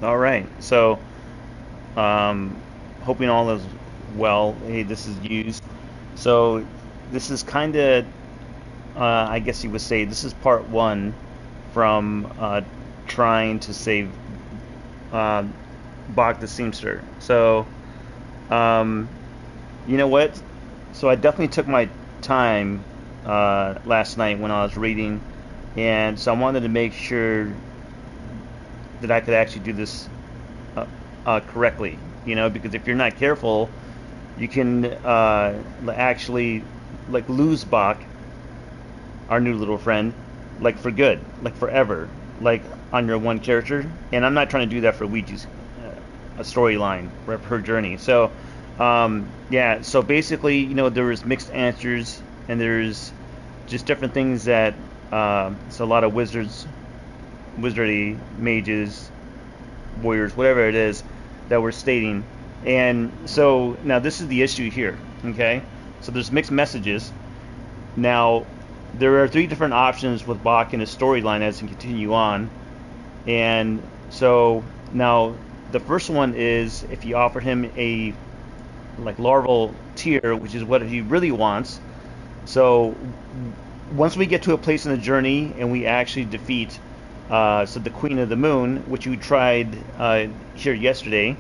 All right. So, um, hoping all is well. Hey, this is used. So, this is kind of, I guess you would say, this is part one from trying to save uh, Boc the Seamster. So, um, you know what? So, I definitely took my time last night when I was reading, and so I wanted to make sure that I could actually do this correctly. Because if you're not careful, you can actually like lose Bach, our new little friend, like for good, like forever, like on your one character. And I'm not trying to do that for Ouija's a storyline for her journey. So yeah, so basically, there was mixed answers, and there's just different things that so a lot of wizardy mages, warriors, whatever it is, that we're stating. And so now this is the issue here, okay? So there's mixed messages. Now, there are three different options with Bach in his storyline as we continue on. And so now the first one is if you offer him a like larval tear, which is what he really wants. So once we get to a place in the journey and we actually defeat so the Queen of the Moon, which we tried here yesterday.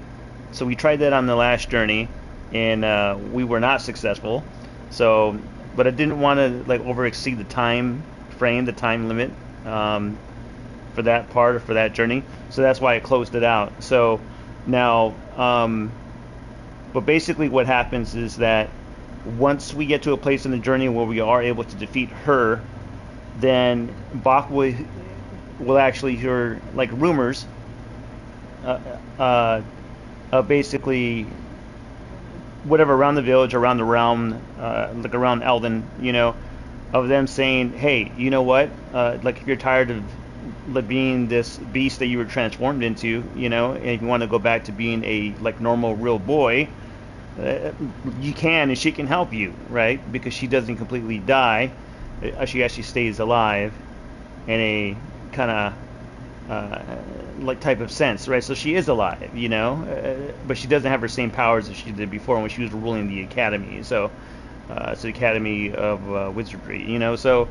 So we tried that on the last journey, and we were not successful. So, but I didn't want to like over exceed the time frame, the time limit for that part or for that journey. So that's why I closed it out. So now, but basically what happens is that once we get to a place in the journey where we are able to defeat her, then Bach will actually hear like rumors basically whatever around the village, around the realm, like around Eldon, of them saying, hey, you know what, like if you're tired of like being this beast that you were transformed into, and if you want to go back to being a like normal real boy, you can, and she can help you, right? Because she doesn't completely die, she actually stays alive in a kind of like type of sense, right? So she is alive, but she doesn't have her same powers as she did before when she was ruling the academy. So it's the Academy of Wizardry, So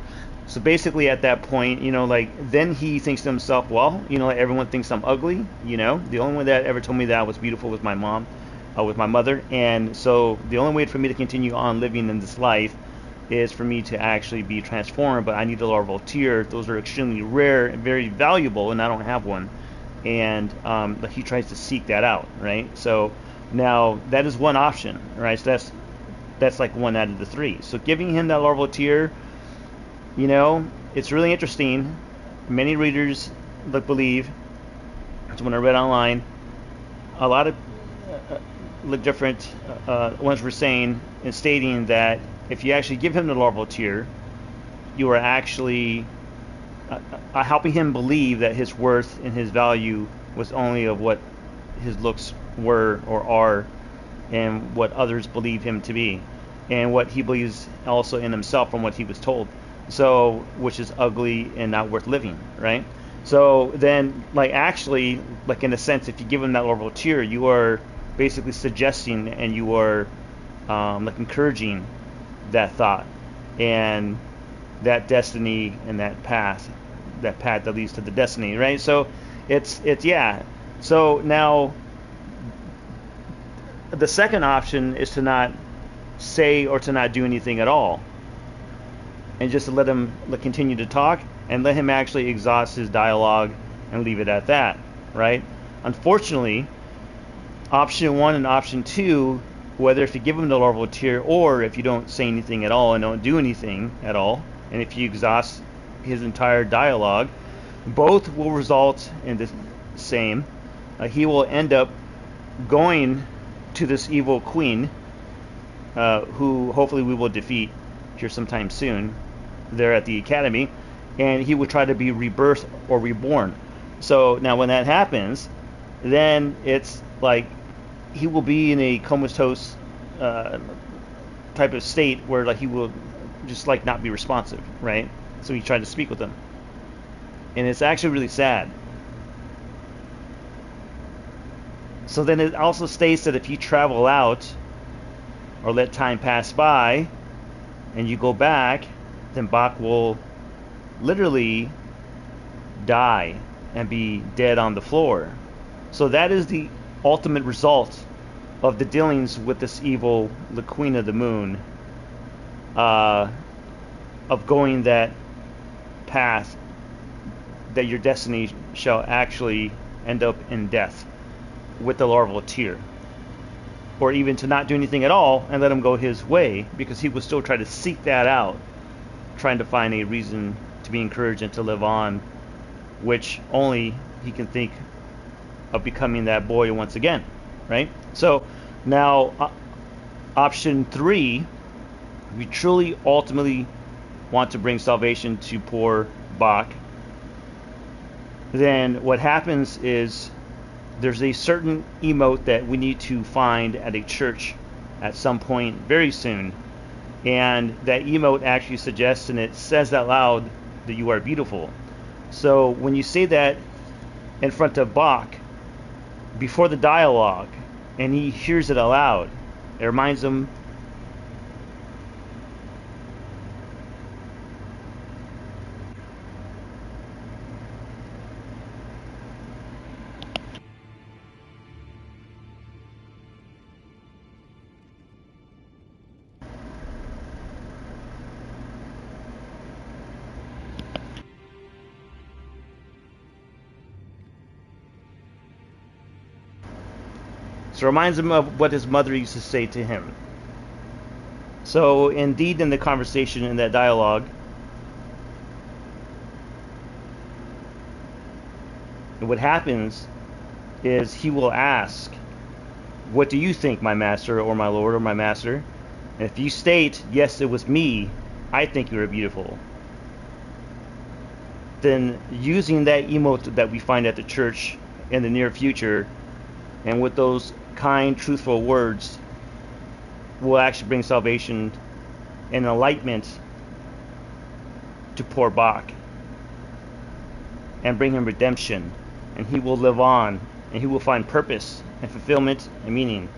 basically at that point, like then he thinks to himself, well, like everyone thinks I'm ugly, The only one that ever told me that I was beautiful was my mom, with my mother, and so the only way for me to continue on living in this life is for me to actually be transformed, but I need a larval tear. Those are extremely rare and very valuable, and I don't have one. And like he tries to seek that out, right? So now that is one option, right? So that's like one out of the three. So giving him that larval tear, it's really interesting. Many readers believe, that's when I read online, a lot of different ones were saying and stating that if you actually give him the larval tear, you are actually helping him believe that his worth and his value was only of what his looks were or are, and what others believe him to be, and what he believes also in himself from what he was told. So, which is ugly and not worth living, right? So then, like actually, like in a sense, if you give him that larval tear, you are basically suggesting and you are like encouraging that thought and that destiny and that path that leads to the destiny, right? So it's yeah. So now the second option is to not say or to not do anything at all, and just to let him continue to talk and let him actually exhaust his dialogue and leave it at that, right? Unfortunately, option one and option two, whether if you give him the larval tear or if you don't say anything at all and don't do anything at all, and if you exhaust his entire dialogue, both will result in the same. He will end up going to this evil queen, who hopefully we will defeat here sometime soon there at the academy, and he will try to be rebirthed or reborn. So now when that happens, then it's like he will be in a comatose type of state where like he will just like not be responsive, right? So he tried to speak with them, and it's actually really sad. So then it also states that if you travel out or let time pass by and you go back, then Boc will literally die and be dead on the floor. So that is the ultimate result of the dealings with this evil, the Queen of the Moon, of going that path, that your destiny shall actually end up in death with the larval tear, or even to not do anything at all and let him go his way, because he will still try to seek that out, trying to find a reason to be encouraged and to live on, which only he can think of becoming that boy once again, right? So now, option 3, we truly ultimately want to bring salvation to poor Boc, then what happens is there's a certain emote that we need to find at a church at some point very soon, and that emote actually suggests and it says out loud that you are beautiful. So when you say that in front of Boc before the dialogue and he hears it aloud, it reminds him of what his mother used to say to him. So indeed, in the conversation, in that dialogue, what happens is he will ask, "What do you think, my master, or my lord, or my master?" And if you state, "Yes, it was me, I think you are beautiful," then using that emote that we find at the church in the near future, and with those kind, truthful words, will actually bring salvation and enlightenment to poor Boc, and bring him redemption, and he will live on, and he will find purpose and fulfillment and meaning,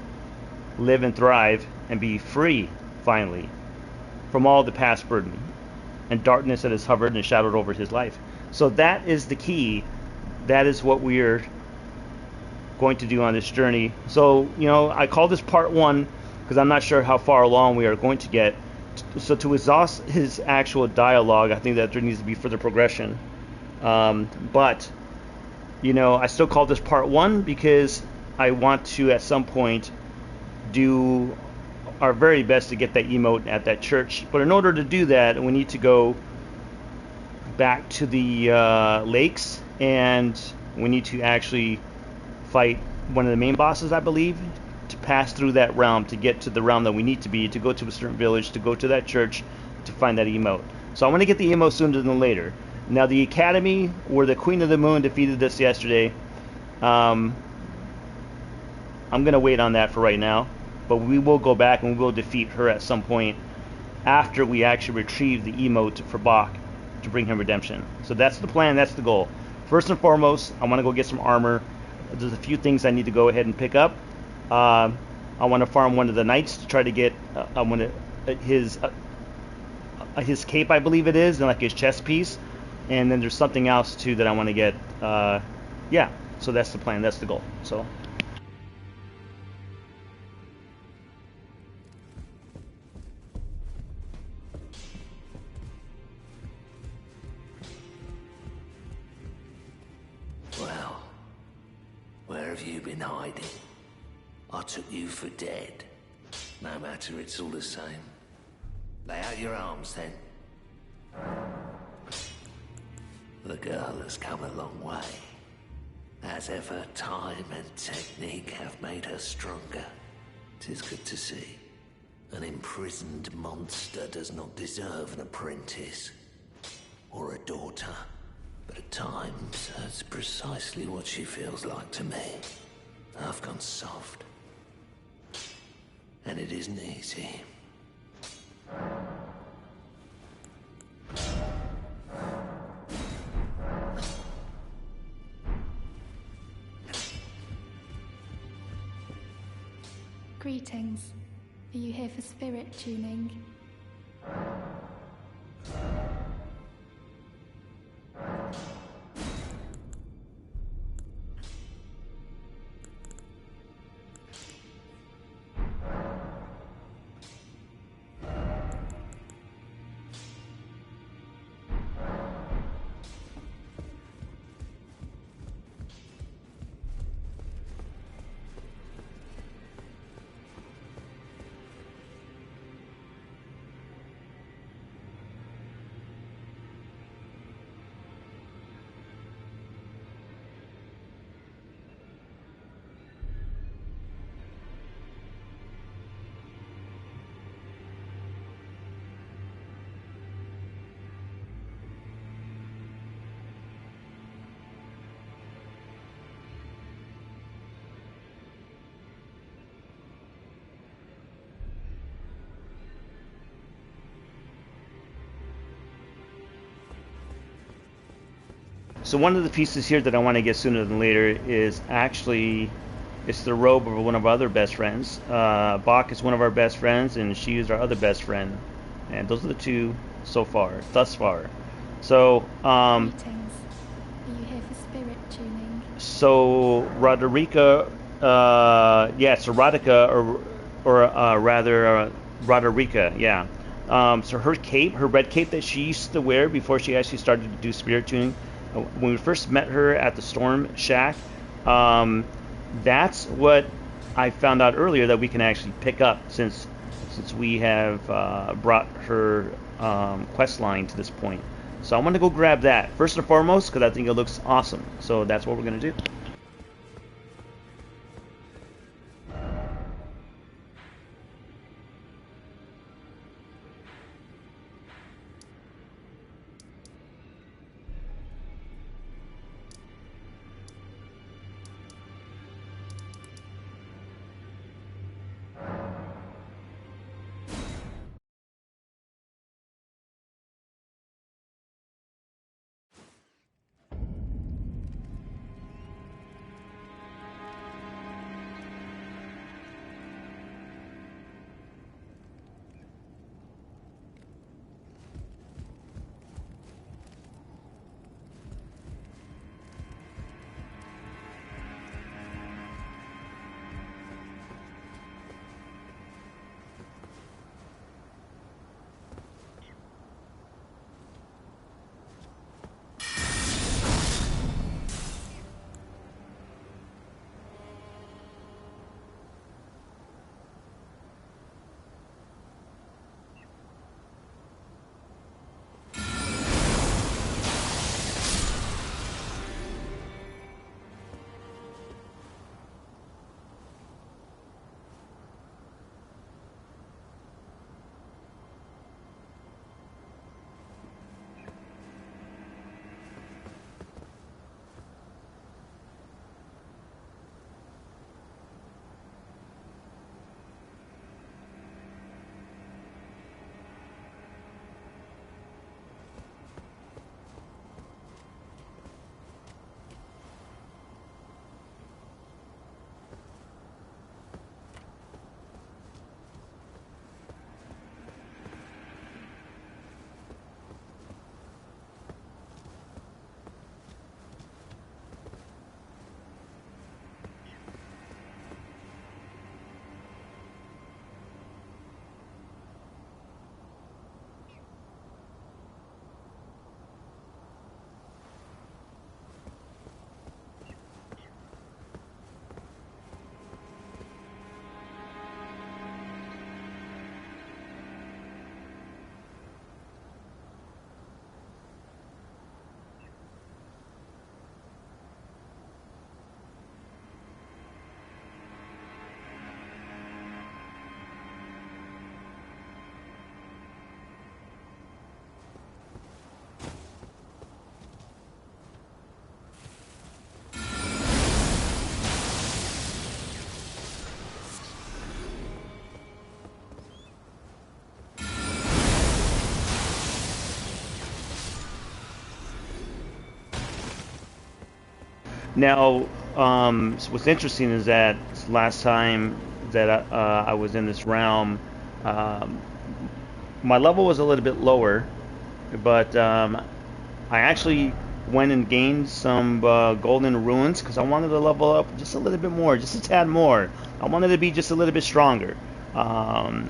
live and thrive, and be free finally from all the past burden and darkness that has hovered and shadowed over his life. So that is the key. That is what we're going to do on this journey. So, I call this part 1 because I'm not sure how far along we are going to get. So to exhaust his actual dialogue, I think that there needs to be further progression. But I still call this part 1 because I want to, at some point, do our very best to get that emote at that church. But in order to do that, we need to go back to the lakes, and we need to actually fight one of the main bosses, I believe, to pass through that realm, to get to the realm that we need to be, to go to a certain village, to go to that church, to find that emote. So I want to get the emote sooner than later. Now, the academy where the Queen of the Moon defeated us yesterday, I'm going to wait on that for right now, but we will go back and we will defeat her at some point after we actually retrieve the emote for Boc to bring him redemption. So that's the plan, that's the goal. First and foremost, I want to go get some armor. There's a few things I need to go ahead and pick up. I want to farm one of the knights to try to get his cape, I believe it is, and like his chest piece. And then there's something else too that I want to get. Yeah, so that's the plan, that's the goal. So. Well, where have you been hiding? I took you for dead. No matter, it's all the same. Lay out your arms then. The girl has come a long way. As ever, time and technique have made her stronger. 'Tis good to see. An imprisoned monster does not deserve an apprentice. Or a daughter. But at times, that's precisely what she feels like to me. I've gone soft. And it isn't easy. Greetings. Are you here for spirit tuning? So one of the pieces here that I want to get sooner than later is actually it's the robe of one of our other best friends. Boc is one of our best friends, and she is our other best friend. And those are the two so far, thus far. So, Greetings. Are you here for spirit tuning? so Roderica, it's erotica, or rather, Roderica, yeah. So her cape, her red cape that she used to wear before she actually started to do spirit tuning, when we first met her at the Storm Shack, that's what I found out earlier that we can actually pick up since we have brought her quest line to this point. So I want to go grab that first and foremost because I think it looks awesome. So that's what we're gonna do. Now, so what's interesting is that last time that I was in this realm, um, my level was a little bit lower, but I actually went and gained some golden ruins because I wanted to level up just a little bit more, just a tad more. I wanted to be just a little bit stronger,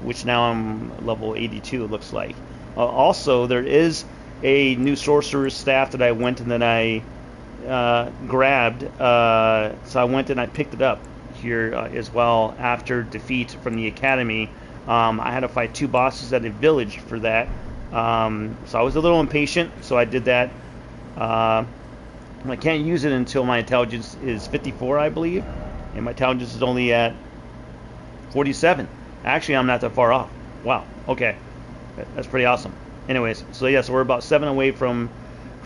which now I'm level 82, it looks like. Also, there is a new sorcerer's staff that I went and then I grabbed. So I went and I picked it up here as well after defeat from the academy. I had to fight 2 bosses at a village for that. So I was a little impatient, so I did that. I can't use it until my intelligence is 54, I believe, and my intelligence is only at 47. Actually, I'm not that far off. Wow. Okay, that's pretty awesome. Anyways, so yeah, so we're about 7 away from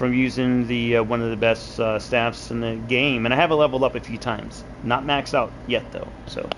using the one of the best staffs in the game, and I have it leveled up a few times. Not maxed out yet though. So.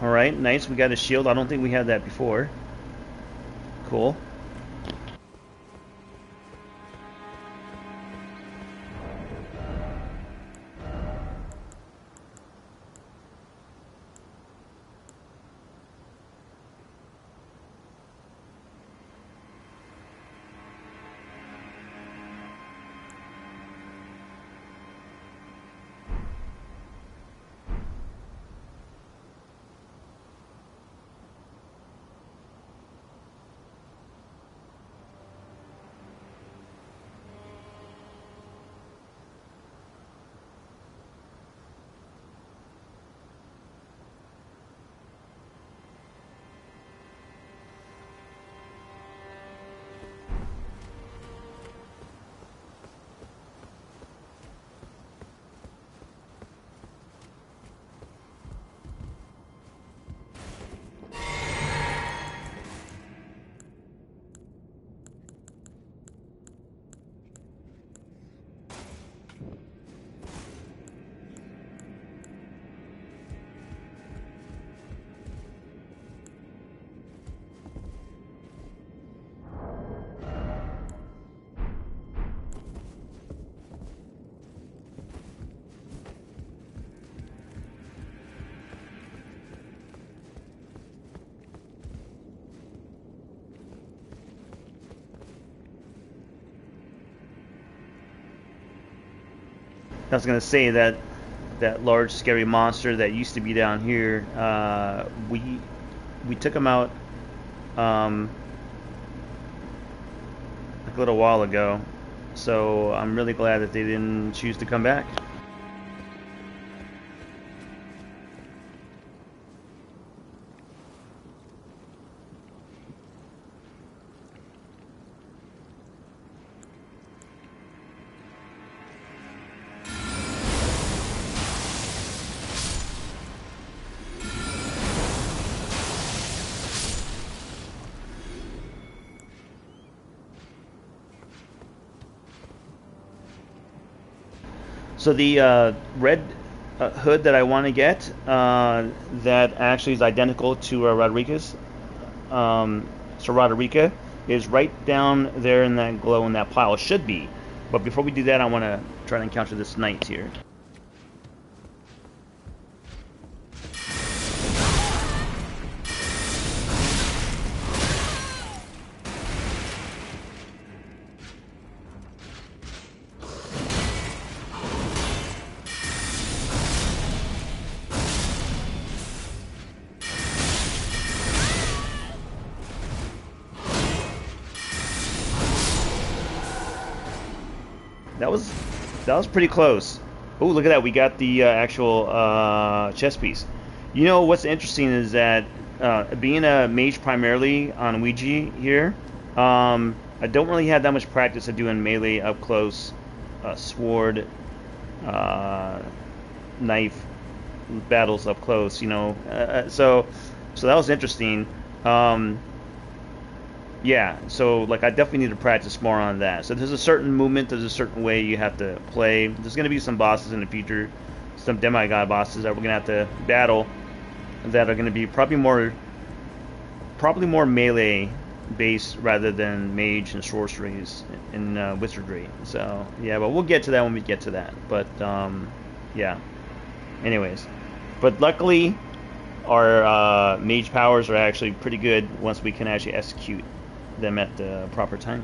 Alright, nice. We got a shield. I don't think we had that before. Cool. I was gonna say that that large scary monster that used to be down here, we took him out like a little while ago. So I'm really glad that they didn't choose to come back. So the red hood that I want to get, that actually is identical to Rodriguez, so Roderica, is right down there in that glow in that pile. It should be. But before we do that, I want to try to encounter this knight here. That was that was pretty close. Oh, look at that! We got the actual chess piece. You know what's interesting is that being a mage primarily on Ouija here, I don't really have that much practice of doing melee up close, sword, uh, knife battles up close. So that was interesting. Um, Yeah, so like I definitely need to practice more on that. So there's a certain movement, there's a certain way you have to play. There's going to be some bosses in the future, some demigod bosses that we're going to have to battle that are going to be probably more melee based rather than mage and sorceries and wizardry. So yeah, but we'll get to that when we get to that. But yeah. Anyways, but luckily our mage powers are actually pretty good once we can actually execute them at the proper time.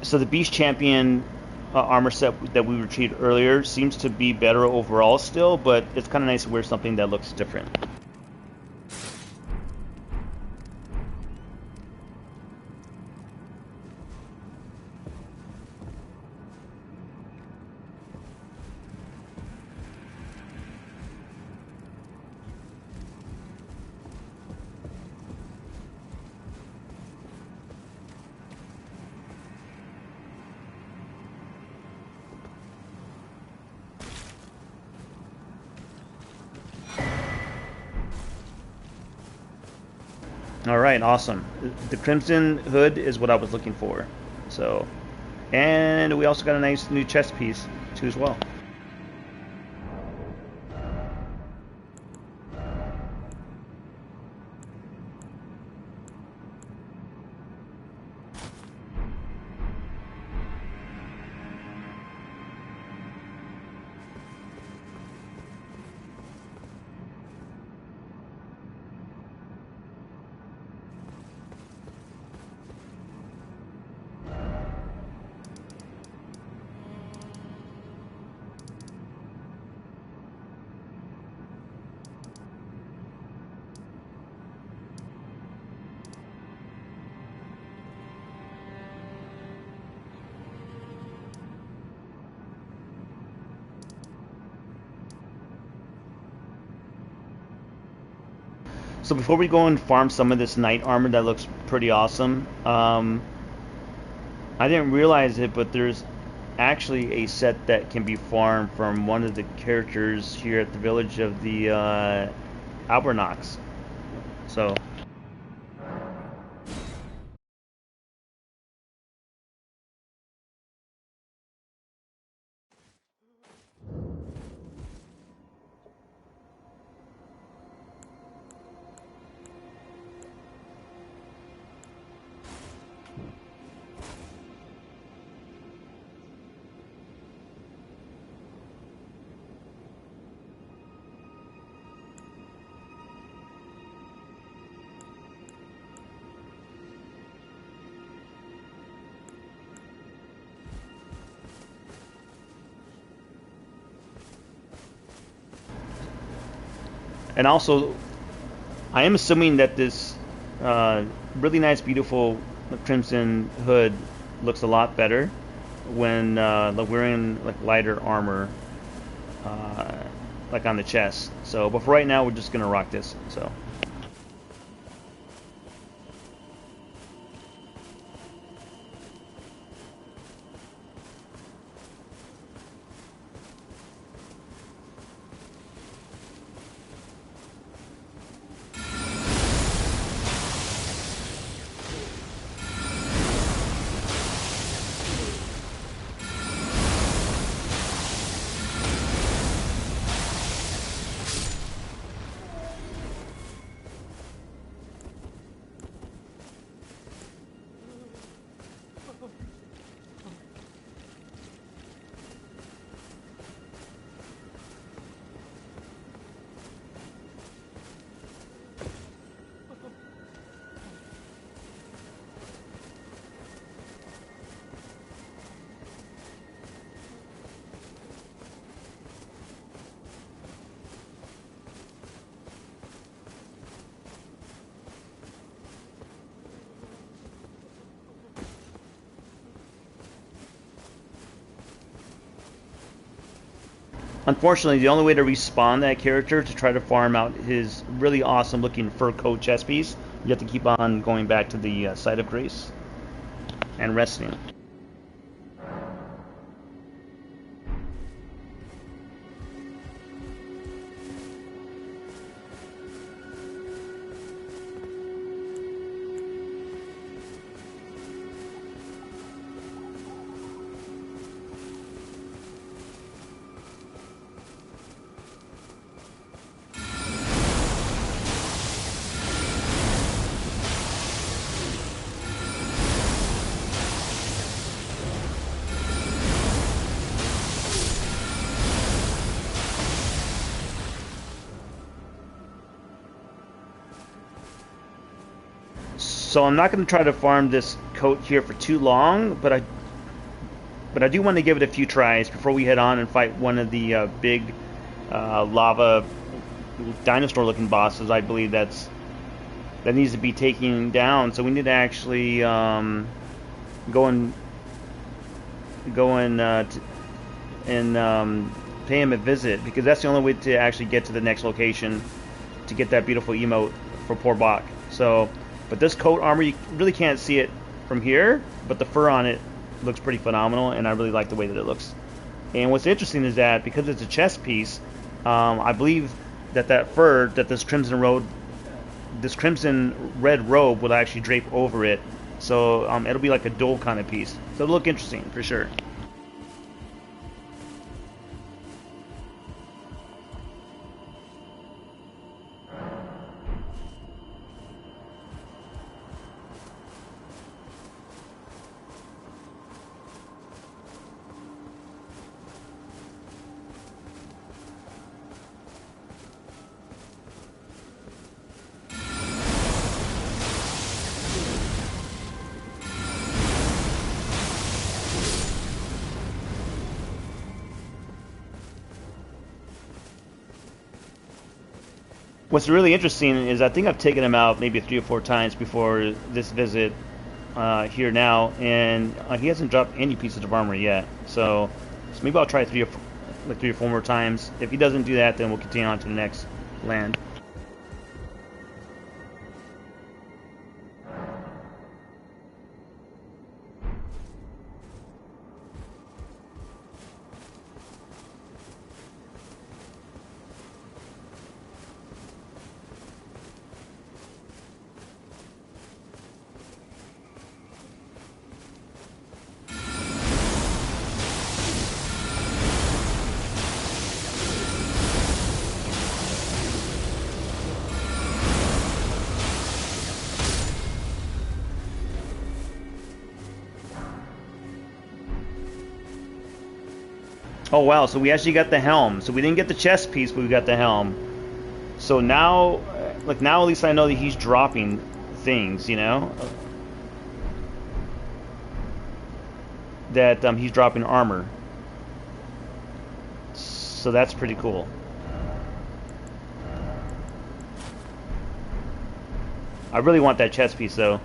So the Beast Champion armor set that we retrieved earlier seems to be better overall still, but it's kind of nice to wear something that looks different. All right, awesome. The Crimson Hood is what I was looking for. So, and we also got a nice new chest piece too as well. So before we go and farm some of this knight armor that looks pretty awesome, I didn't realize it, but there's actually a set that can be farmed from one of the characters here at the village of the Albernox. So and also I am assuming that this really nice, beautiful crimson hood looks a lot better when like wearing like lighter armor, uh, like on the chest. So, but for right now, we're just gonna rock this. So. Unfortunately, the only way to respawn that character to try to farm out his really awesome looking fur coat chest piece, you have to keep on going back to the site of grace and resting. So I'm not going to try to farm this coat here for too long, but I do want to give it a few tries before we head on and fight one of the big lava dinosaur-looking bosses. I believe that needs to be taken down. So we need to actually go and pay him a visit, because that's the only way to actually get to the next location to get that beautiful emote for poor Boc. So. But this coat armor, you really can't see it from here, but the fur on it looks pretty phenomenal, and I really like the way that it looks. And what's interesting is that because it's a chest piece, I believe that fur, that this crimson red robe will actually drape over it. So it'll be like a dual kind of piece. So it'll look interesting for sure. What's really interesting is I think I've taken him out maybe 3 or 4 times before this visit here now, and he hasn't dropped any pieces of armor yet. So maybe I'll try 3 or 4 more times. If he doesn't do that, then we'll continue on to the next land. Oh wow, so we actually got the helm. So we didn't get the chest piece, but we got the helm. So now, like now at least I know that he's dropping things, you know? That he's dropping armor. So that's pretty cool. I really want that chest piece though.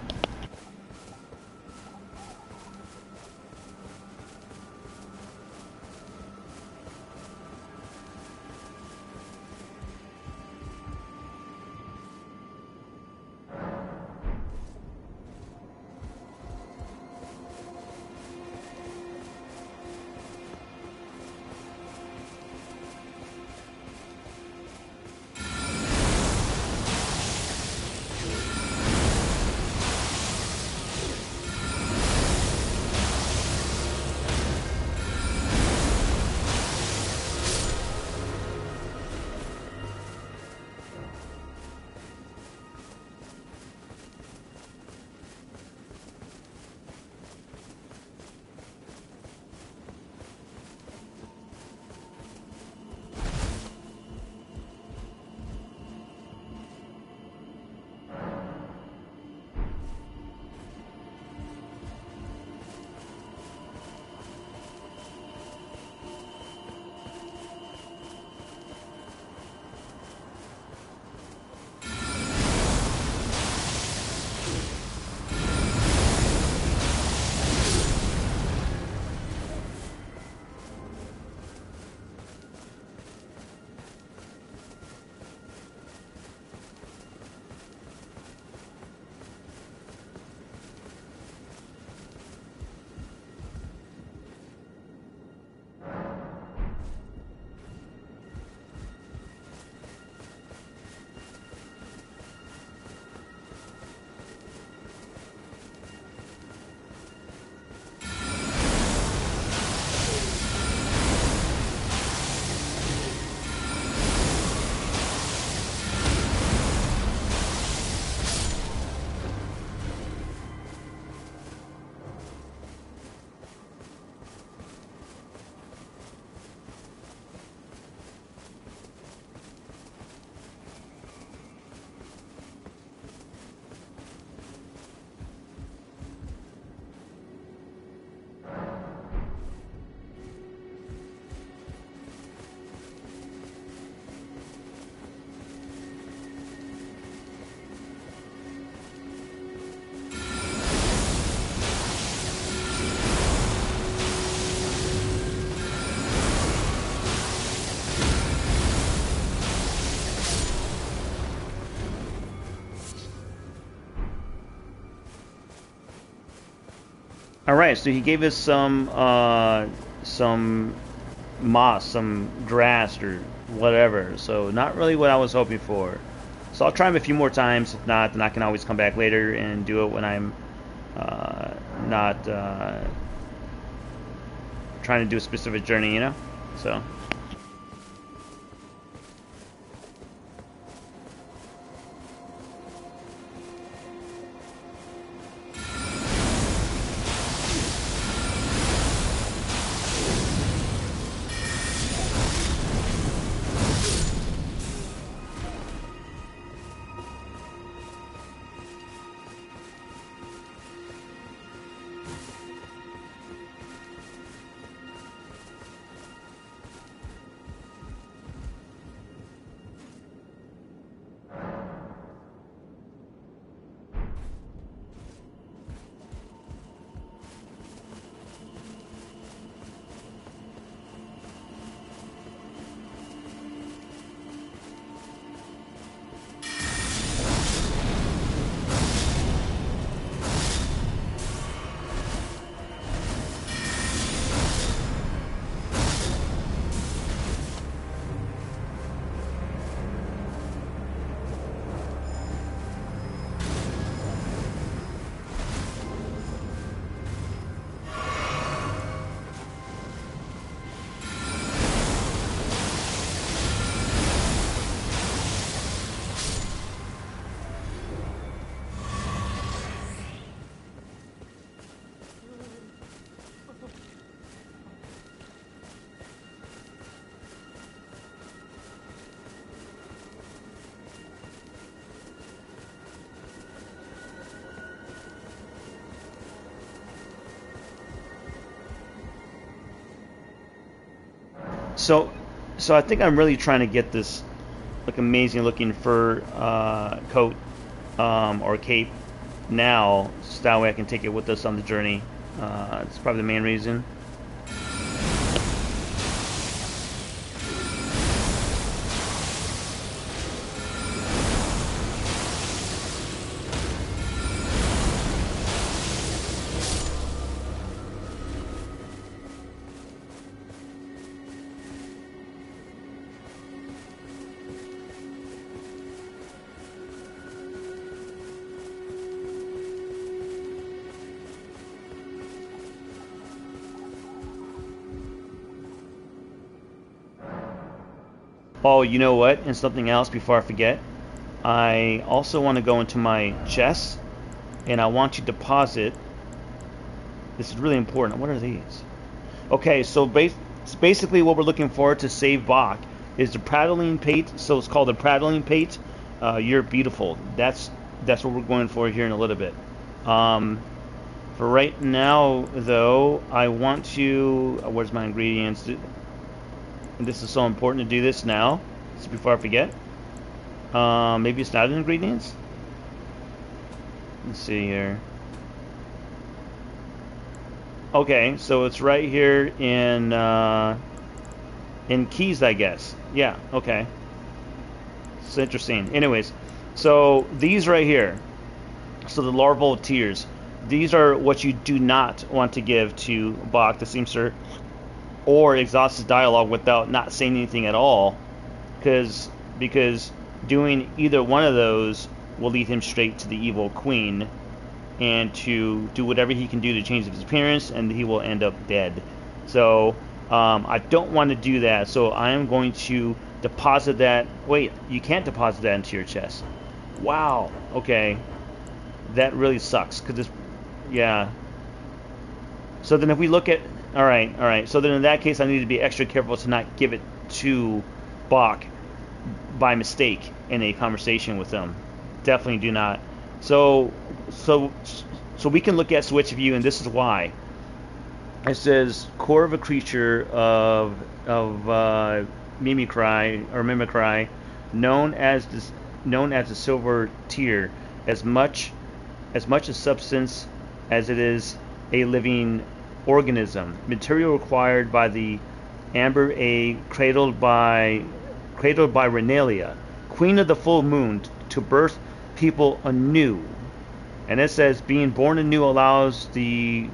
All right, so he gave us some moss, some grass or whatever. So not really what I was hoping for. So I'll try him a few more times. If not, then I can always come back later and do it when I'm not trying to do a specific journey, you know. So. So, so I think I'm really trying to get this like amazing looking fur coat or cape now, so that way I can take it with us on the journey. It's probably the main reason. Oh, you know what? And something else before I forget. I also want to go into my chest, and I want to deposit. This is really important. What are these? Okay, so basically what we're looking for to save Boc is the prattling pate. So it's called the prattling pate. You're beautiful. That's what we're going for here in a little bit. For right now, though, I want to. Where's my ingredients? This is so important to do this now, so before I forget. Maybe it's not in ingredients. Let's see here. Okay, so it's right here in keys, I guess. Yeah. Okay. It's interesting. Anyways, so these right here. So the larval tears. These are what you do not want to give to Boc the Seamster, or exhaust his dialogue without not saying anything at all, because doing either one of those will lead him straight to the evil queen, and to do whatever he can do to change his appearance, and he will end up dead. So I don't want to do that, so I am going to deposit that. Wait, you can't deposit that into your chest. Wow. Okay, that really sucks, because this, yeah. So then if we look at, all right. So then in that case, I need to be extra careful to not give it to Boc by mistake in a conversation with them. Definitely do not. So we can look at switch view, and this is why. It says core of a creature of mimicry, known as the silver tear, as much a substance as it is a living organism. Material required by the amber egg, cradled by Renalia, queen of the full moon, to birth people anew. And it says being born anew allows the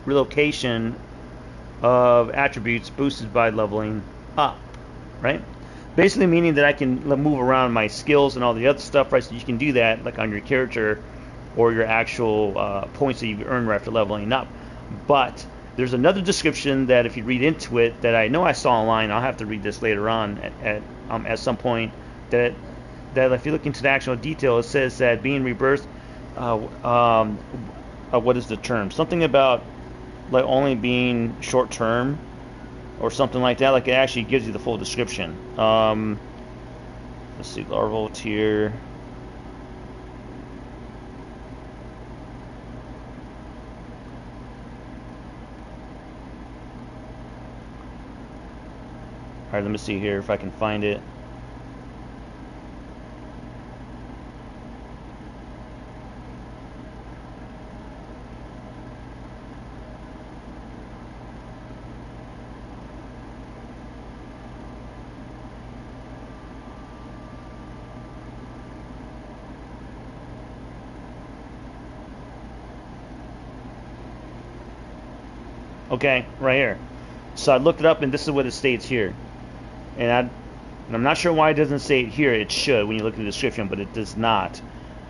relocation of attributes boosted by leveling up, right? Basically meaning that I can move around my skills and all the other stuff, right? So you can do that like on your character or your actual points that you've earned right after leveling up. But there's another description that if you read into it that I know I saw online, I'll have to read this later on at some point, that if you look into the actual detail, it says that being rebirthed, what is the term? Something about like only being short term or something like that. Like it actually gives you the full description. Let's see, larval tier. Alright, let me see here if I can find it. Okay, right here. So I looked it up, and this is what it states here. And I'm not sure why it doesn't say it here. It should when you look at the description, but it does not.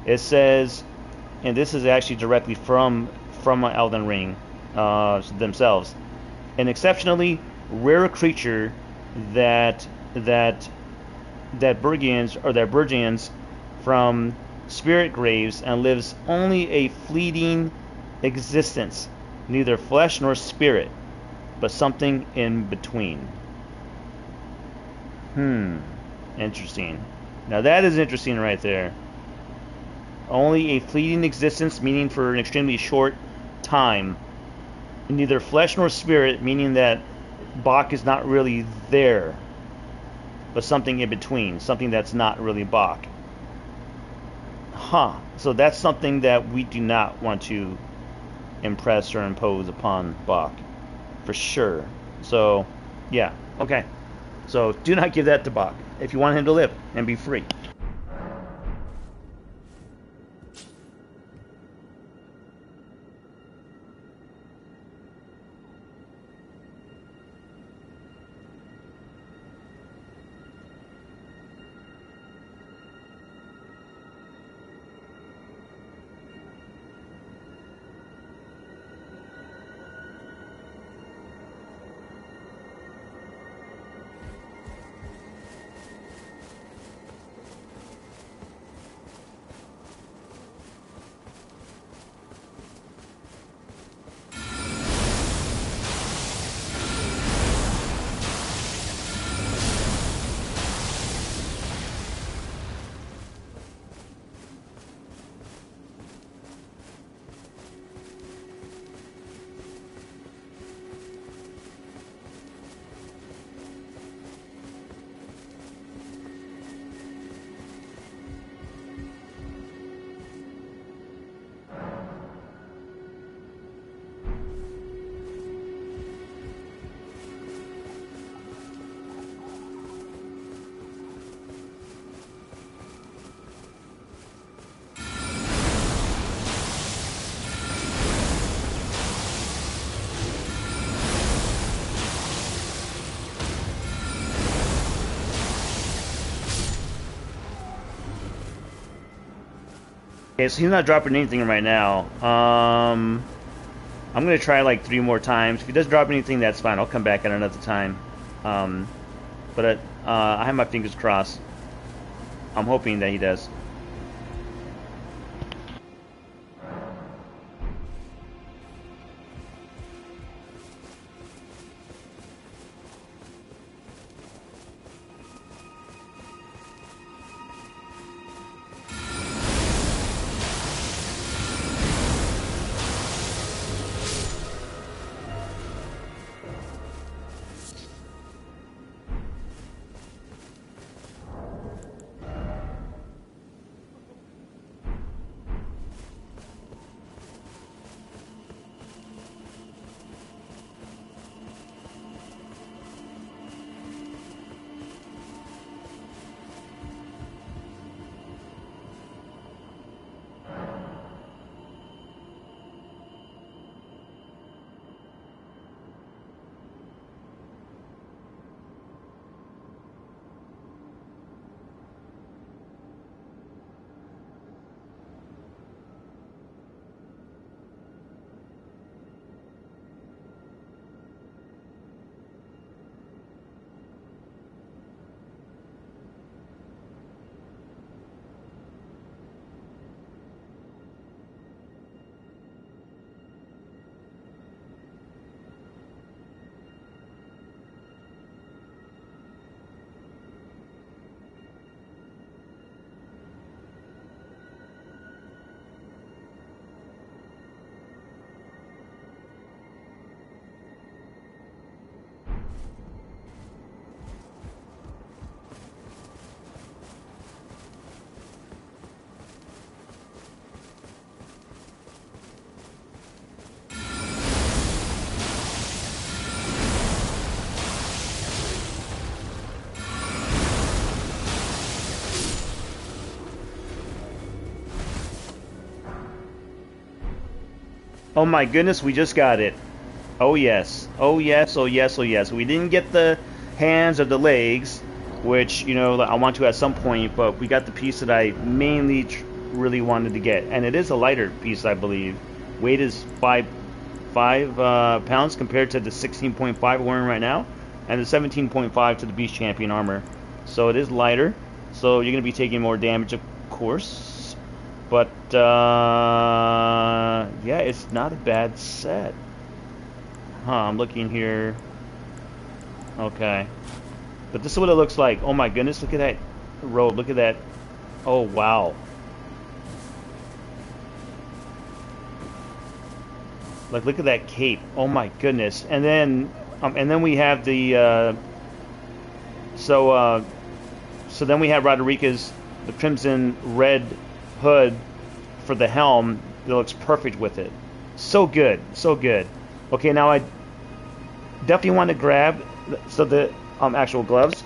It says, and this is actually directly from Elden Ring themselves, an exceptionally rare creature that burgeons from spirit graves and lives only a fleeting existence, neither flesh nor spirit, but something in between. Interesting. Now that is interesting right there. Only a fleeting existence, meaning for an extremely short time. Neither flesh nor spirit, meaning that Boc is not really there. but something in between, something that's not really Boc. Huh. So that's something that we do not want to impress or impose upon Boc, for sure. So, yeah, okay. So do not give that to Boc if you want him to live and be free. Okay, so he's not dropping anything right now. I'm gonna try like 3 more times. If he doesn't drop anything, that's fine. I'll come back at another time. But I have my fingers crossed. I'm hoping that he does. Oh my goodness, we just got it. Oh yes. Oh yes, oh yes, oh yes. We didn't get the hands or the legs, which, you know, I want to at some point, but we got the piece that I mainly really wanted to get. And it is a lighter piece, I believe. Weight is 5 pounds compared to the 16.5 we're wearing right now, and the 17.5 to the Beast Champion armor. So it is lighter, so you're going to be taking more damage, of course. But, yeah, it's not a bad set. Huh, I'm looking here. Okay. But this is what it looks like. Oh my goodness, look at that robe. Look at that. Oh, wow. Like, look at that cape. Oh my goodness. And then we have the, So then we have Rodriguez, the crimson red hood for the helm. It looks perfect with it. So good, so good. Okay, now I definitely want to grab the actual gloves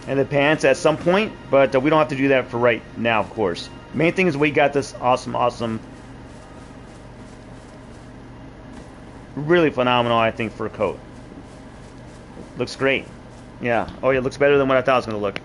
and the pants at some point, but we don't have to do that for right now, of course. Main thing is we got this awesome, really phenomenal, I think, fur coat. Looks great. Yeah. Oh, yeah, it looks better than what I thought it was going to look.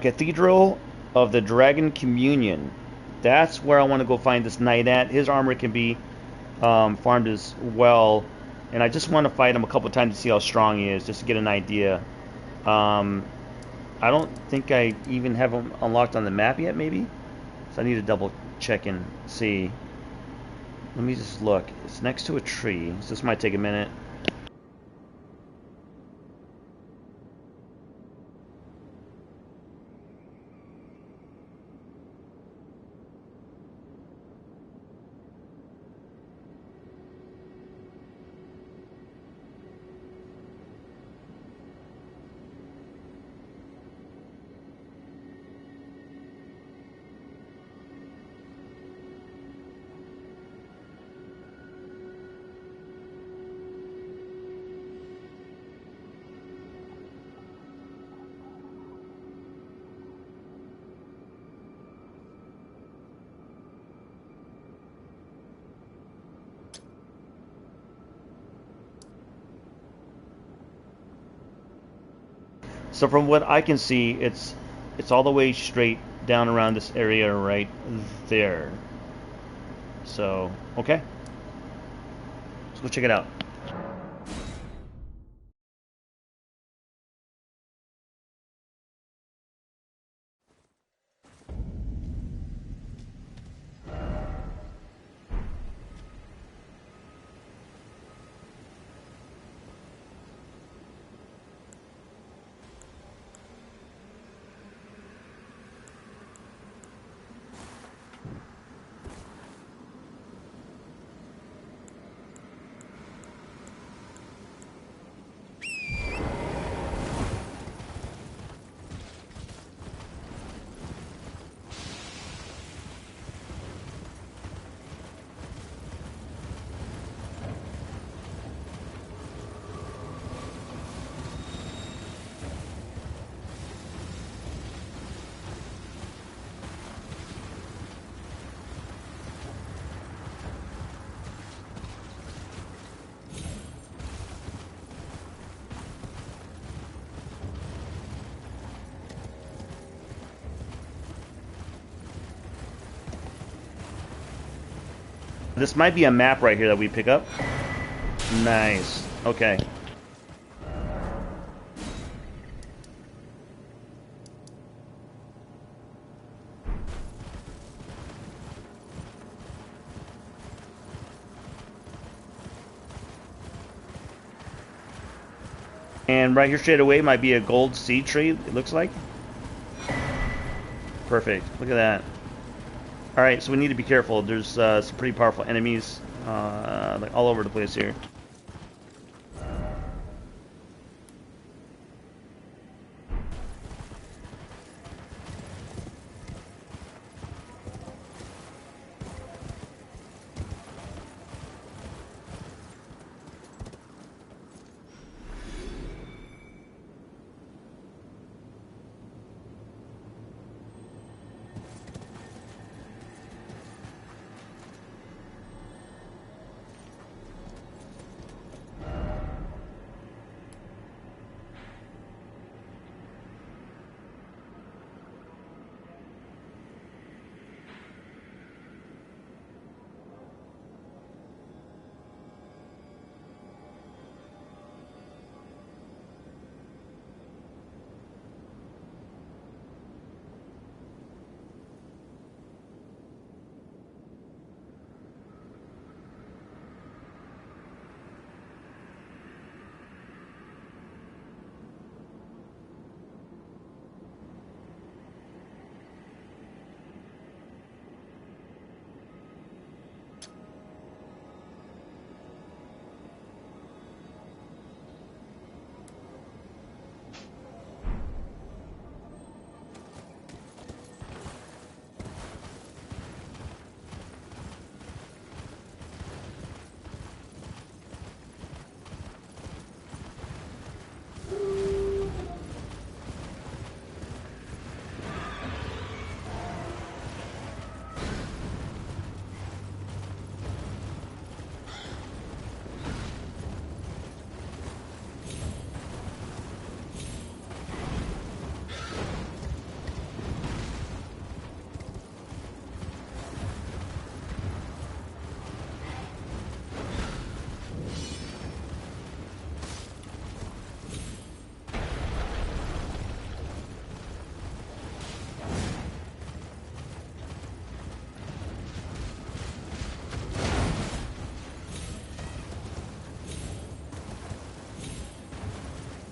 Cathedral of the Dragon Communion. That's where I want to go find this knight at. His armor can be farmed as well. And I just want to fight him a couple times to see how strong he is, just to get an idea. I don't think I even have him unlocked on the map yet, maybe? So I need to double check and see. Let me just look. It's next to a tree, so this might take a minute. So from what I can see, it's all the way straight down around this area right there. So, okay. Let's go check it out. This might be a map right here that we pick up. Nice. Okay. And right here straight away might be a gold seed tree, it looks like. Perfect. Look at that. Alright, so we need to be careful. There's some pretty powerful enemies like all over the place here.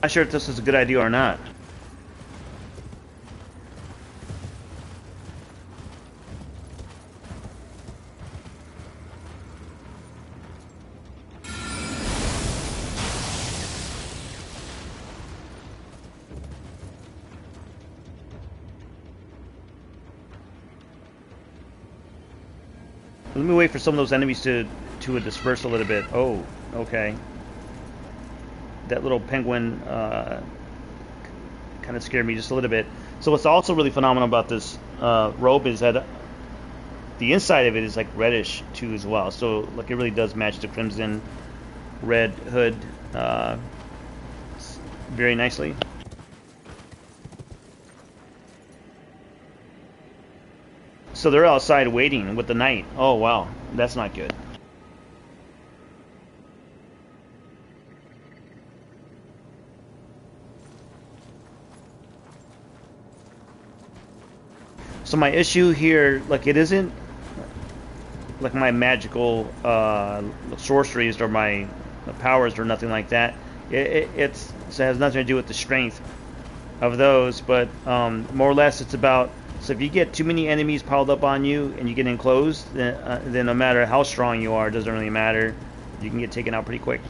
Not sure if this is a good idea or not. Let me wait for some of those enemies to disperse a little bit. Oh, okay. That little penguin kind of scared me just a little bit. So what's also really phenomenal about this robe is that the inside of it is like reddish too as well. So like it really does match the crimson red hood very nicely. So they're outside waiting with the knight. Oh wow, that's not good. So my issue here, like it isn't like my magical sorceries or my powers or nothing like that. It has nothing to do with the strength of those, but more or less it's about. So if you get too many enemies piled up on you and you get enclosed, then no matter how strong you are, it doesn't really matter. You can get taken out pretty quick.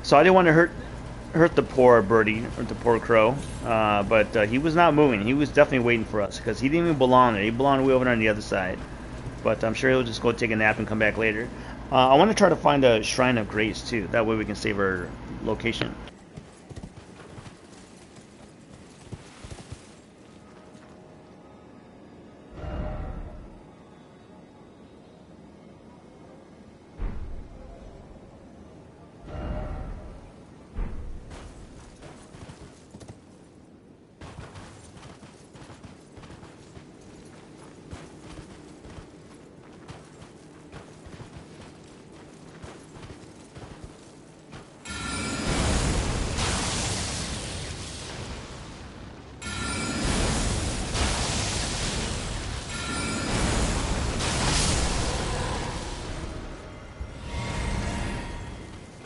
So I didn't want to hurt the poor birdie or the poor crow, but he was not moving. He was definitely waiting for us because he didn't even belong there. He belonged way over on the other side. But I'm sure he'll just go take a nap and come back later. I want to try to find a shrine of grace too. That way we can save our location.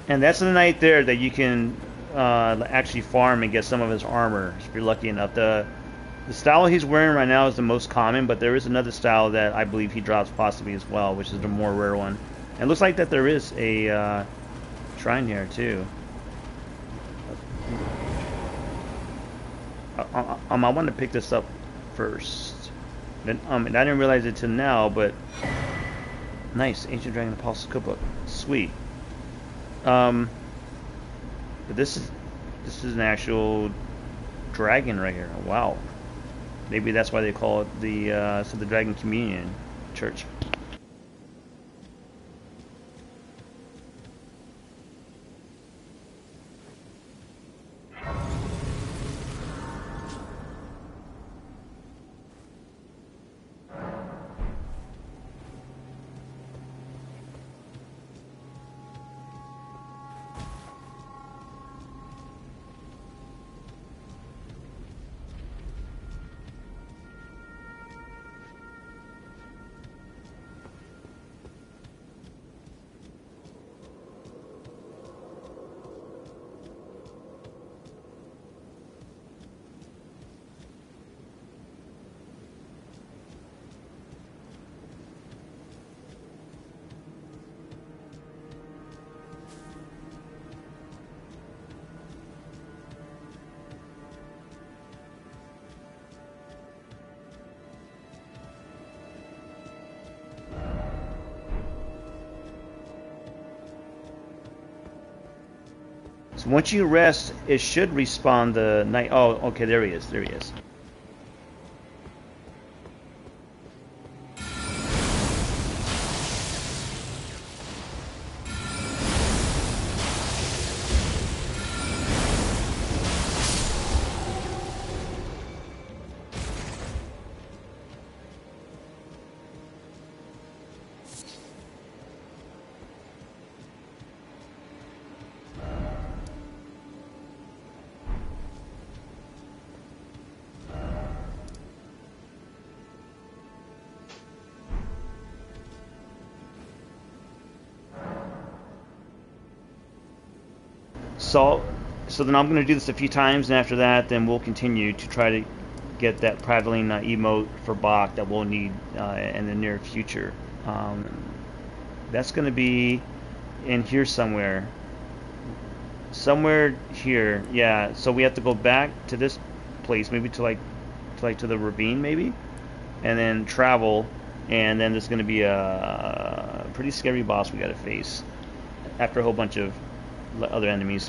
And that's the night there that you can actually farm and get some of his armor if you're lucky enough. The style he's wearing right now is the most common, but there is another style that I believe he drops possibly as well, which is the more rare one. And it looks like that there is a shrine here too. I want to pick this up first. Then, and I didn't realize it till now, but nice, Ancient Dragon Apostles Cookbook, sweet. But this is an actual dragon right here. Wow. Maybe that's why they call it the Dragon Communion Church. So once you rest, it should respawn the night. Oh, okay, there he is. There he is. So, so then I'm going to do this a few times, and after that, then we'll continue to try to get that prattling emote for Boc that we'll need in the near future. Um, that's going to be in here somewhere. Somewhere here, yeah. So we have to go back to this place, maybe to the ravine, maybe, and then travel, and then there's going to be a pretty scary boss we got to face after a whole bunch of other enemies.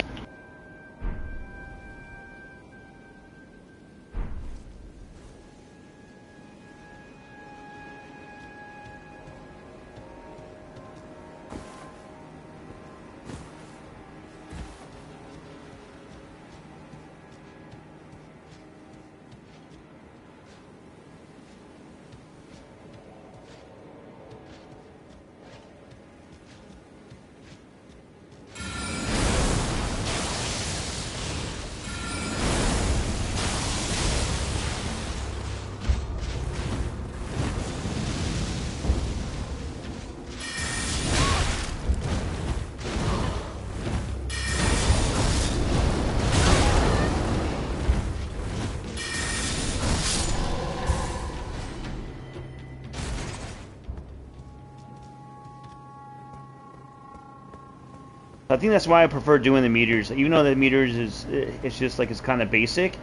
I think that's why I prefer doing the meters, even though the meters is it's just like it's kind of basic.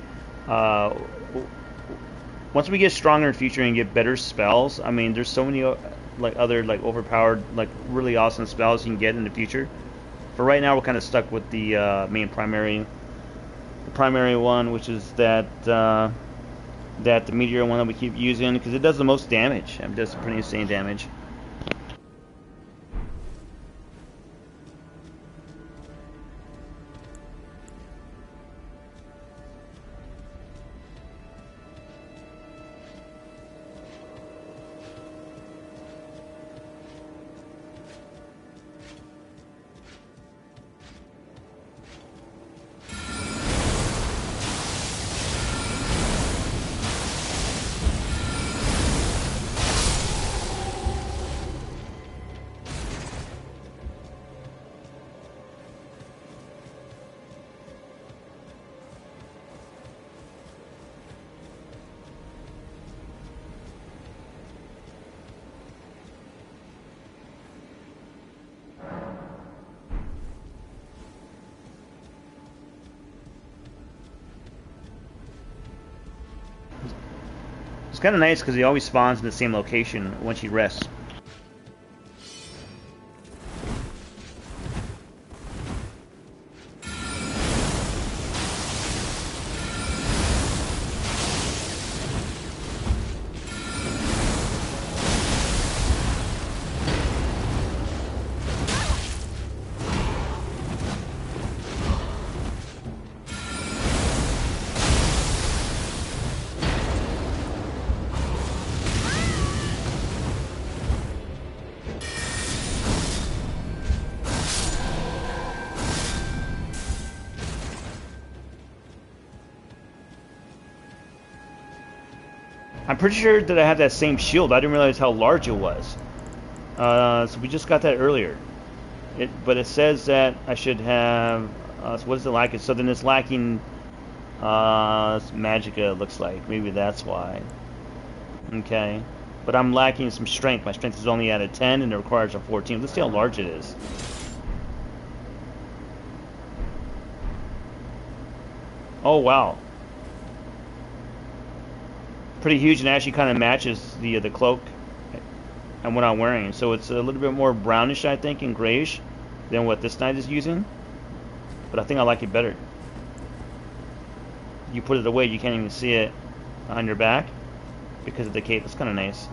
Uh, Once we get stronger in the future and get better spells, I mean, there's so many like other like overpowered, like really awesome spells you can get in the future. For right now, we're kind of stuck with the main primary one, which is that the meteor one that we keep using because it does the most damage. It does pretty insane damage. It's kind of nice because he always spawns in the same location once he rests. I'm pretty sure that I have that same shield. I didn't realize how large it was. So we just got that earlier. But it says that I should have. So what is it lacking? So then it's lacking Magicka. It looks like maybe that's why. Okay, but I'm lacking some strength. My strength is only at a 10, and it requires a 14. Let's see how large it is. Oh wow. Pretty huge, and actually kind of matches the cloak and what I'm wearing. So it's a little bit more brownish, I think, and grayish than what this knight is using. but I think I like it better. You put it away, you can't even see it on your back because of the cape. It's kind of nice.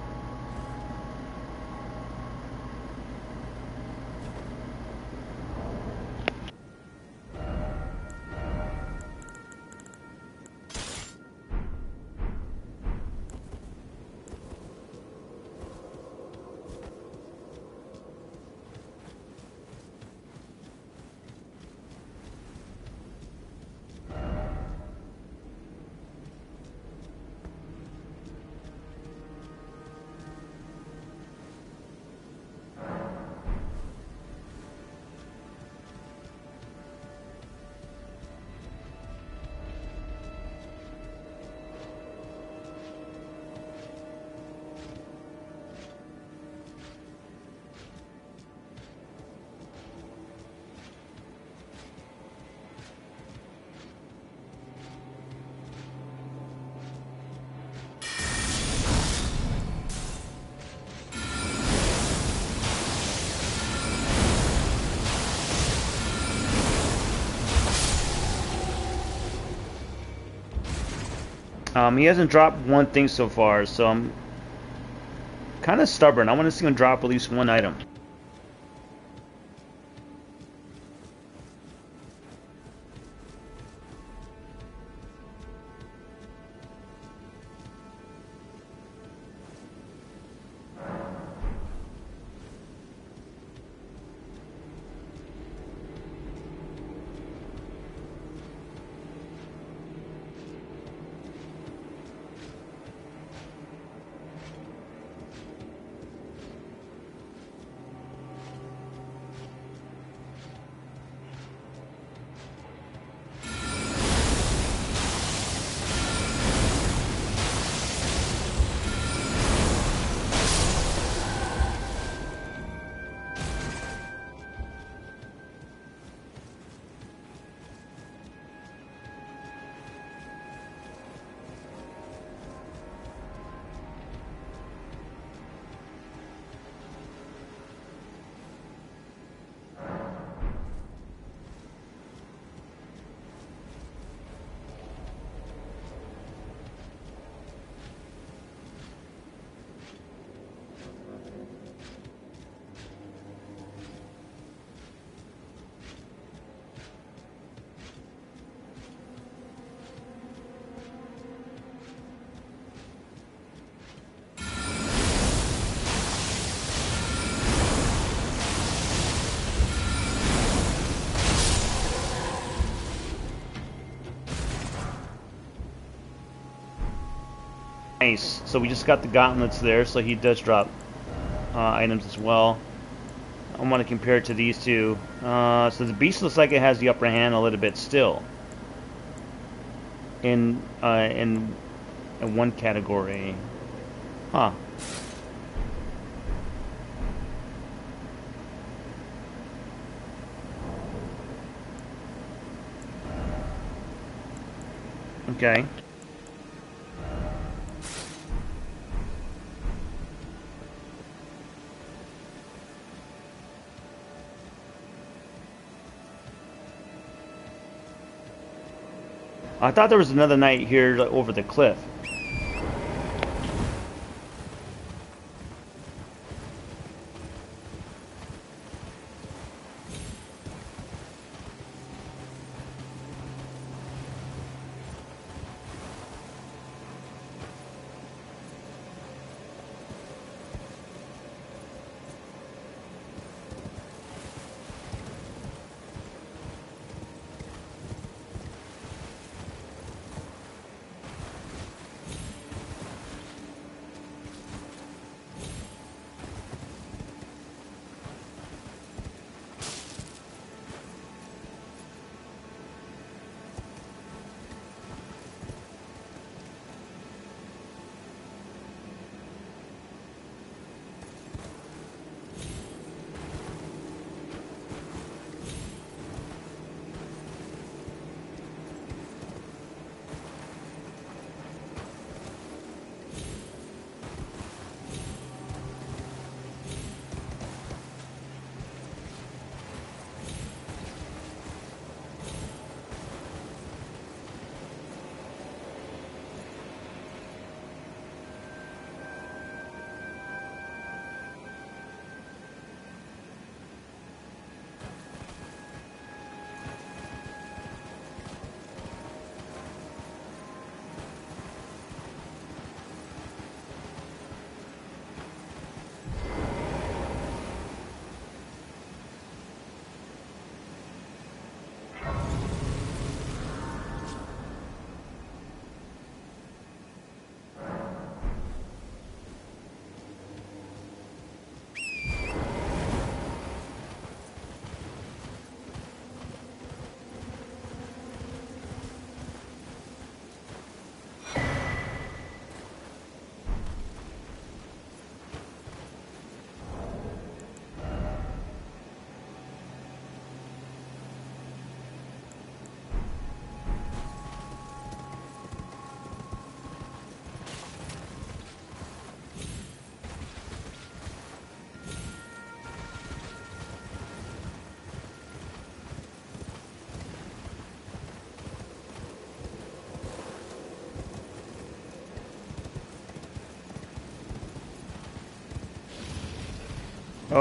He hasn't dropped one thing so far, so I'm kind of stubborn. I want to see him drop at least one item. Nice. So we just got the gauntlets there, so he does drop items as well. I want to compare it to these two. So the beast looks like it has the upper hand a little bit still. In one category. Huh. Okay. I thought there was another knight here over the cliff.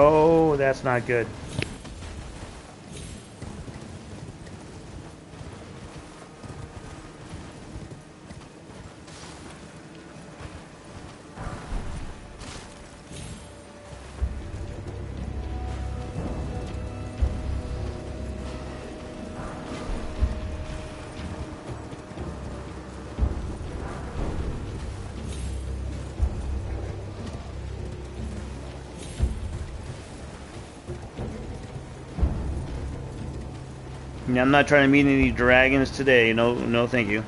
Oh, that's not good. Yeah, I'm not trying to meet any dragons today. No, no, thank you.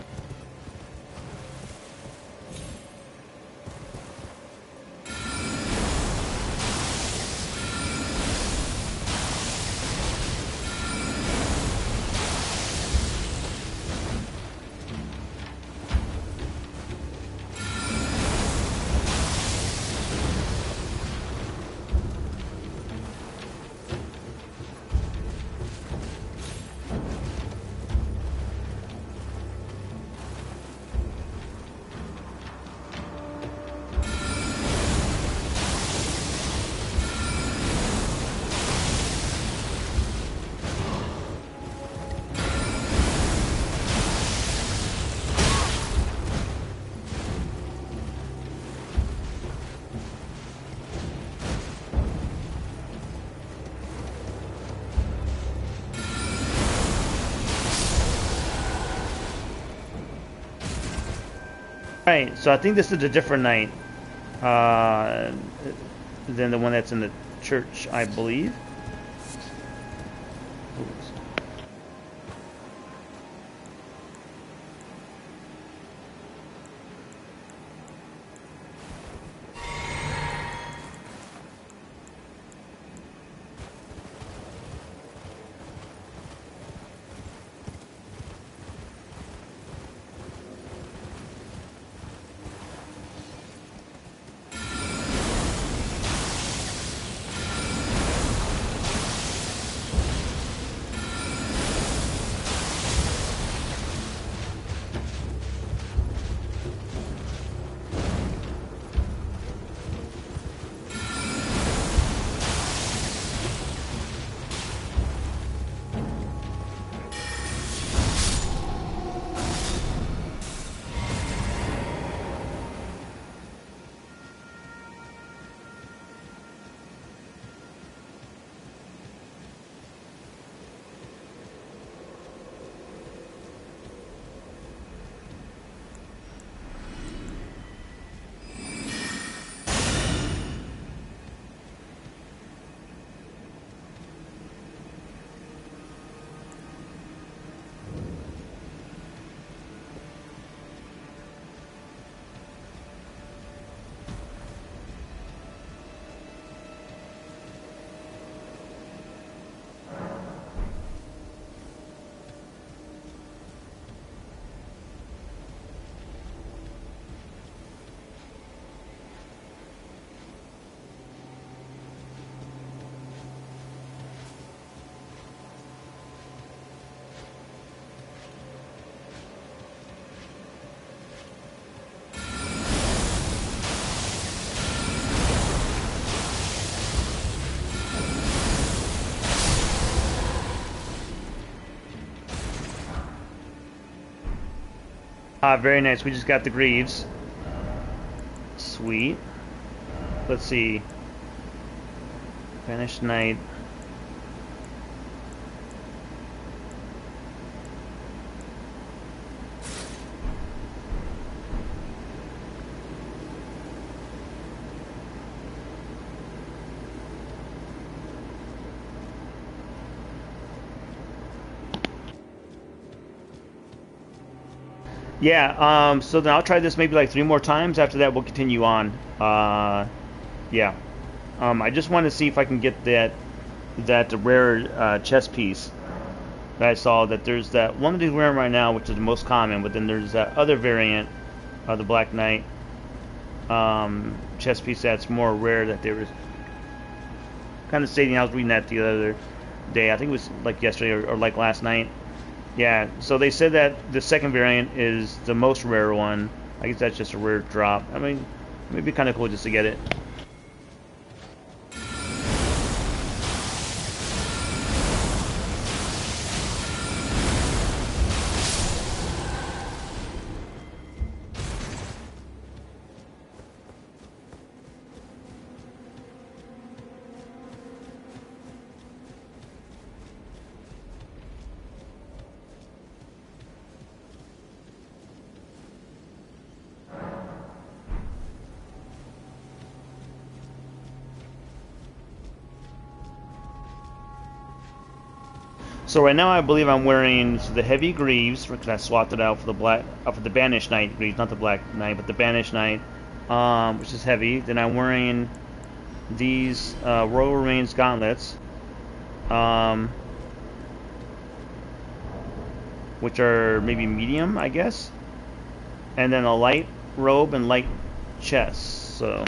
Right, so I think this is a different night uh, than the one that's in the church, I believe. Very nice. We just got the Greaves. Sweet. Let's see. Vanished Knight. Yeah, so then I'll try this maybe like 3 more times. After that, we'll continue on. Yeah. I just want to see if I can get that rare chess piece that I saw. That there's that one that is wearing right now, which is the most common, but then there's that other variant of the Black Knight chess piece that's more rare. That they were kind of stating. I was reading that the other day. I think it was like yesterday or like last night. Yeah, so they said that the second variant is the most rare one. I guess that's just a rare drop. I mean, it'd be kind of cool just to get it. So right now I believe I'm wearing the heavy greaves because I swapped it out for the black, for the banished knight greaves, not the black knight, but the banished knight, which is heavy. Then I'm wearing these royal remains gauntlets, which are maybe medium, I guess, and then a light robe and light chest. So.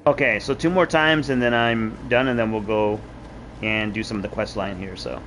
Okay, so 2 more times and then I'm done, and then we'll go and do some of the quest line here. So.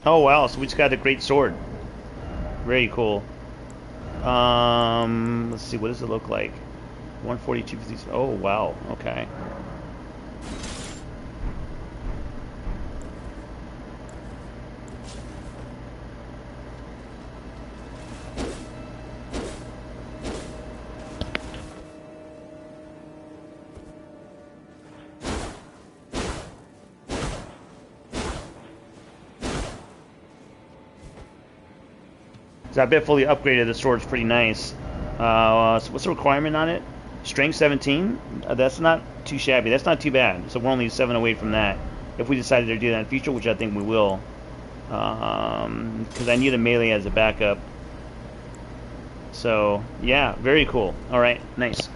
Oh wow, so we just got a great sword. Very cool. Let's see, what does it look like? 142. Oh wow, okay. So I bet fully upgraded. The sword's pretty nice. So what's the requirement on it? Strength 17. That's not too shabby. That's not too bad. So we're only 7 away from that. If we decided to do that in the future, which I think we will, because I need a melee as a backup. So yeah, very cool. All right, nice.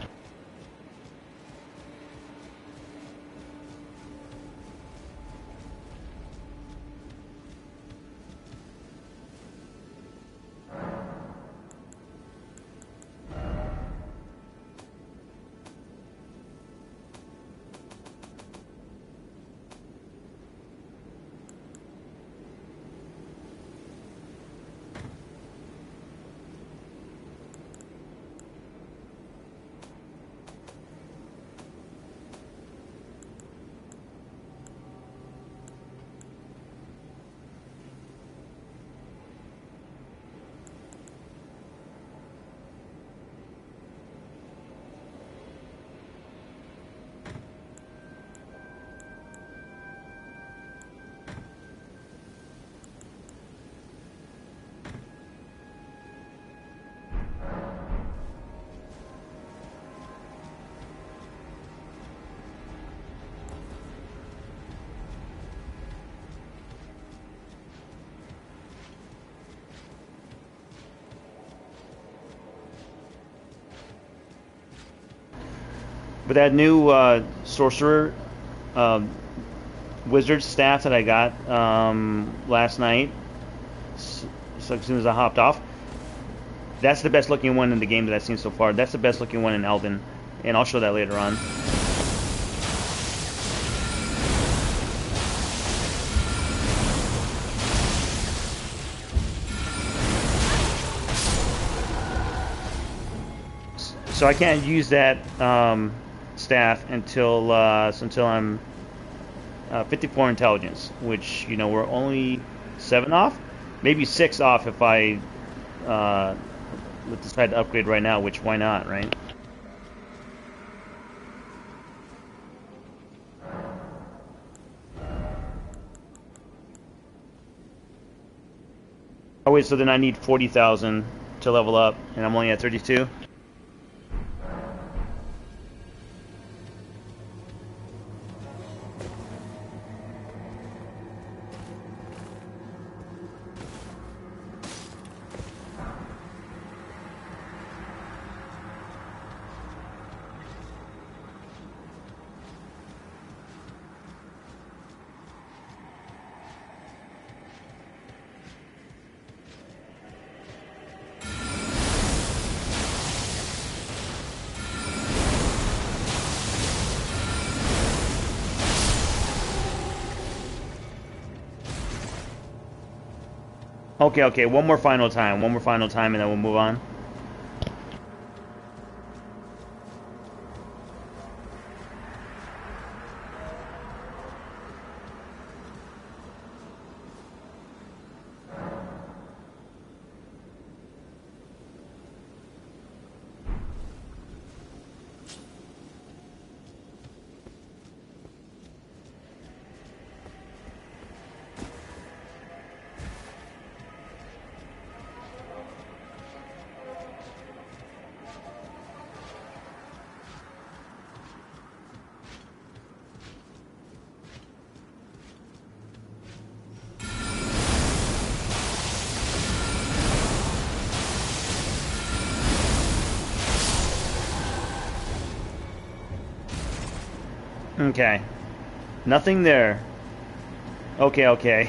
But that new sorcerer um, wizard staff that I got last night, so as soon as I hopped off, that's the best looking one in the game that I've seen so far. That's the best looking one in Elden, and I'll show that later on. So I can't use that staff until I'm 54 intelligence, which, you know, we're only 7 off, maybe 6 off if I decide to upgrade right now, which why not, right? Oh wait, so then I need 40,000 to level up, and I'm only at 32. Okay, okay, one more final time, and then we'll move on. Okay, nothing there. Okay, okay.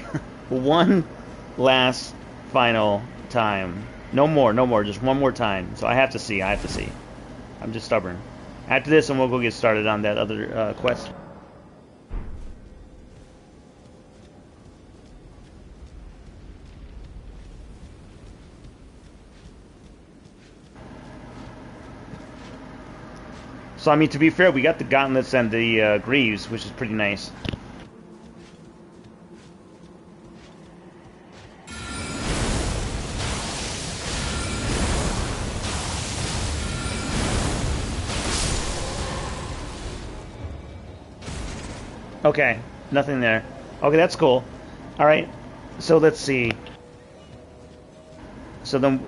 One last final time. No more, no more. Just one more time. So I have to see. I have to see. I'm just stubborn. After this, and we'll go get started on that other quest. So I mean, to be fair, we got the gauntlets and the greaves, which is pretty nice. Okay, nothing there. Okay, that's cool. All right, so let's see. So then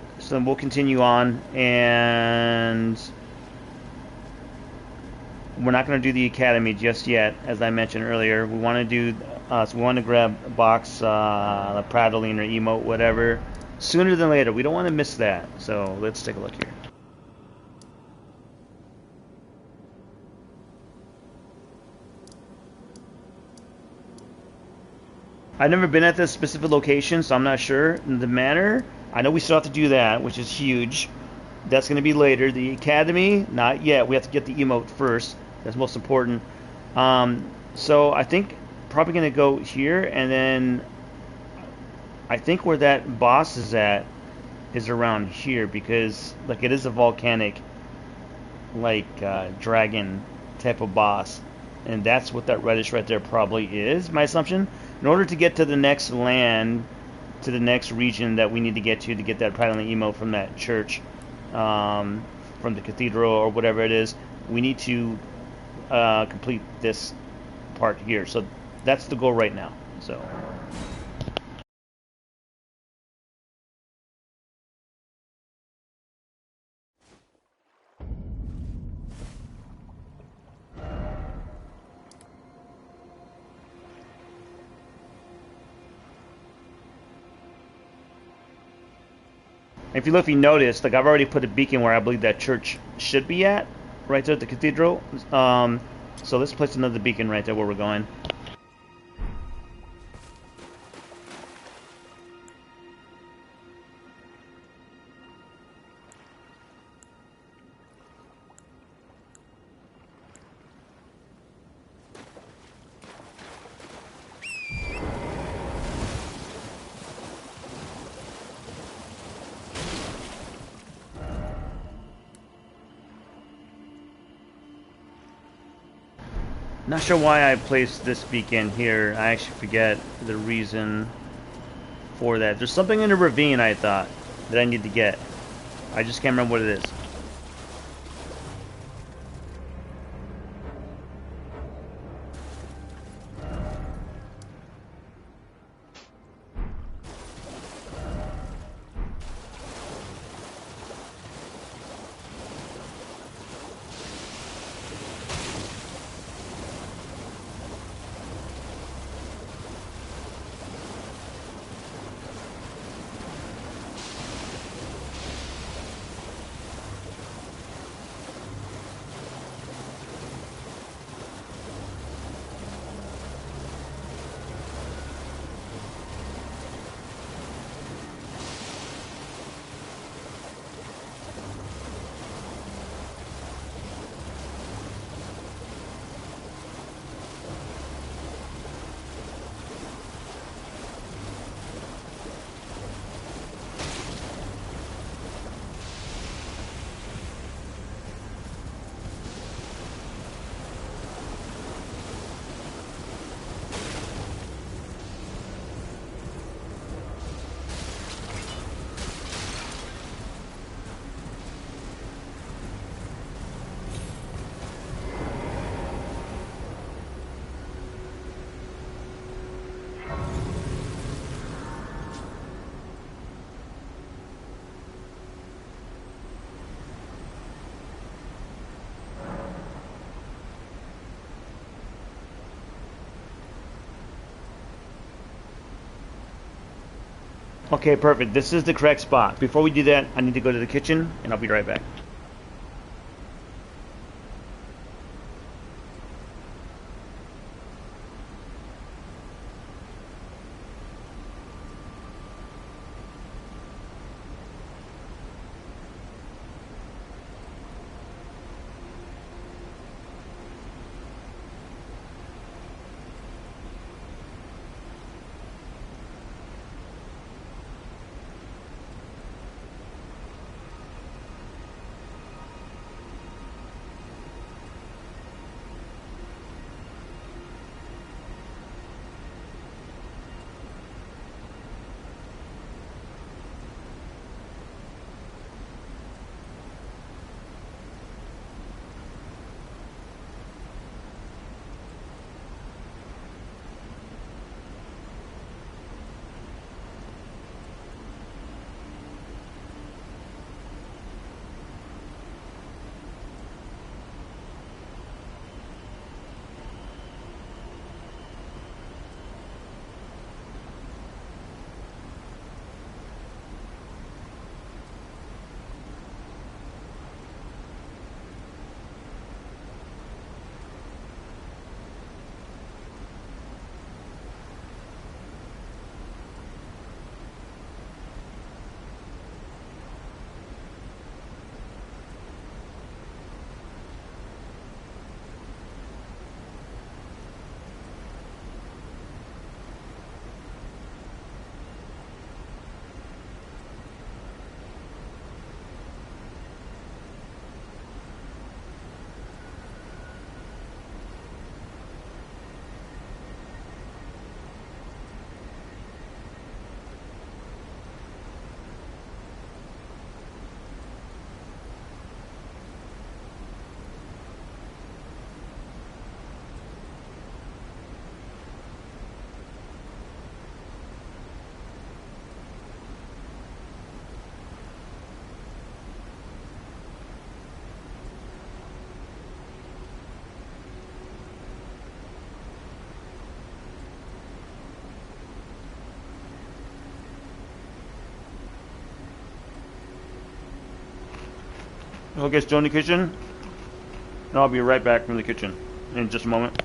we'll continue on, and we're not going to do the academy just yet, as I mentioned earlier. We want to do, so we want to grab Boc's prattling or emote, whatever, sooner than later. We don't want to miss that. So let's take a look here. I've never been at this specific location, so I'm not sure. The manor, I know we still have to do that, which is huge. That's going to be later. The academy, not yet. We have to get the emote first. That's most important. So I think probably going to go here, and then I think where that boss is at is around here, because like it is a volcanic, like dragon type of boss, and that's what that reddish right there probably is. My assumption. In order to get to the next land, to the next region that we need to get that prattling emote from that church, from the cathedral or whatever it is, we need to complete this part here. So that's the goal right now. So. If you notice, like I've already put a beacon where I believe that church should be at, right there at the cathedral. So let's place another beacon right there where we're going. Not sure why I placed this beacon here. I actually forget the reason for that. There's something in the ravine, I thought, that I need to get. I just can't remember what it is. Okay, perfect. This is the correct spot. Before we do that, I need to go to the kitchen, and I'll be right back. Okay, still in the kitchen. And I'll be right back from the kitchen in just a moment.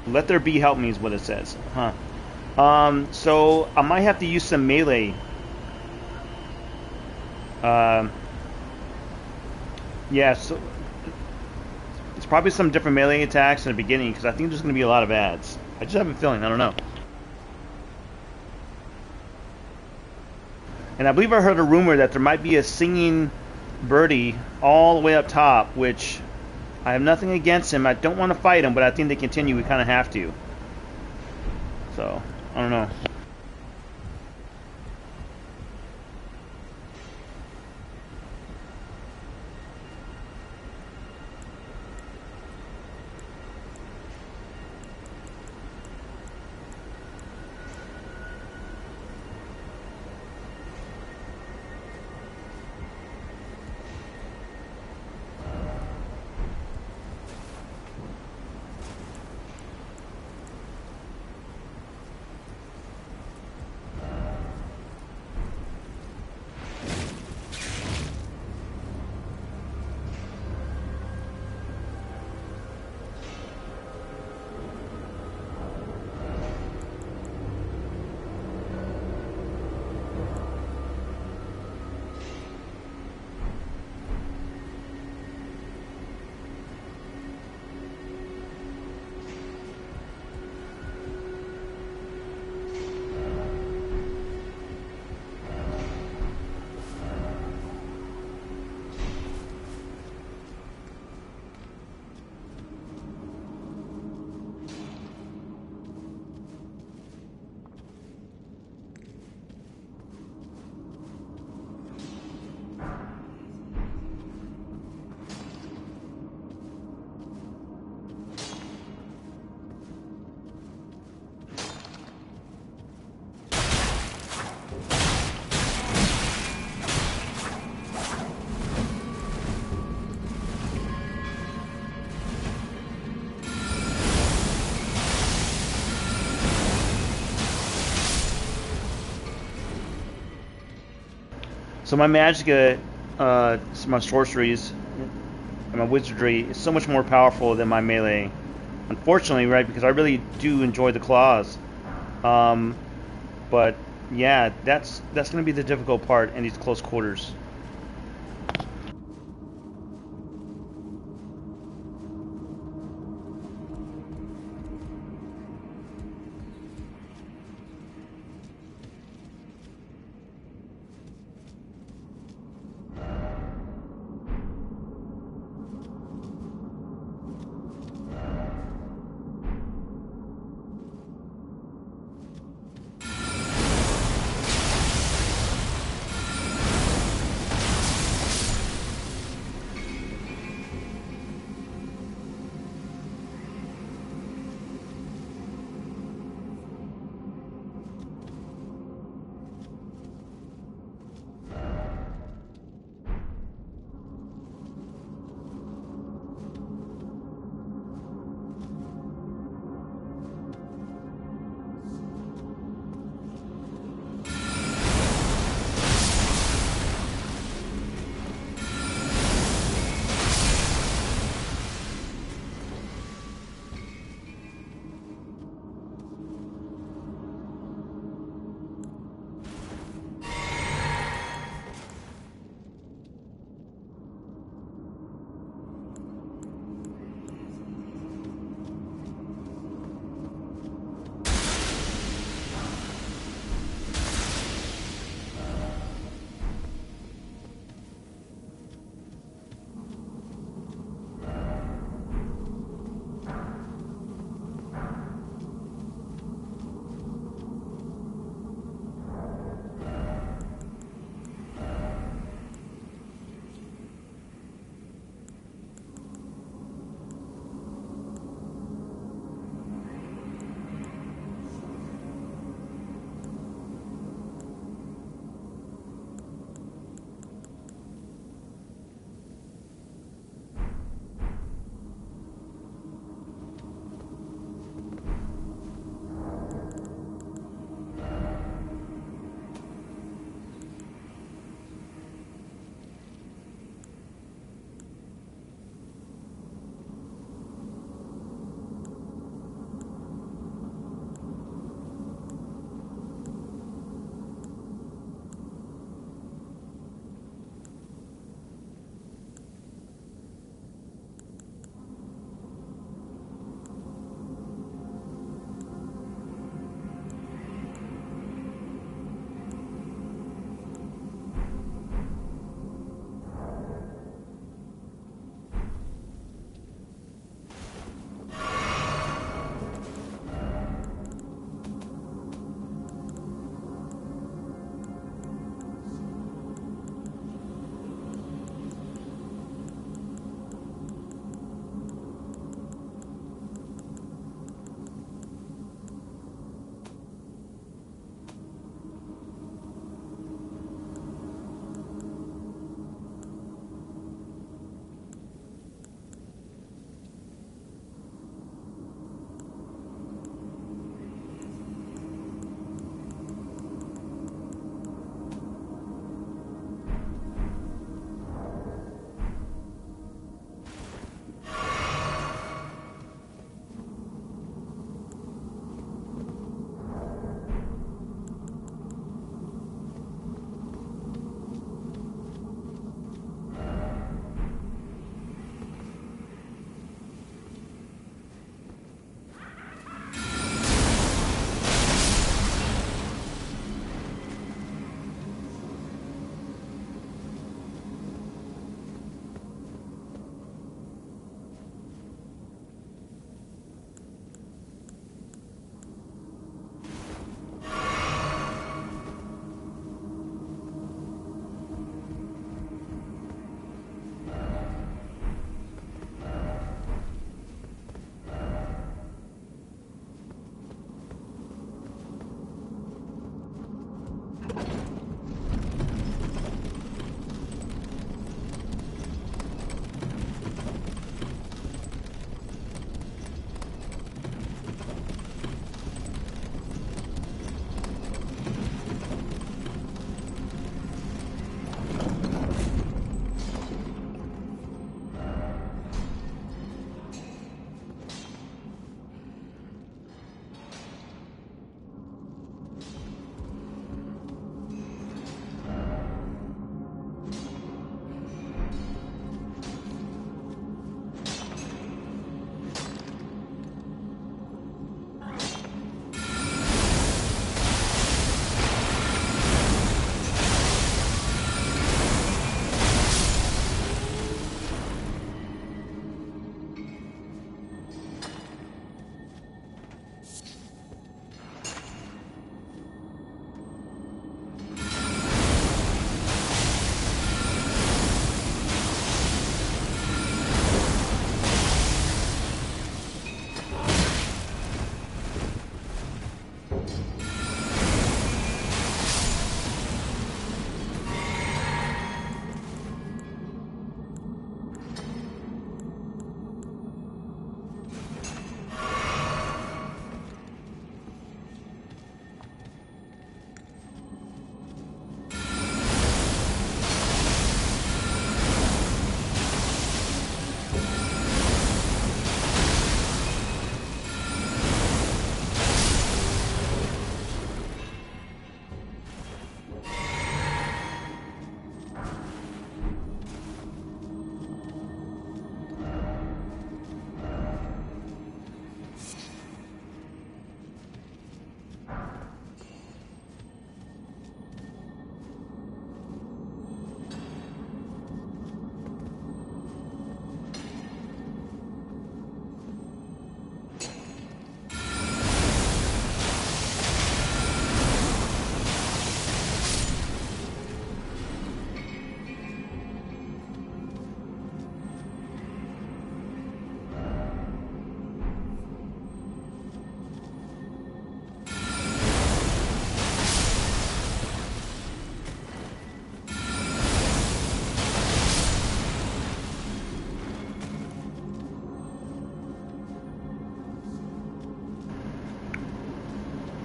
Let there be help me is what it says. Huh. So I might have to use some melee. Yeah, so it's probably some different melee attacks in the beginning because I think there's going to be a lot of ads. I just have a feeling. I don't know. And I believe I heard a rumor that there might be a singing birdie all the way up top, which I have nothing against him. I don't want to fight him, but I think they continue. We kind of have to. So, I don't know. So my magic, my sorceries, and my wizardry is so much more powerful than my melee. Unfortunately, right, because I really do enjoy the claws. But yeah, that's going to be the difficult part in these close quarters.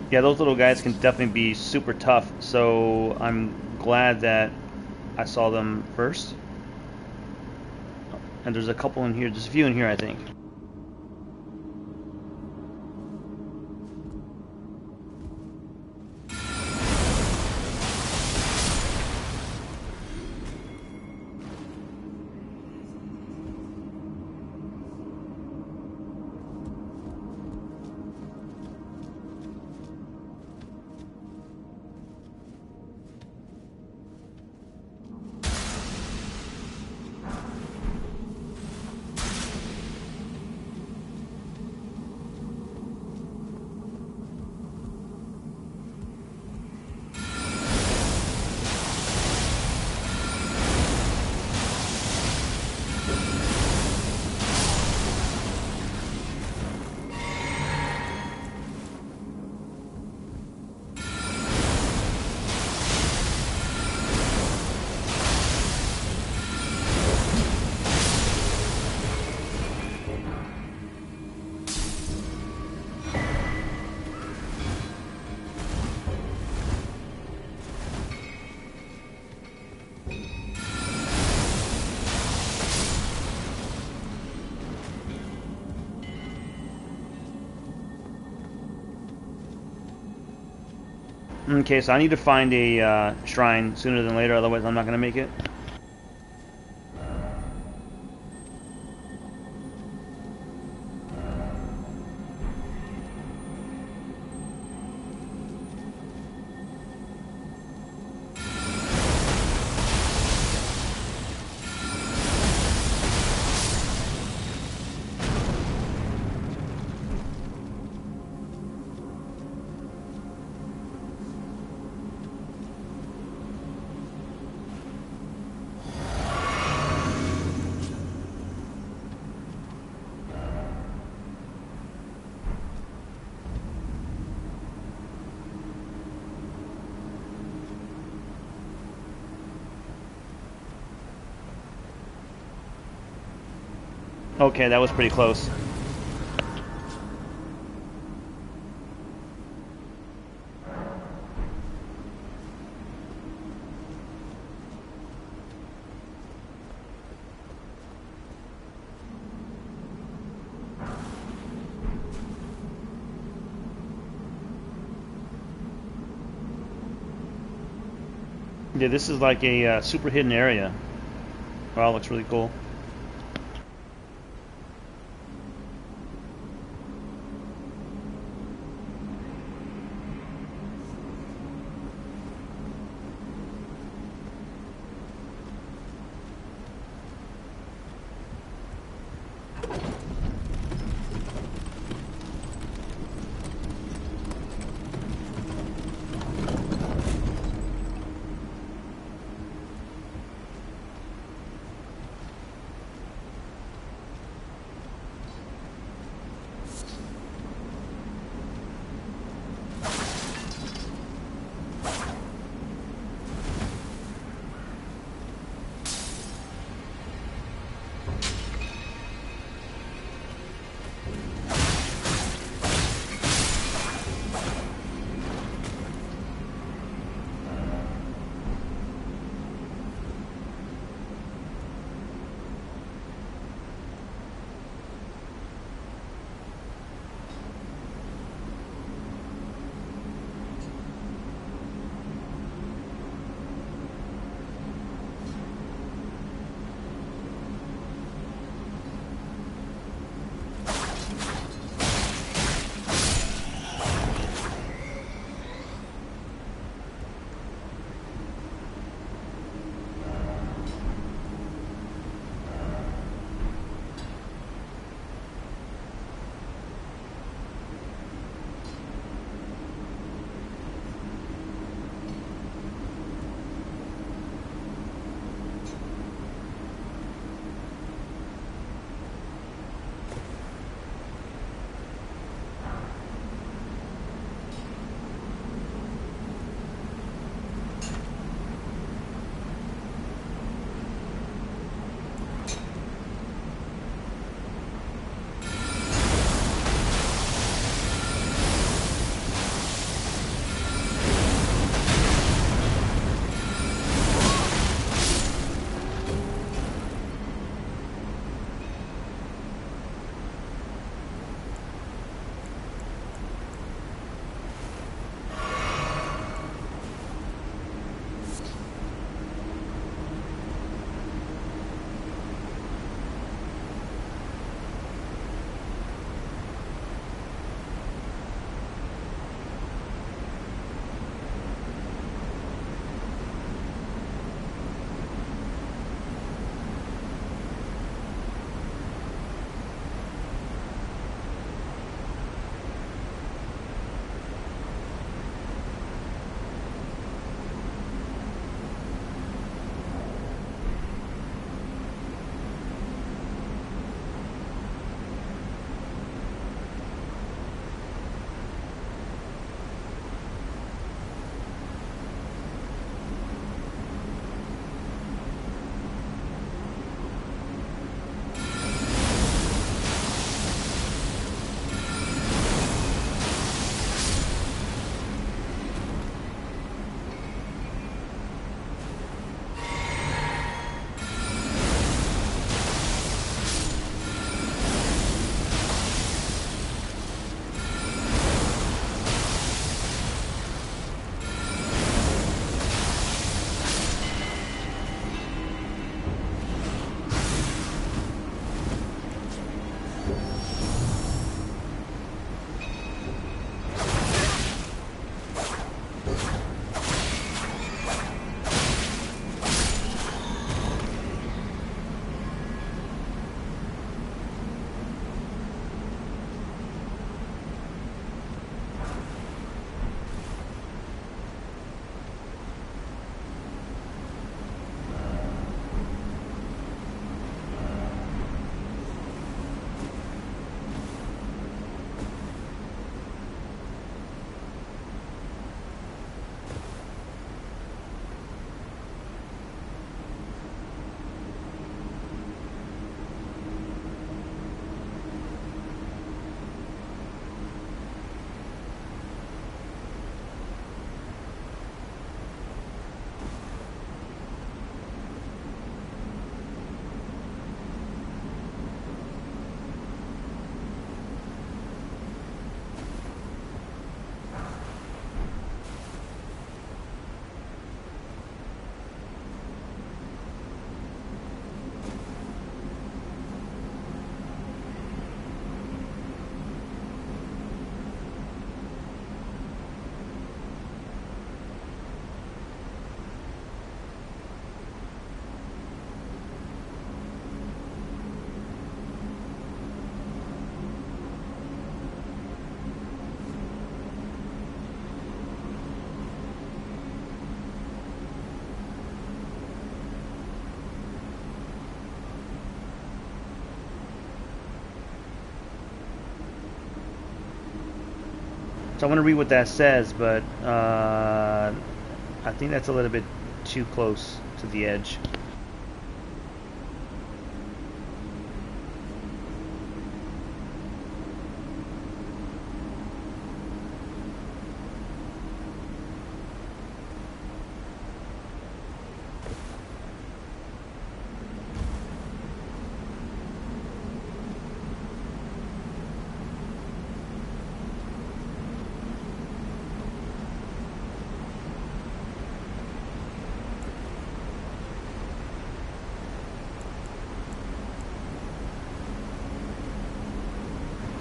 Yeah, those little guys can definitely be super tough. So I'm glad that I saw them first. And there's a couple in here. There's a few in here, I think. Okay, so I need to find a shrine sooner than later, otherwise I'm not going to make it. Okay, that was pretty close. Yeah, this is like a super hidden area. Wow, looks really cool. So I want to read what that says, but I think that's a little bit too close to the edge.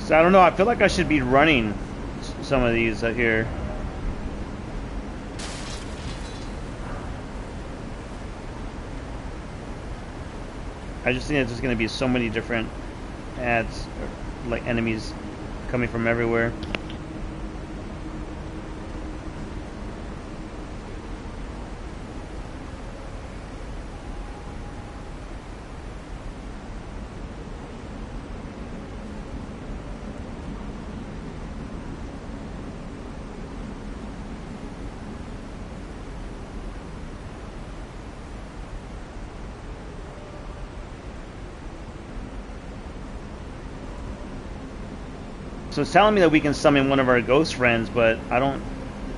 So I don't know, I feel like I should be running some of these here. I just think there's going to be so many different ads, or like enemies coming from everywhere. So it's telling me that we can summon one of our ghost friends, but I don't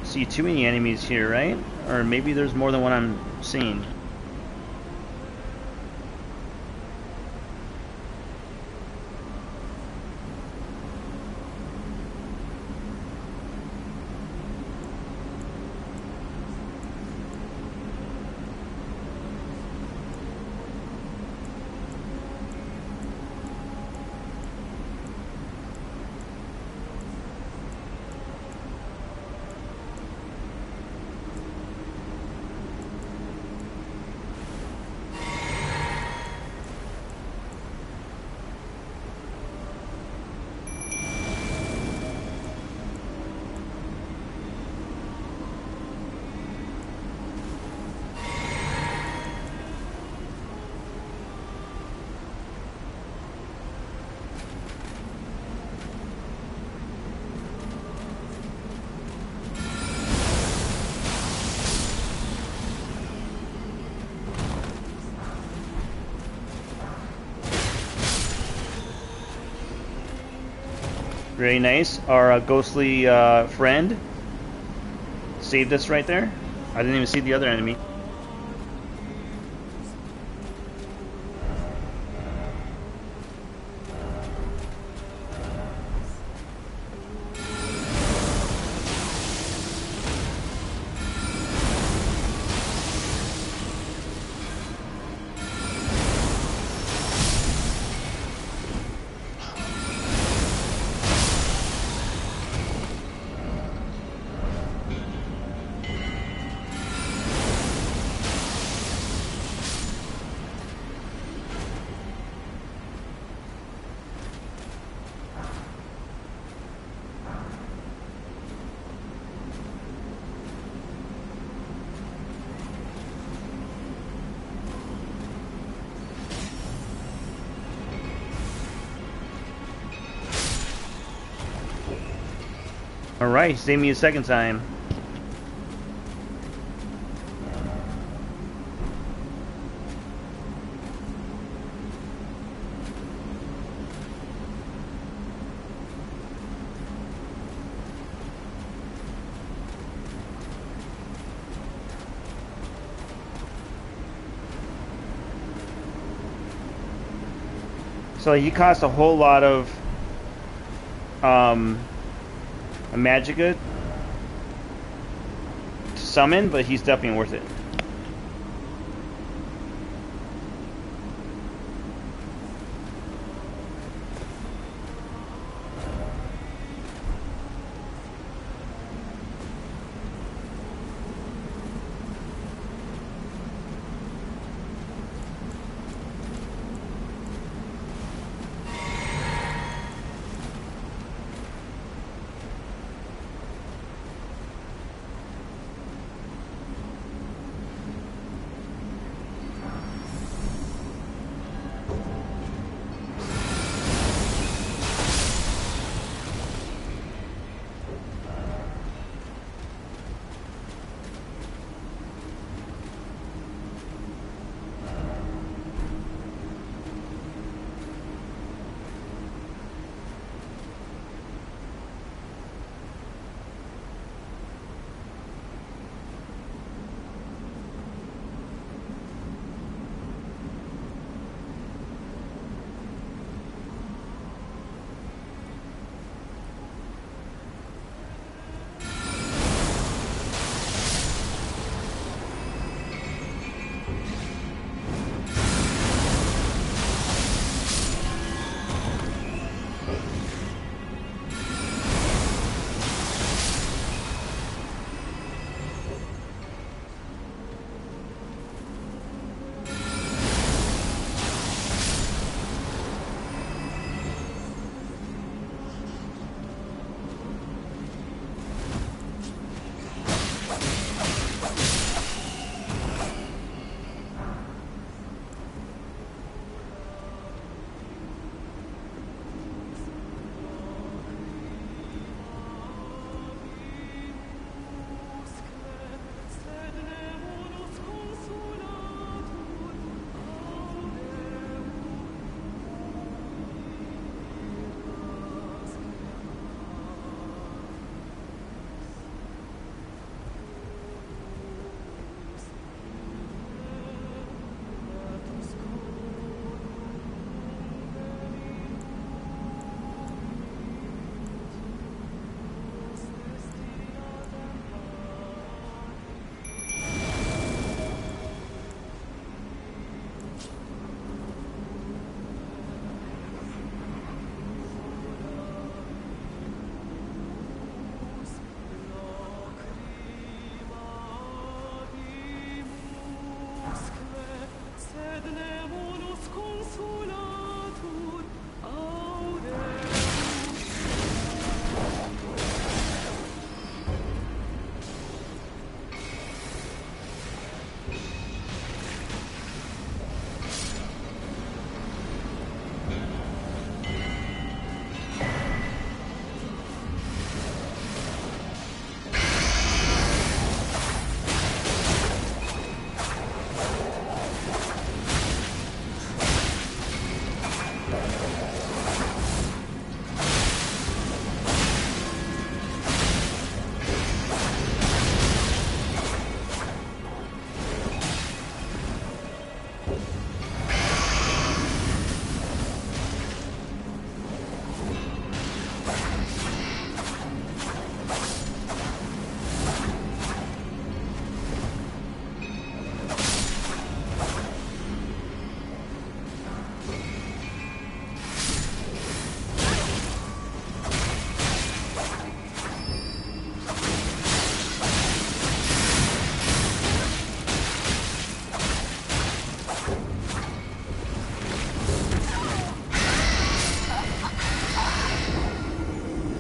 see too many enemies here, right? Or maybe there's more than what I'm seeing. Very nice. Our ghostly friend saved us right there. I didn't even see the other enemy. Alright, save me a second time. So he cost a whole lot of Magicka to summon, but he's definitely worth it.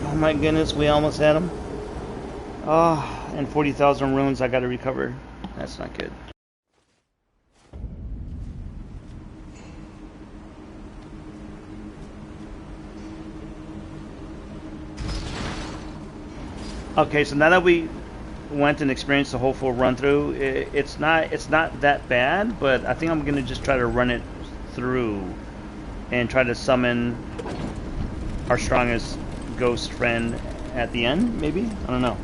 Oh my goodness, we almost had him. Oh, and 40,000 runes I gotta recover. That's not good. Okay, so now that we went and experienced the whole full run through, it's not that bad, but I think I'm gonna just try to run it through and try to summon our strongest ghost friend at the end, maybe? I don't know.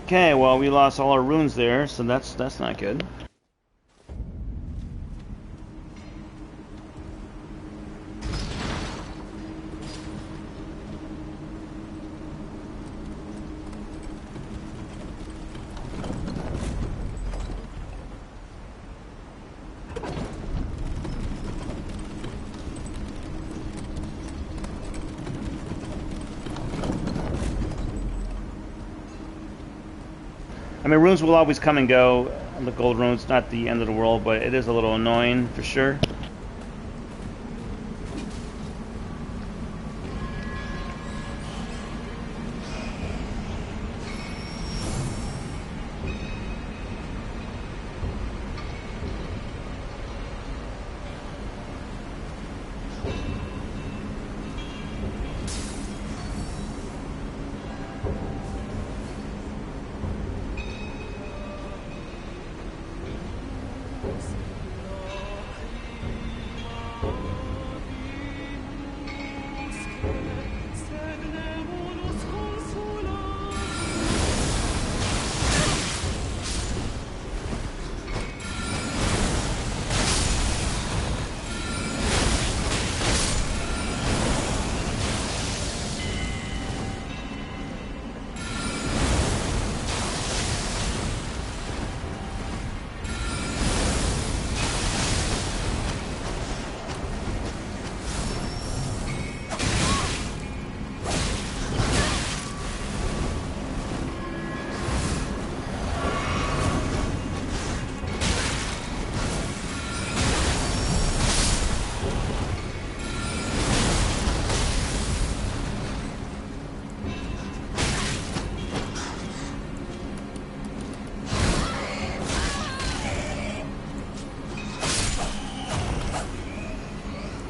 Okay, well we lost all our runes there, so that's not good. I mean, runes will always come and go. The gold rune's not the end of the world, but it is a little annoying for sure.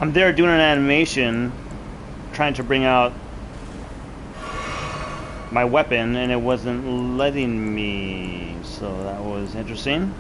I'm there doing an animation, trying to bring out my weapon, and it wasn't letting me, so that was interesting.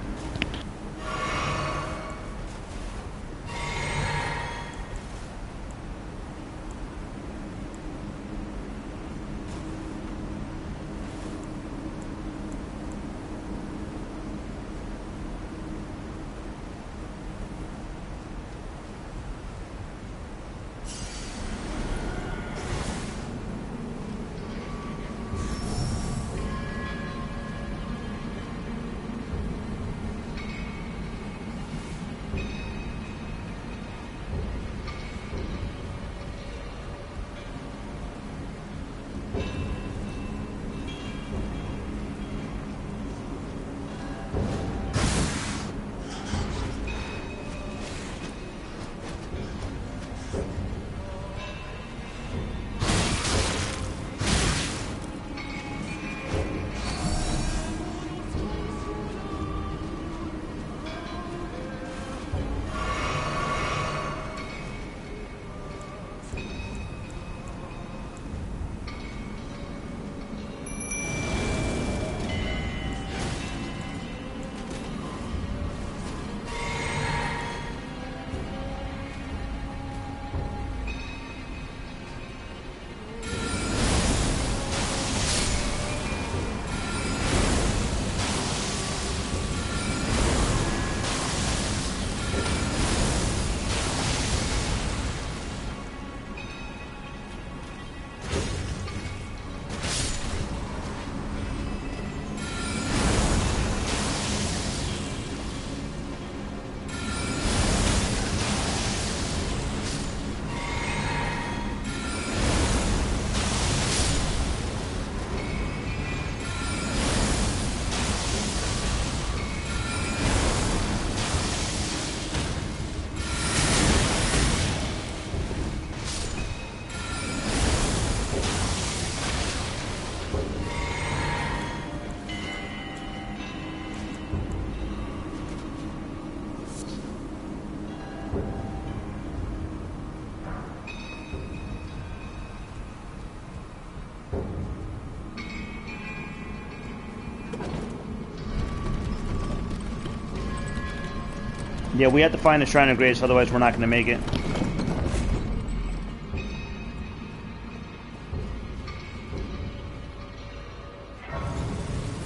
Yeah, we have to find the Shrine of Grace, otherwise we're not going to make it.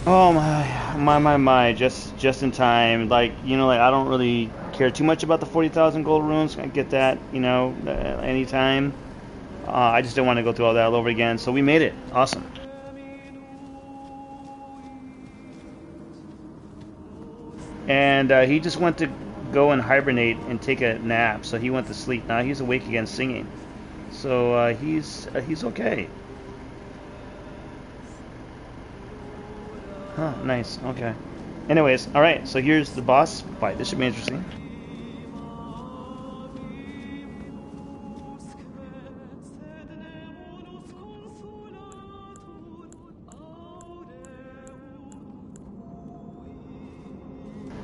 Oh my, just in time. Like, you know, like I don't really care too much about the 40,000 gold runes. I get that, you know, anytime. I just didn't want to go through all that all over again. So we made it. Awesome. And he just went to go and hibernate and take a nap. So he went to sleep. Now he's awake again singing. So he's okay. Huh, nice. Okay. Anyways, alright, so here's the boss fight. This should be interesting.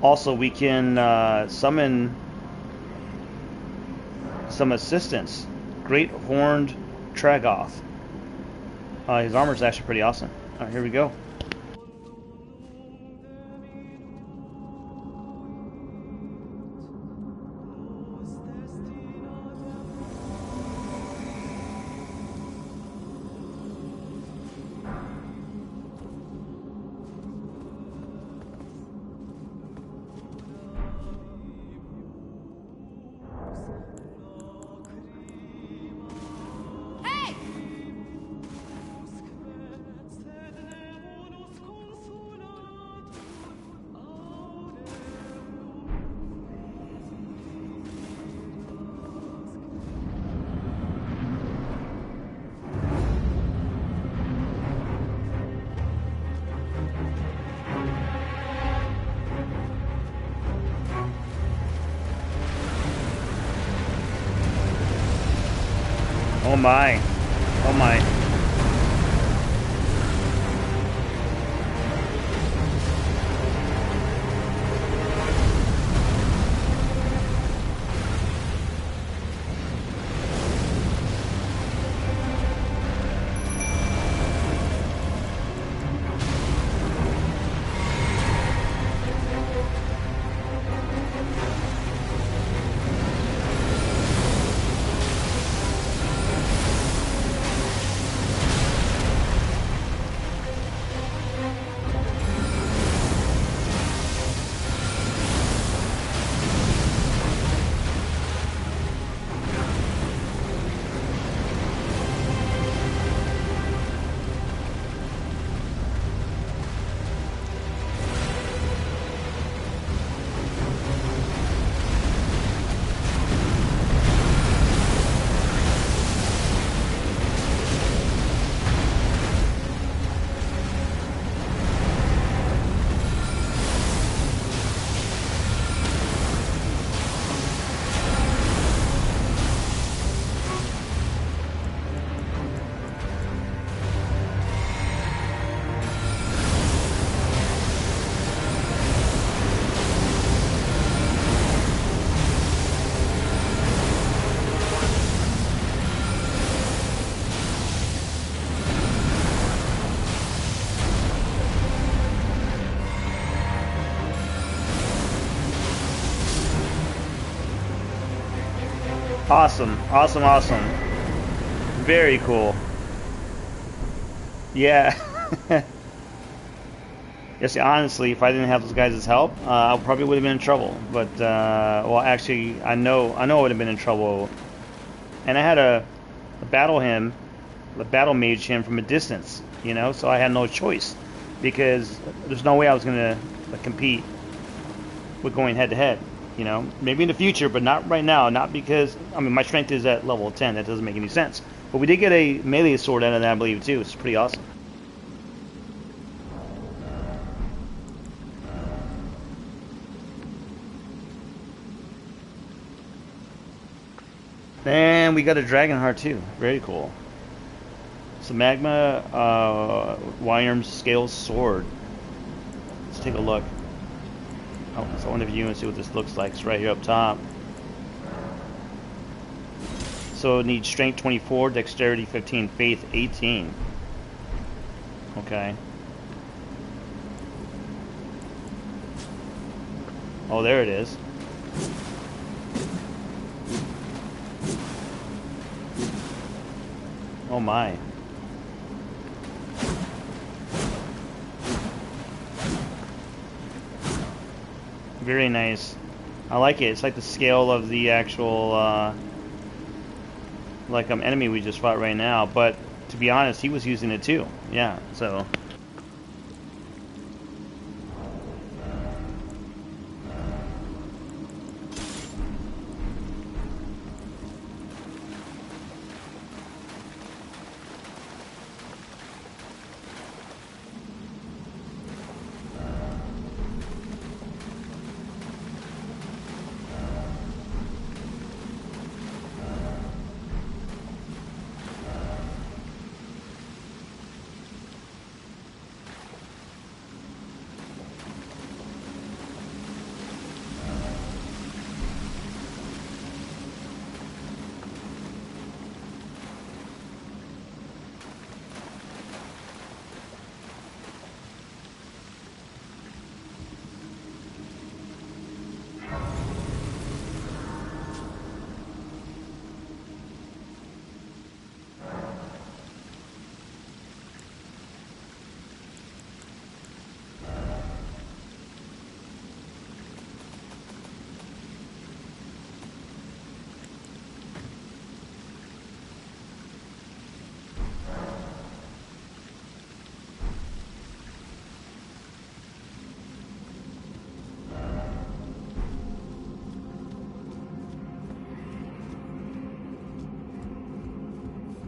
Also, we can summon some assistants. Great Horned Tragoth. His armor's actually pretty awesome. Alright, here we go. Oh my. Oh my. Awesome, awesome, awesome. Very cool. Yeah. Yes, honestly, if I didn't have those guys' help, I probably would have been in trouble. But well, actually, I know I would have been in trouble. And I had a battle mage him from a distance, you know. So I had no choice because there's no way I was gonna compete with going head to head. You know, maybe in the future, but not right now. Not because, I mean, my strength is at level 10. That doesn't make any sense. But we did get a melee sword out of that, I believe, too. It's pretty awesome. And we got a dragon heart, too. Very cool. It's a magma Wyarm's scales sword. Let's take a look. Oh, so I want to view and see what this looks like. It's right here up top. So it needs strength 24, dexterity 15, faith 18. Okay. Oh, there it is. Oh my. Very nice. I like it. It's like the scale of the actual enemy we just fought right now, but to be honest, he was using it too. Yeah, so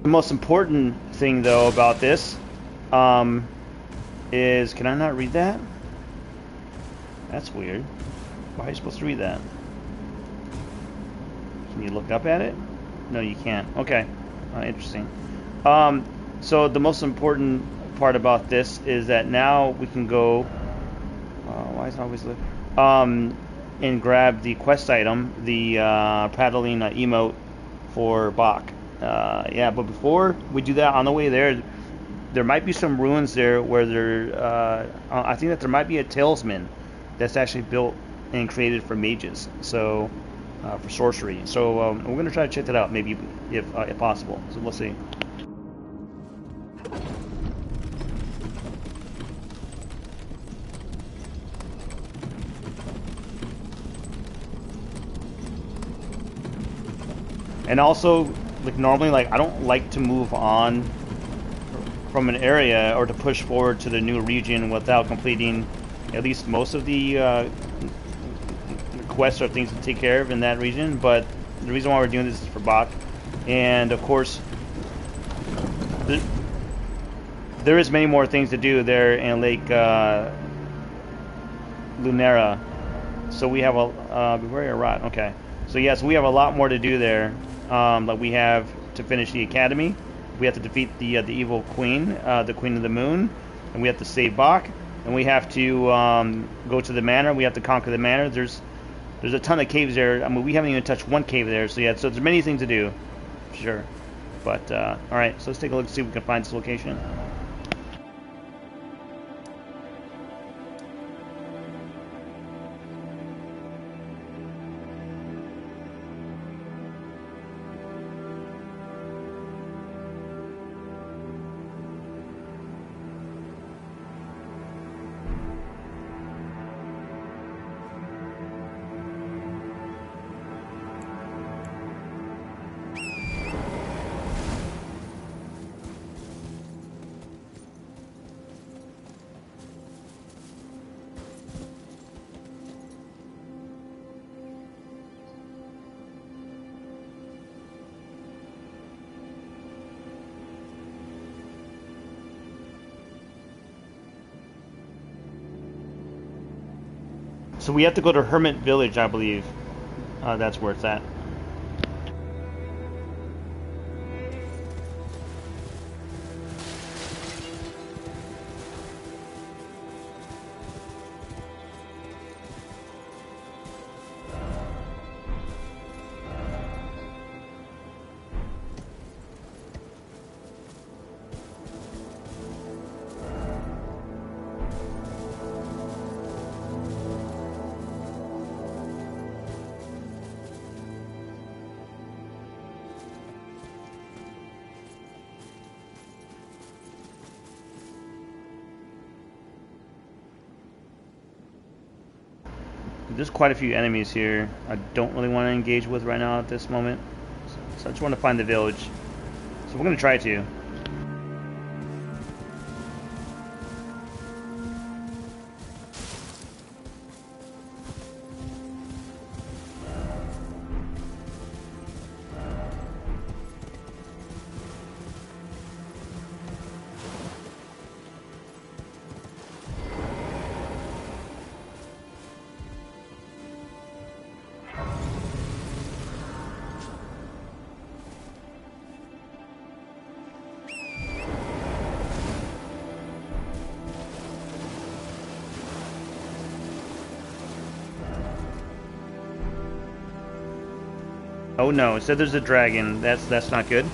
the most important thing though about this is, can I not read that? That's weird. Why are you supposed to read that? Can you look up at it? No, you can't. Okay. Interesting. So the most important part about this is that now we can go. Why is it always live? And grab the quest item, the paddling emote for Boc. Yeah, but before we do that, on the way there might be some ruins there where I think that there might be a talisman that's actually built and created for mages, so for sorcery. So we're going to try to check that out, maybe if possible. So we'll see. And also, like normally, like I don't like to move on from an area or to push forward to the new region without completing at least most of the quests or things to take care of in that region. But the reason why we're doing this is for Boc, and of course, there is many more things to do there in Lake Lunera. So we have a very rot. Okay, so yes, we have a lot more to do there. Like we have to finish the academy, we have to defeat the evil queen, the Queen of the Moon, and we have to save Boc, and we have to go to the manor. We have to conquer the manor. There's a ton of caves there. I mean, we haven't even touched one cave there. So yeah, so there's many things to do, for sure. But all right, so let's take a look and see if we can find this location. So we have to go to Hermit Village, I believe. That's where it's at. There's quite a few enemies here I don't really want to engage with right now at this moment. So I just want to find the village. So we're going to try to. Oh no, it said there's a dragon. That's not good.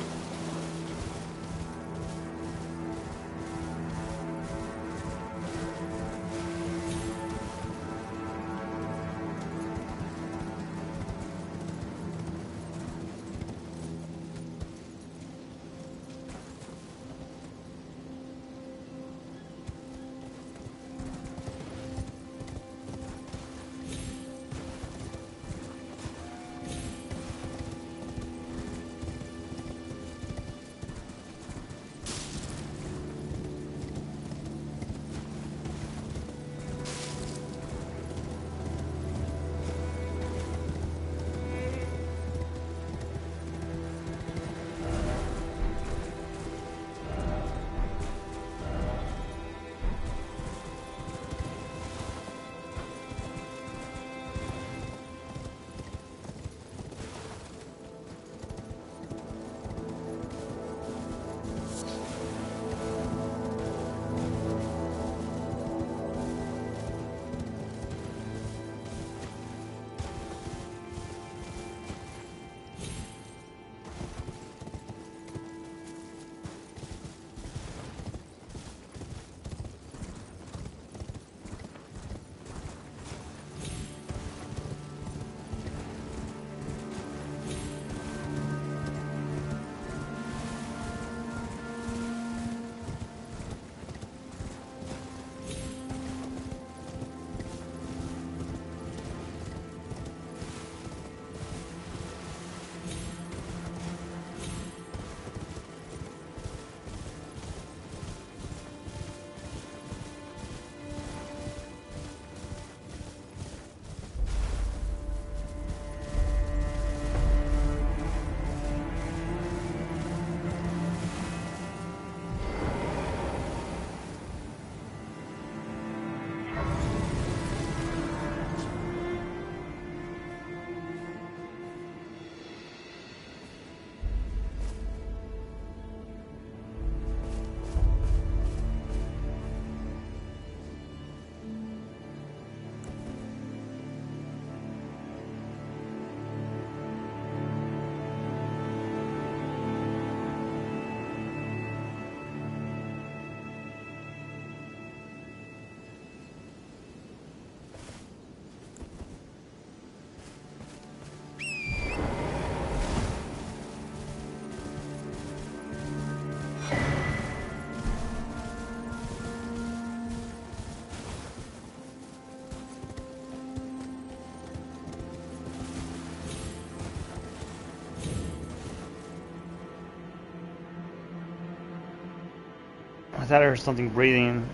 I thought I heard something breathing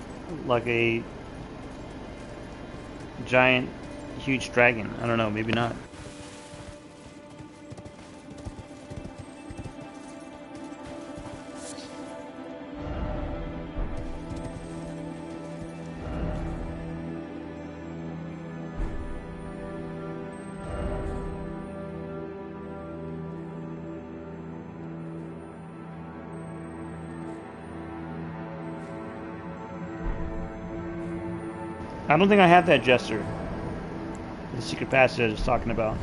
like a giant, huge dragon. I don't know, maybe not. I don't think I have that jester. The secret passage I was talking about.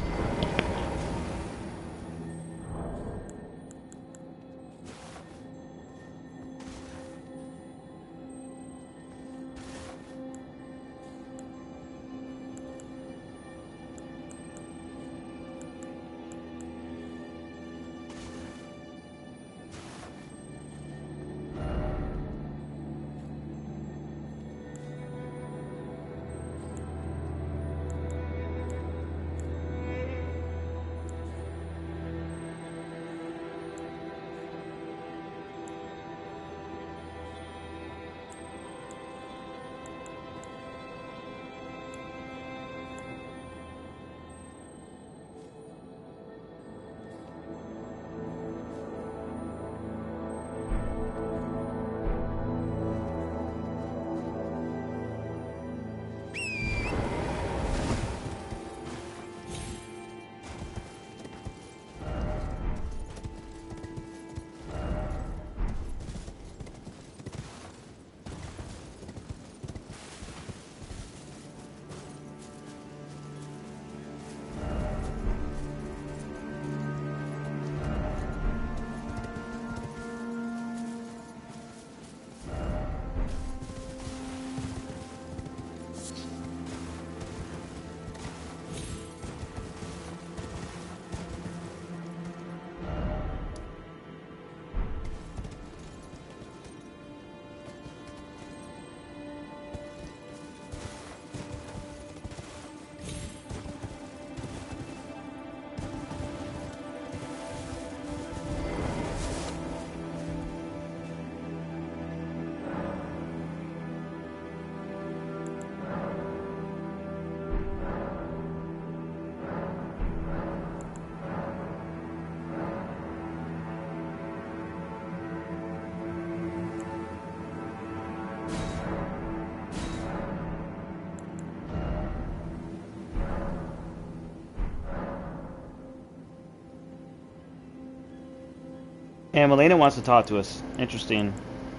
And Milena wants to talk to us. Interesting.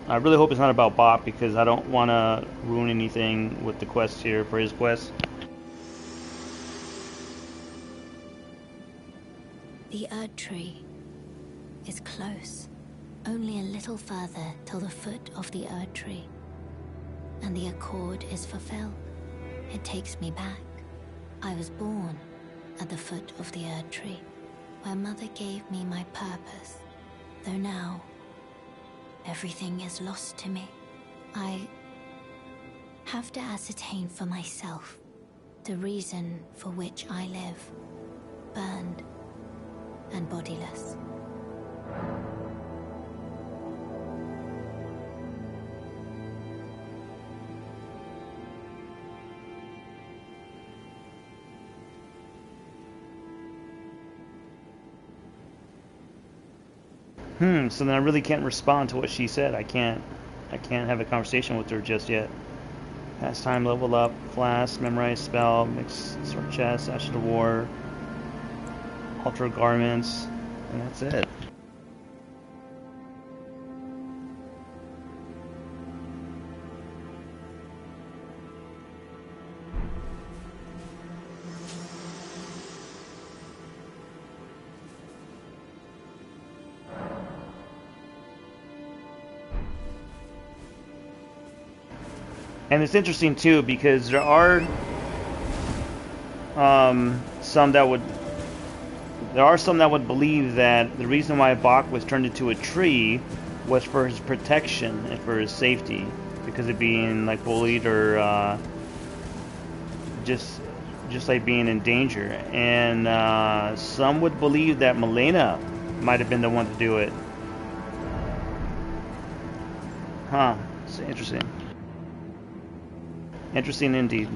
I really hope it's not about Boc because I don't want to ruin anything with the quest here for his quest. The Erd Tree is close. Only a little further till the foot of the Erd Tree. And the accord is fulfilled. It takes me back. I was born at the foot of the Erd Tree, where Mother gave me my purpose. Though now, everything is lost to me. I have to ascertain for myself the reason for which I live, burned and bodiless. So then I really can't respond to what she said. I can't have a conversation with her just yet. Pastime, level up, class, memorize spell, mix sword chest, Ash of the War, alter garments, and that's it. And it's interesting too because there are some that would believe that the reason why Boc was turned into a tree was for his protection and for his safety, because of being like bullied or just like being in danger. And some would believe that Milena might have been the one to do it. Huh? It's interesting. Interesting indeed.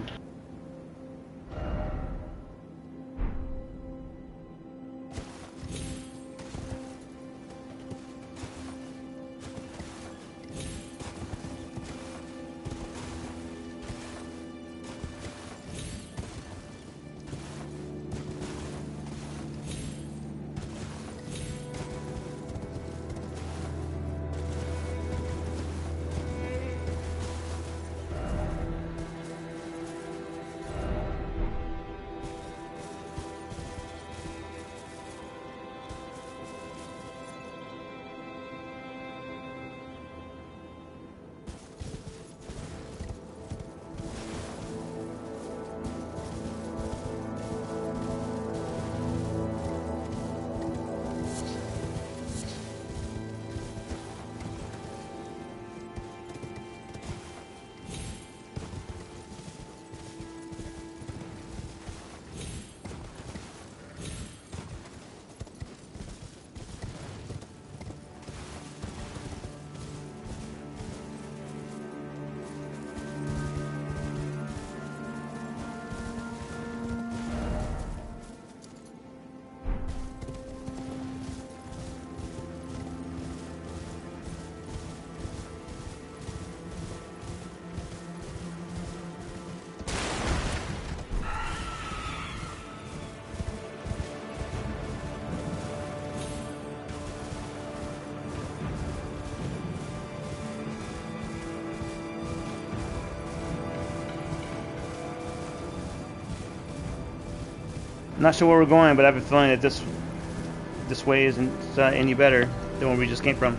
Not sure where we're going, but I have a feeling that this way isn't any better than where we just came from.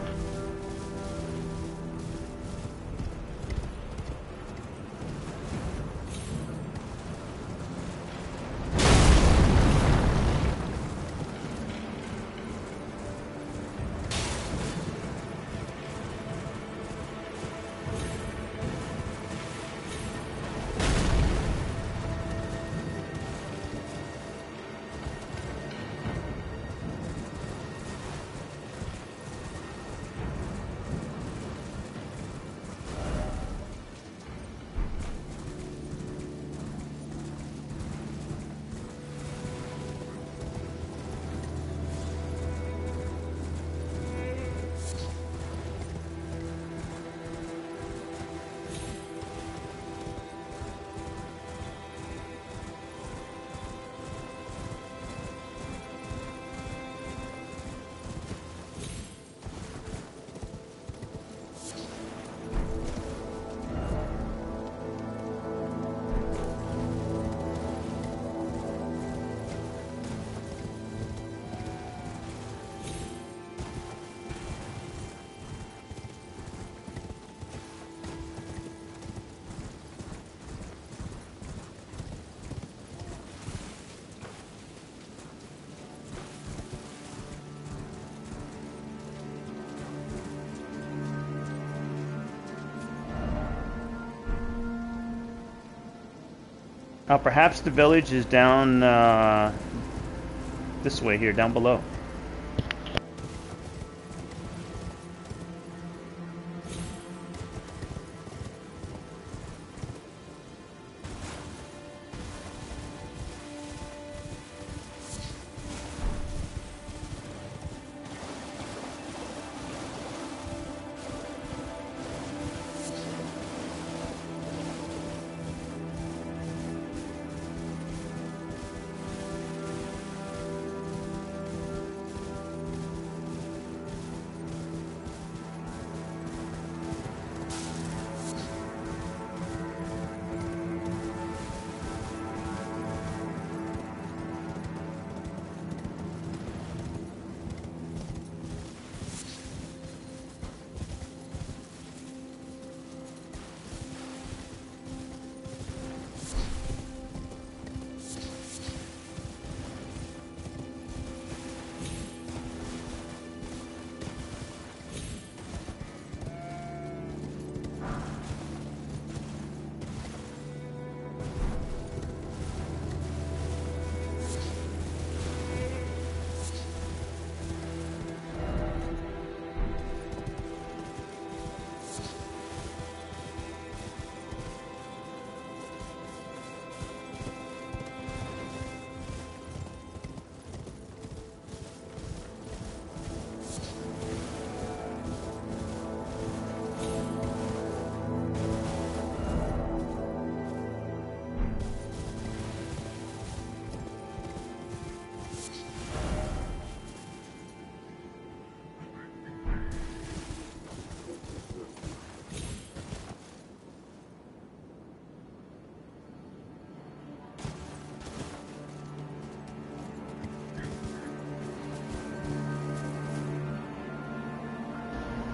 Perhaps the village is down this way here, down below.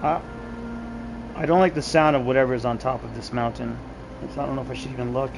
I don't like the sound of whatever is on top of this mountain. So I don't know if I should even look.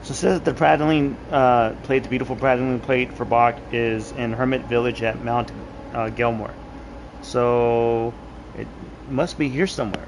So it says that the prattling plate, the beautiful prattling plate for Boc, is in Hermit Village at Mount Gilmore. So it must be here somewhere.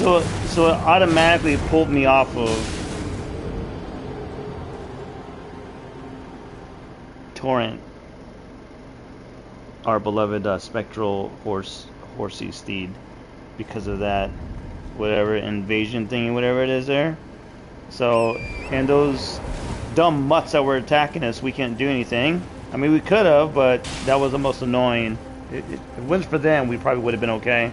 So it automatically pulled me off of Torrent, our beloved spectral horsey steed, because of that whatever invasion thing, whatever it is there. So, and those dumb mutts that were attacking us, we can't do anything. I mean, we could have, but that was the most annoying. If it wasn't for them, we probably would have been okay.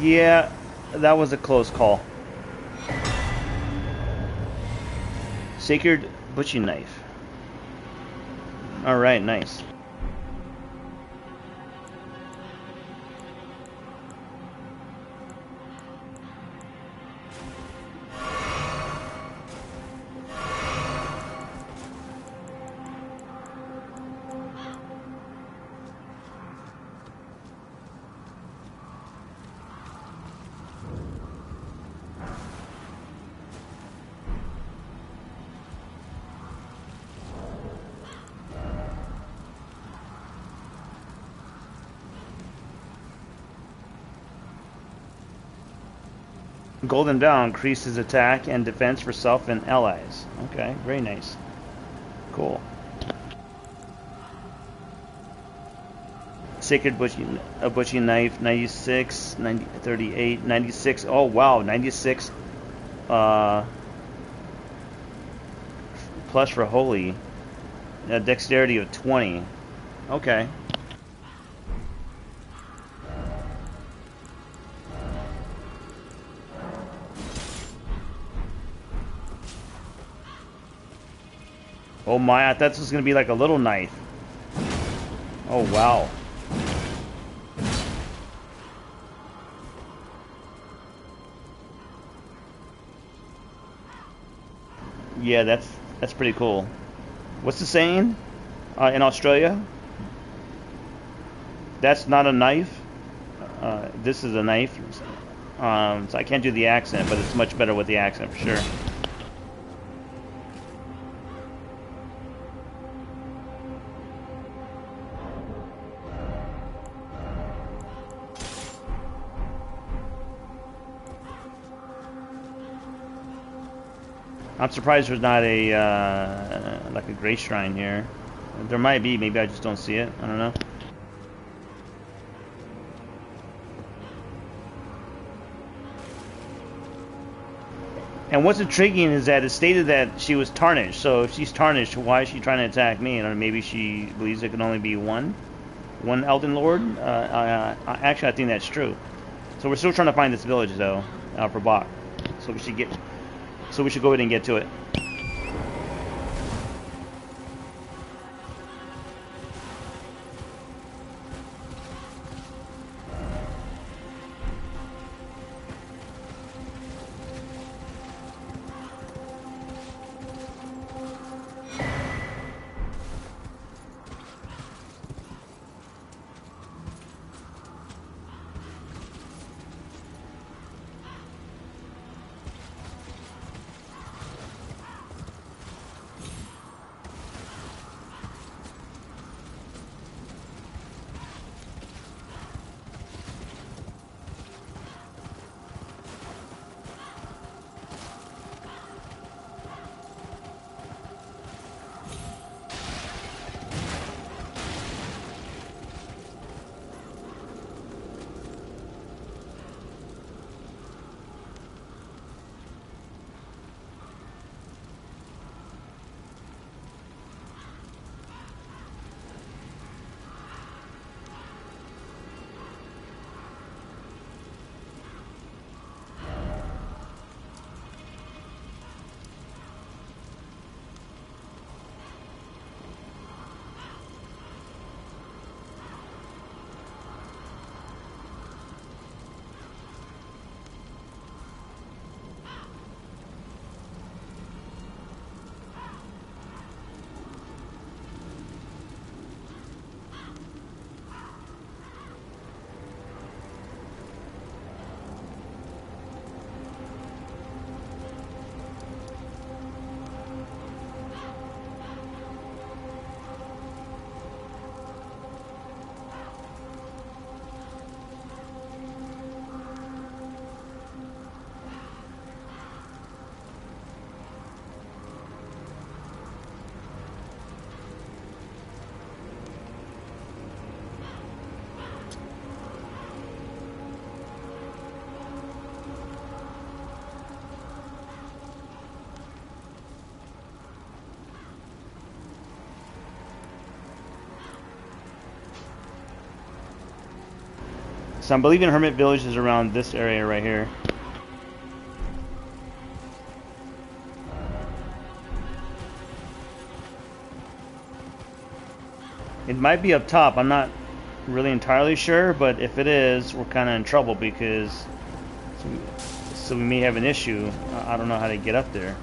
Yeah, that was a close call. Sacred butchie knife. Alright, nice. Golden Bow increases attack and defense for self and allies. Okay, very nice. Cool. Sacred butchie knife, 96, 90, 38, 96. Oh wow, 96. Plus for holy. Dexterity of 20. Okay. Oh my, I thought this was going to be like a little knife. Oh wow. Yeah, that's pretty cool. What's the saying in Australia? That's not a knife. This is a knife. So I can't do the accent, but it's much better with the accent for sure. I'm surprised there's not a like a gray shrine here. There might be. Maybe I just don't see it. I don't know. And what's intriguing is that it stated that she was tarnished. So if she's tarnished, why is she trying to attack me? And maybe she believes there can only be one Elden Lord. Actually, I think that's true. So we're still trying to find this village though for Boc. So we should get. So we should go ahead and get to it. So I'm believing Hermit Village is around this area right here. It might be up top. I'm not really entirely sure, but if it is, we're kind of in trouble because so we may have an issue. I don't know how to get up there.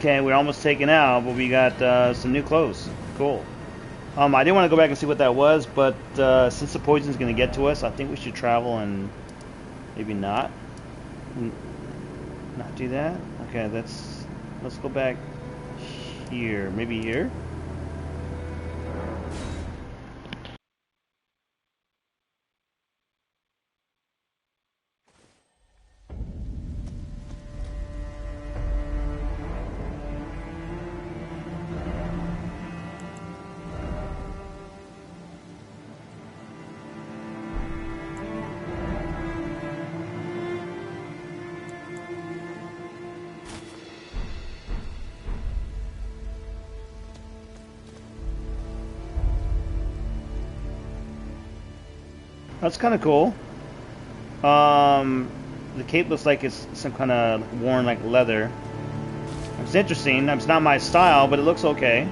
Okay, we're almost taken out, but we got some new clothes. Cool. I didn't want to go back and see what that was, but since the poison's going to get to us, I think we should travel and maybe not do that. Okay, let's go back here. Maybe here. That's kind of cool. The cape looks like it's some kind of worn like leather. It's interesting. It's not my style, but it looks okay.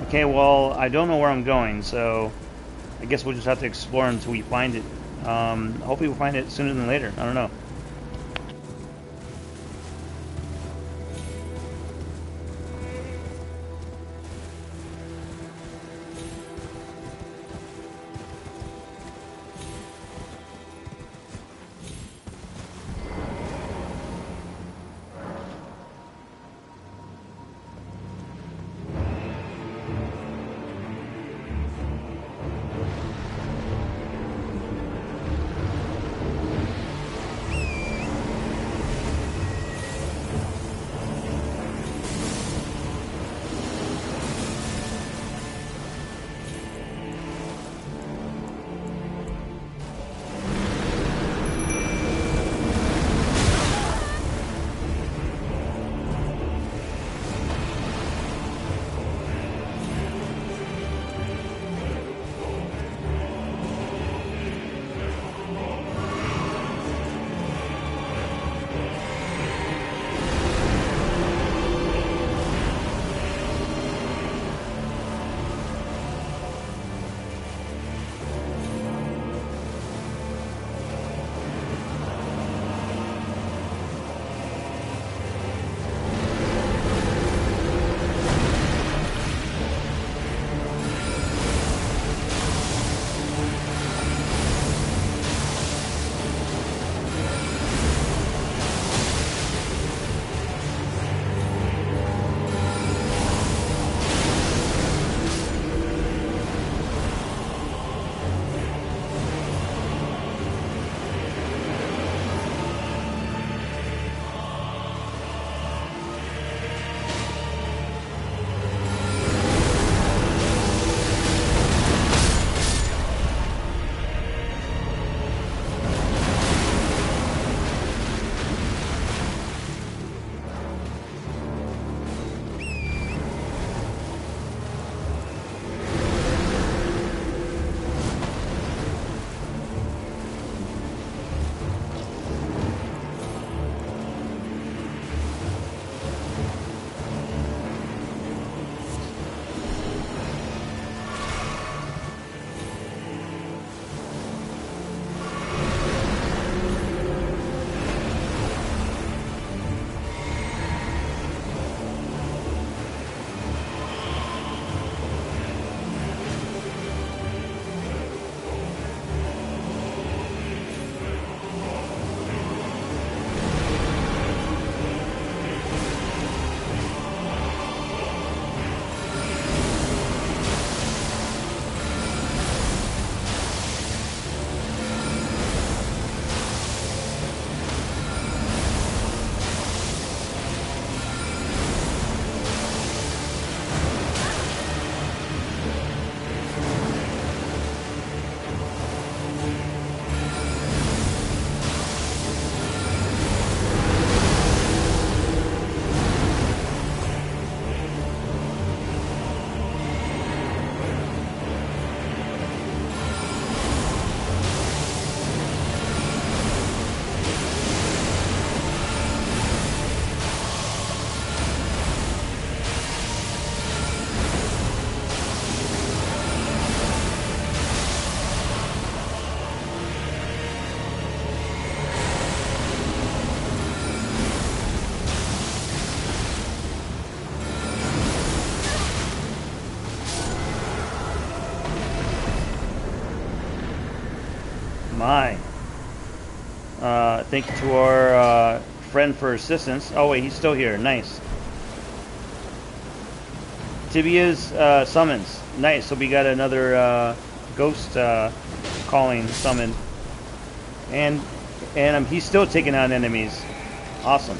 Okay, well, I don't know where I'm going, so I guess we'll just have to explore until we find it. Hopefully we'll find it sooner than later. I don't know. My. Thank you to our friend for assistance. Oh wait, he's still here. Nice. Tibia's summons. Nice. So we got another ghost calling summon, and he's still taking out enemies. Awesome.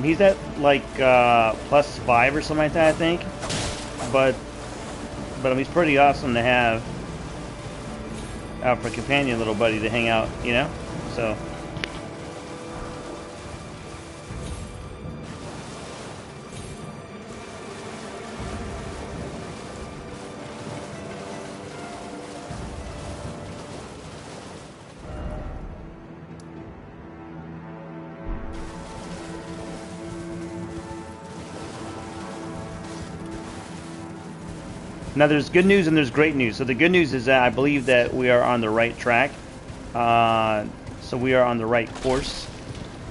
He's at like +5 or something like that, I think. But he's pretty awesome to have for a companion little buddy to hang out, you know. So. Now there's good news and there's great news. So the good news is that I believe that we are on the right track. So we are on the right course,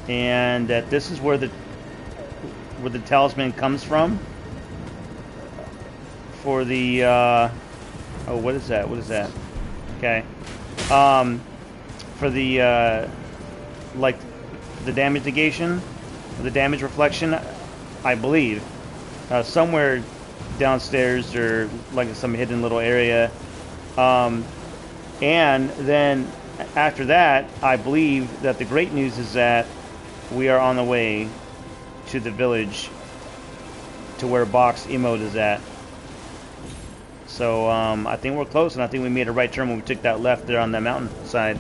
and that this is where the talisman comes from. For the oh, what is that? What is that? Okay. For the like the damage negation, the damage reflection, I believe somewhere downstairs or like some hidden little area, and then after that I believe that the great news is that we are on the way to the village to where Boc's emote is at. So I think we're close, and I think we made a right turn when we took that left there on the mountain side.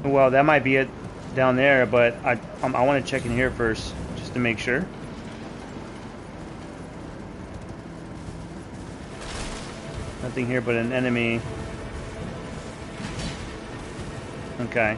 Well, that might be it down there, but I want to check in here first just to make sure. Nothing here but an enemy. Okay.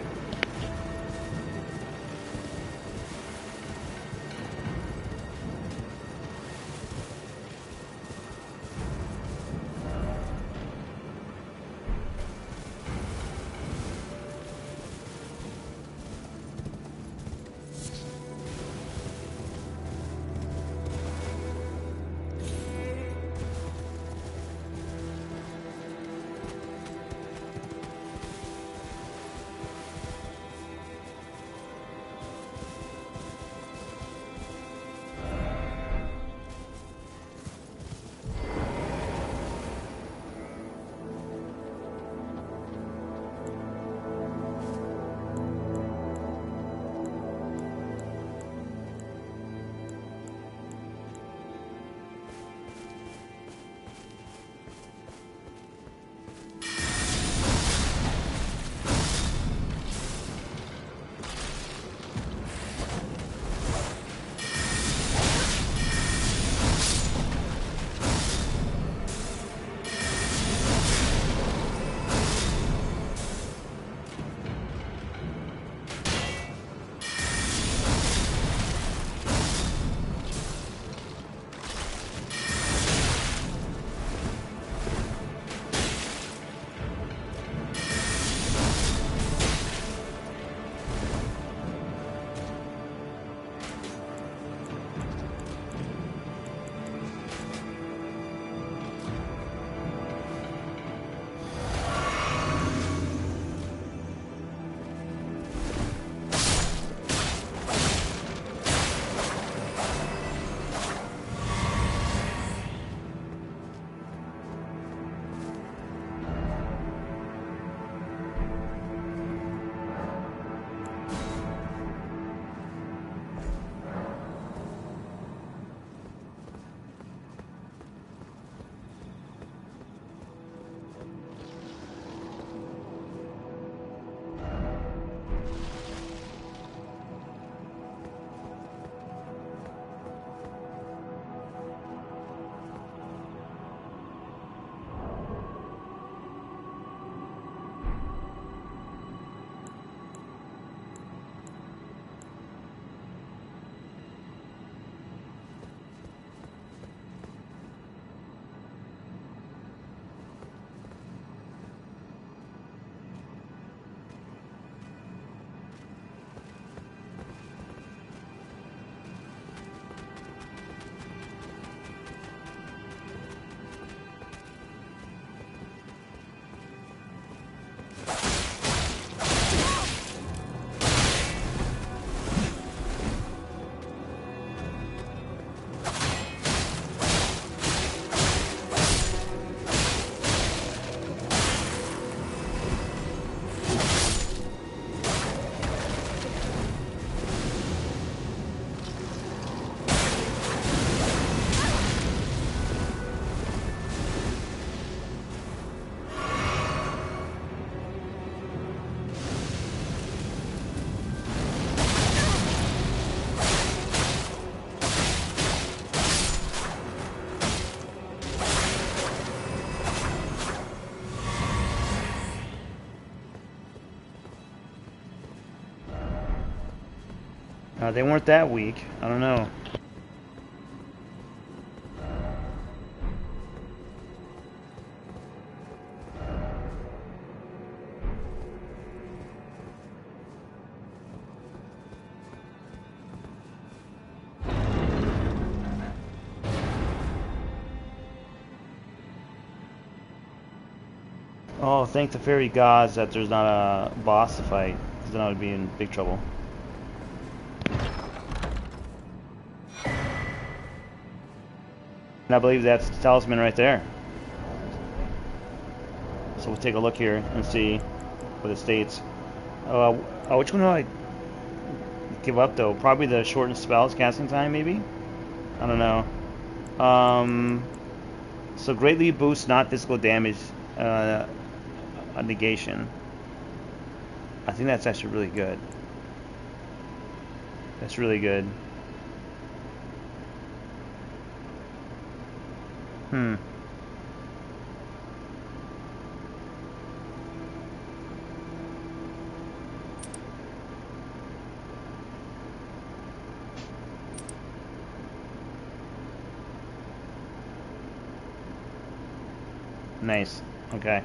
They weren't that weak. I don't know. Oh, thank the fairy gods that there's not a boss to fight, because then I would be in big trouble. And I believe that's the talisman right there. So we'll take a look here and see what it states. Which one do I give up though? Probably the shortened spells casting time, maybe? I don't know. So greatly boosts non-physical damage a negation. I think that's actually really good. That's really good. Nice. Okay.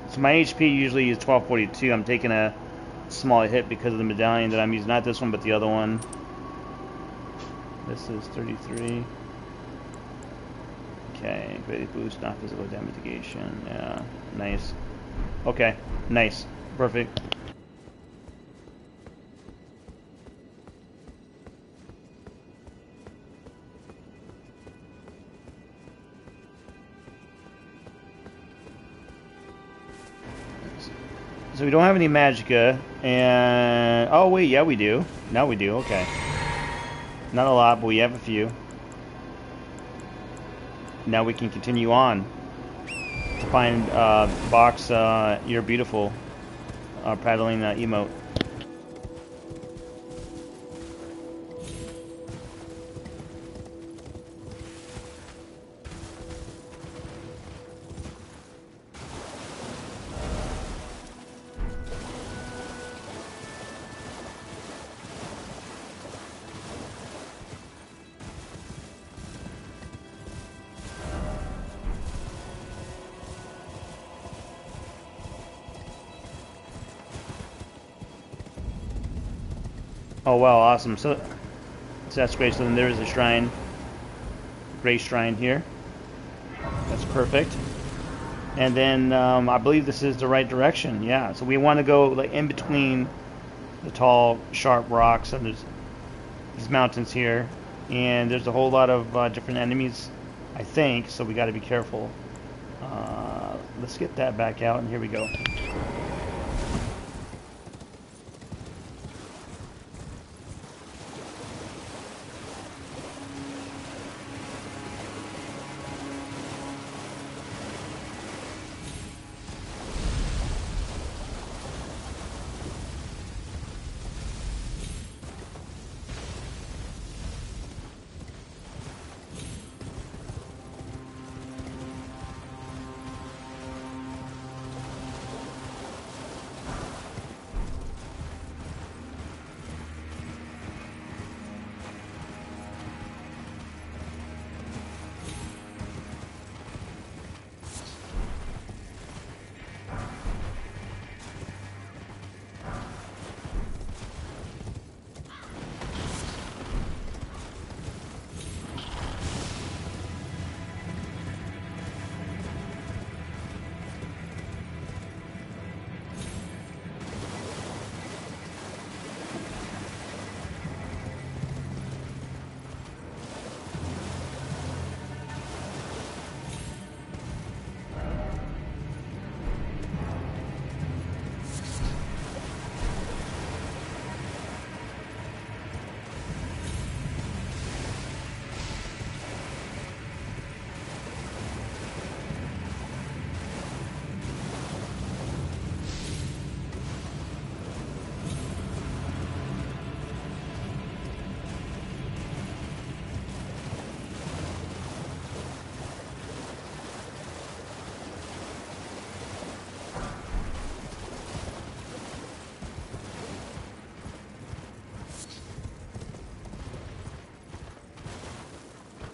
So my HP usually is 1242. I'm taking a small hit because of the medallion that I'm using. Not this one, but the other one. This is 33. Okay, greatly boost non-physical damage negation. Yeah, nice. Okay, nice. Perfect. So we don't have any magicka, and oh wait, yeah we do. Now we do. Okay, not a lot, but we have a few. Now we can continue on to find Boc's "You're Beautiful" prattling emote. Oh wow, awesome. So that's great. So then there is a shrine, Gray Shrine here. That's perfect. And then I believe this is the right direction. Yeah. So we want to go like in between the tall, sharp rocks, and there's these mountains here, and there's a whole lot of different enemies, I think. So we got to be careful. Let's get that back out, and here we go.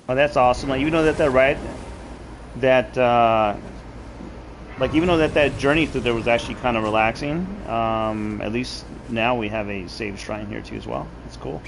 Oh, that's awesome. Like, even though that right, that like even though that journey through there was actually kind of relaxing, at least now we have a save shrine here too as well. That's cool.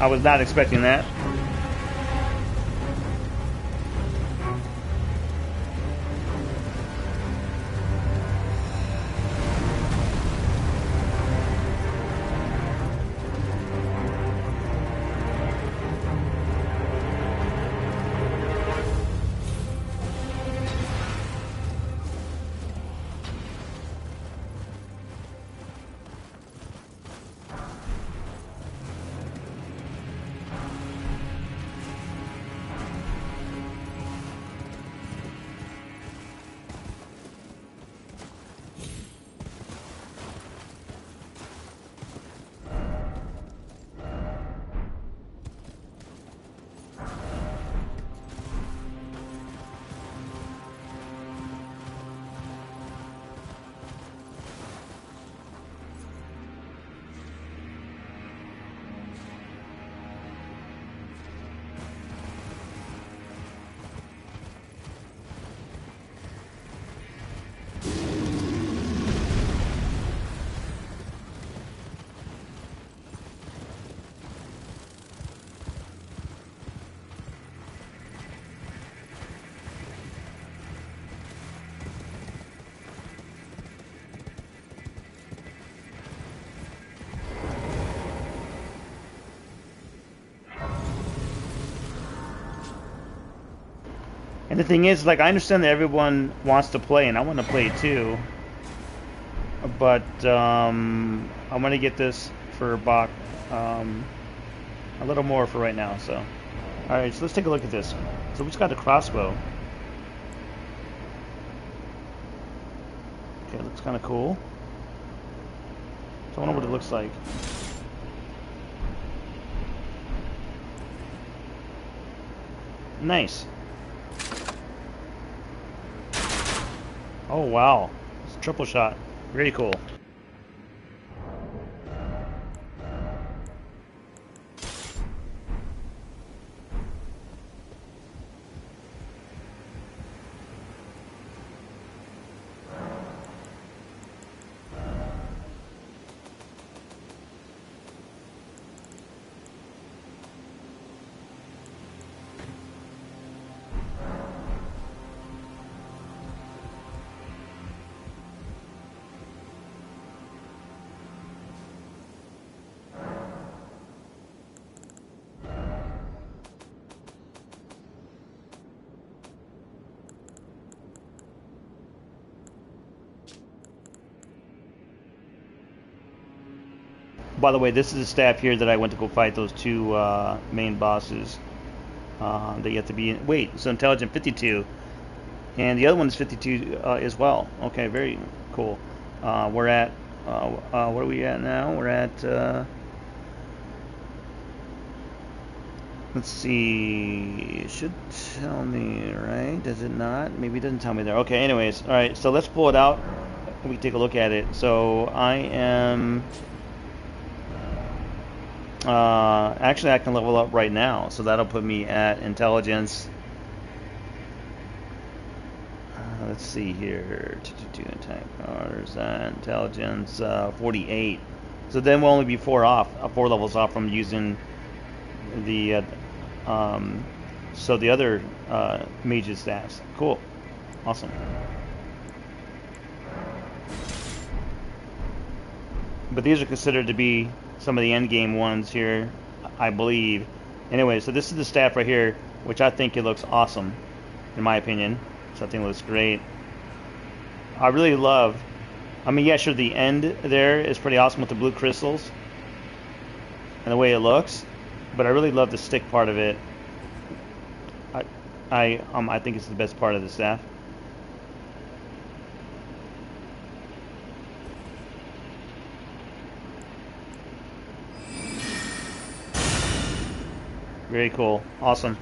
I was not expecting that. And the thing is, like, I understand that everyone wants to play, and I want to play too. But I'm gonna get this for Boc a little more for right now. So, all right, so let's take a look at this. So we just got the crossbow. Okay, it looks kind of cool. So I wonder what it looks like. Nice. Oh wow, it's a triple shot. Very cool. By the way, this is the staff here that I went to go fight those two main bosses. That you have to be in. Wait, so intelligent 52, and the other one is 52 as well. Okay, very cool. We're at what are we at now? We're at let's see. It should tell me, right? Does it not? Maybe it doesn't tell me there. Okay, anyways, all right. So let's pull it out. We can take a look at it. So I am. Actually, I can level up right now, so that'll put me at intelligence. Let's see here. Attack powers, intelligence 48. So then we'll only be four levels off from using the so the other mage's staffs. Cool, awesome. But these are considered to be some of the end game ones here, I believe. Anyway, so this is the staff right here, which I think it looks awesome, in my opinion. So I think it looks great. I really love. I mean, yeah, sure, the end there is pretty awesome with the blue crystals. and the way it looks, but I really love the stick part of it. I think it's the best part of the staff. Very cool. Awesome.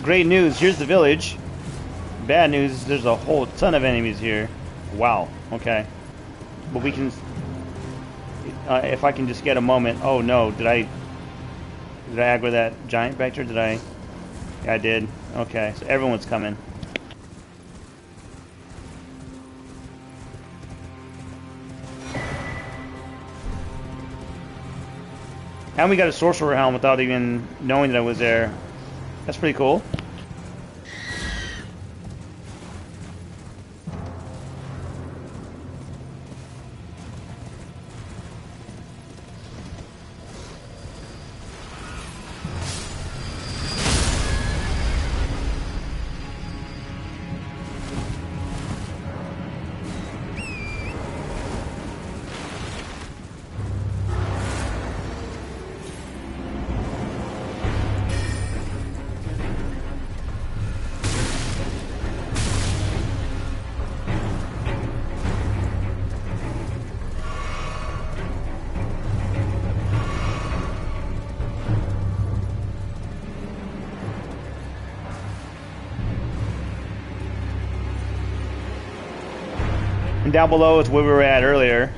Great news. Here's the village. Bad news. There's a whole ton of enemies here. Wow. Okay. But we can. If I can just get a moment. Oh no! Did I aggro that giant back there? Did I? Yeah, I did. Okay. So everyone's coming. And we got a sorcerer helm without even knowing that I was there. That's pretty cool. And down below is where we were at earlier.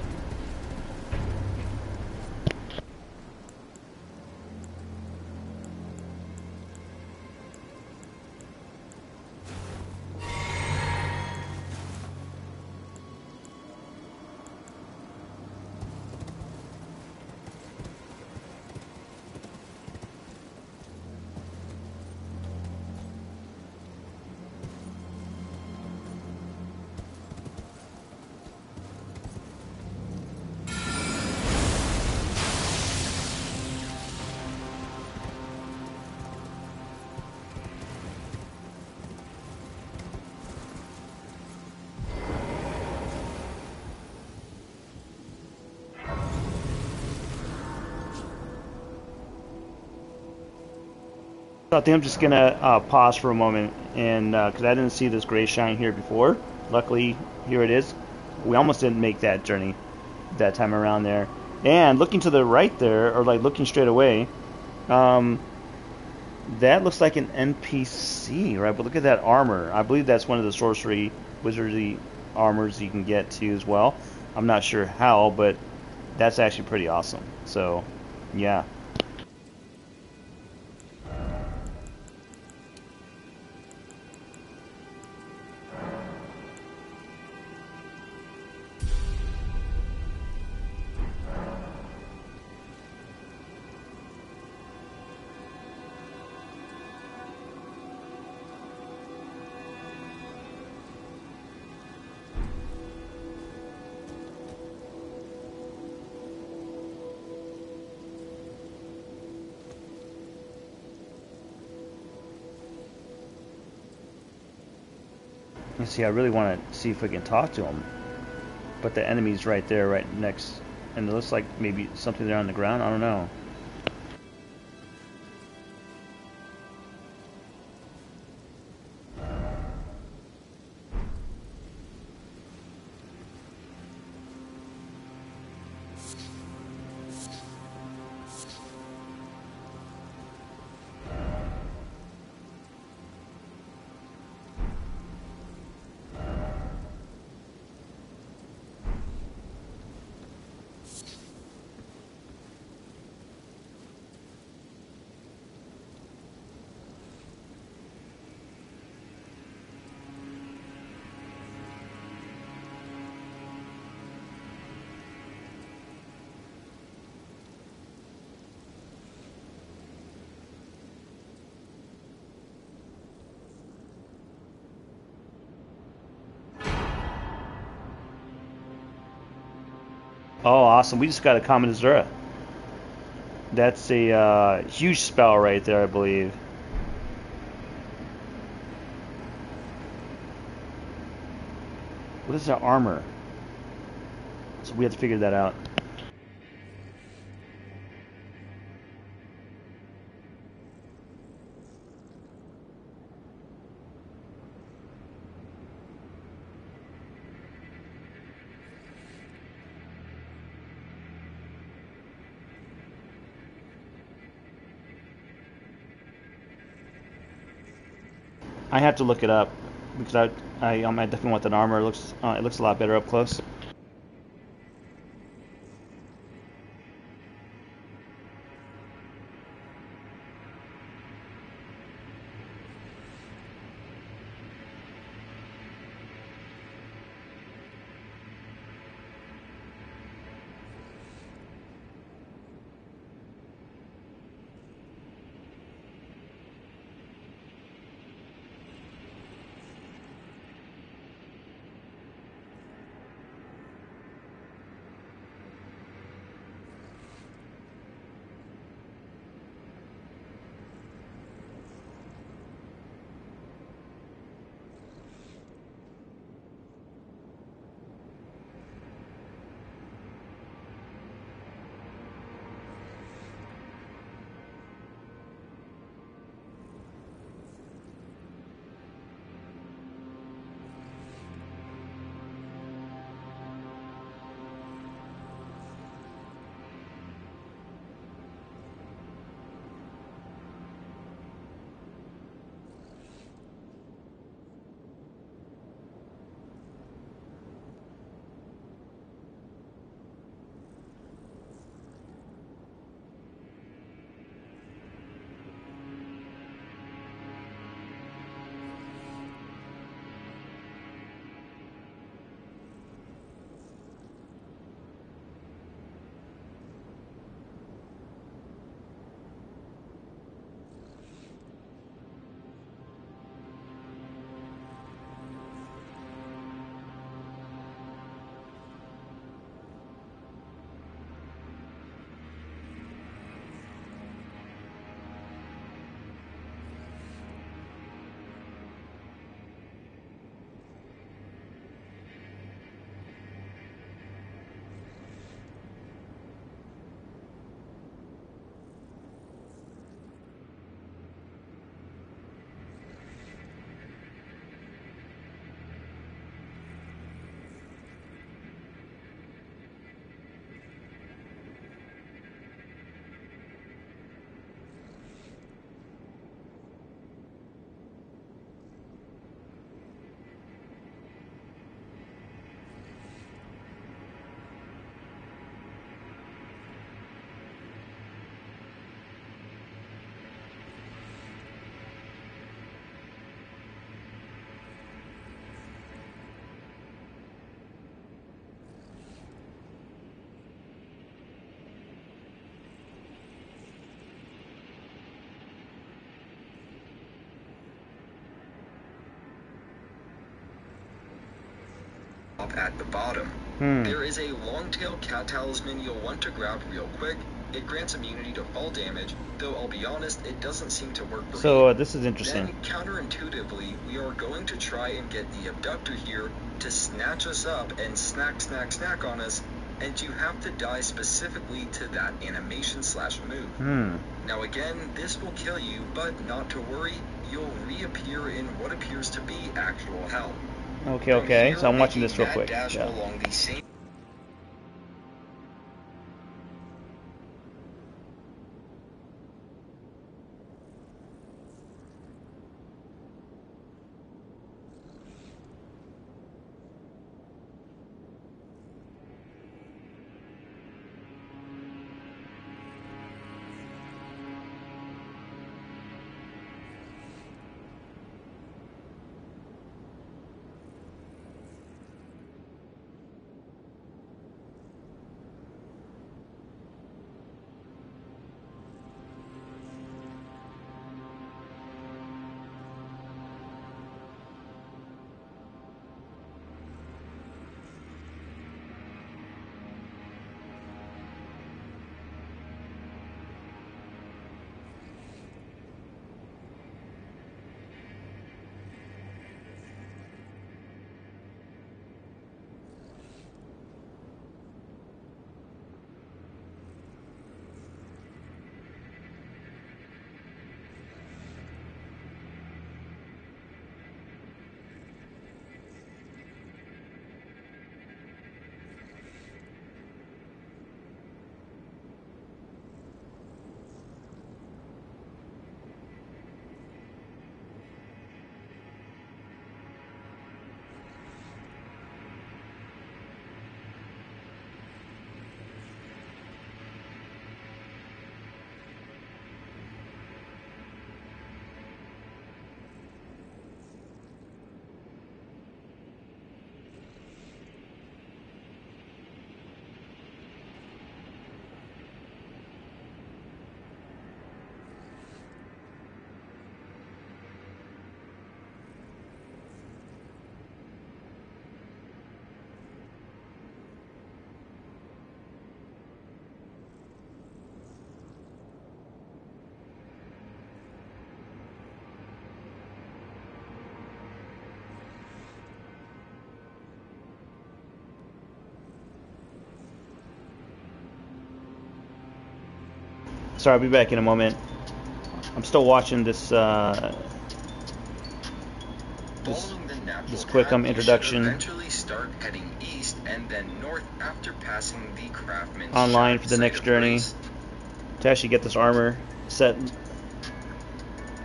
So I think I'm just gonna pause for a moment, and because I didn't see this gray shine here before. Luckily, here it is. We almost didn't make that journey that time around there. And looking to the right there, or like looking straight away, that looks like an NPC, right? But look at that armor. I believe that's one of the sorcery, wizardry armors you can get too as well. I'm not sure how, but that's actually pretty awesome. So, yeah. You see, I really want to see if we can talk to him, but the enemy's right there, right next, and it looks like maybe something there on the ground. I don't know. Oh, awesome. We just got a common Azura. That's a huge spell right there, I believe. What is that armor? So we have to figure that out. I have to look it up because I definitely want that armor. It looks a lot better up close. At the bottom. There is a long-tail cat talisman you'll want to grab real quick. It grants immunity to fall damage, though I'll be honest, it doesn't seem to work for me. So this is interesting. Then, counterintuitively, we are going to try and get the abductor here to snatch us up and snack on us, and you have to die specifically to that animation/move. Now again, this will kill you, but not to worry, you'll reappear in what appears to be actual hell. Okay. So I'm watching this real quick. Yeah. Along the same Sorry, I'll be back in a moment. I'm still watching this Following the natural this quick path, you should introduction eventually start heading east and then north after passing the craftsman's online shack for the site next of journey grace. to actually get this armor set.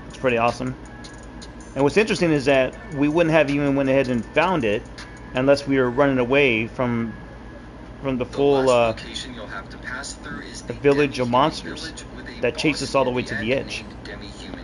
It's pretty awesome. And what's interesting is that we wouldn't have even went ahead and found it unless we were running away from the The full last location you'll have to pass through is the the village of demi-human monsters village with a that chase boss us all the in way to the end edge. named Demi-Human.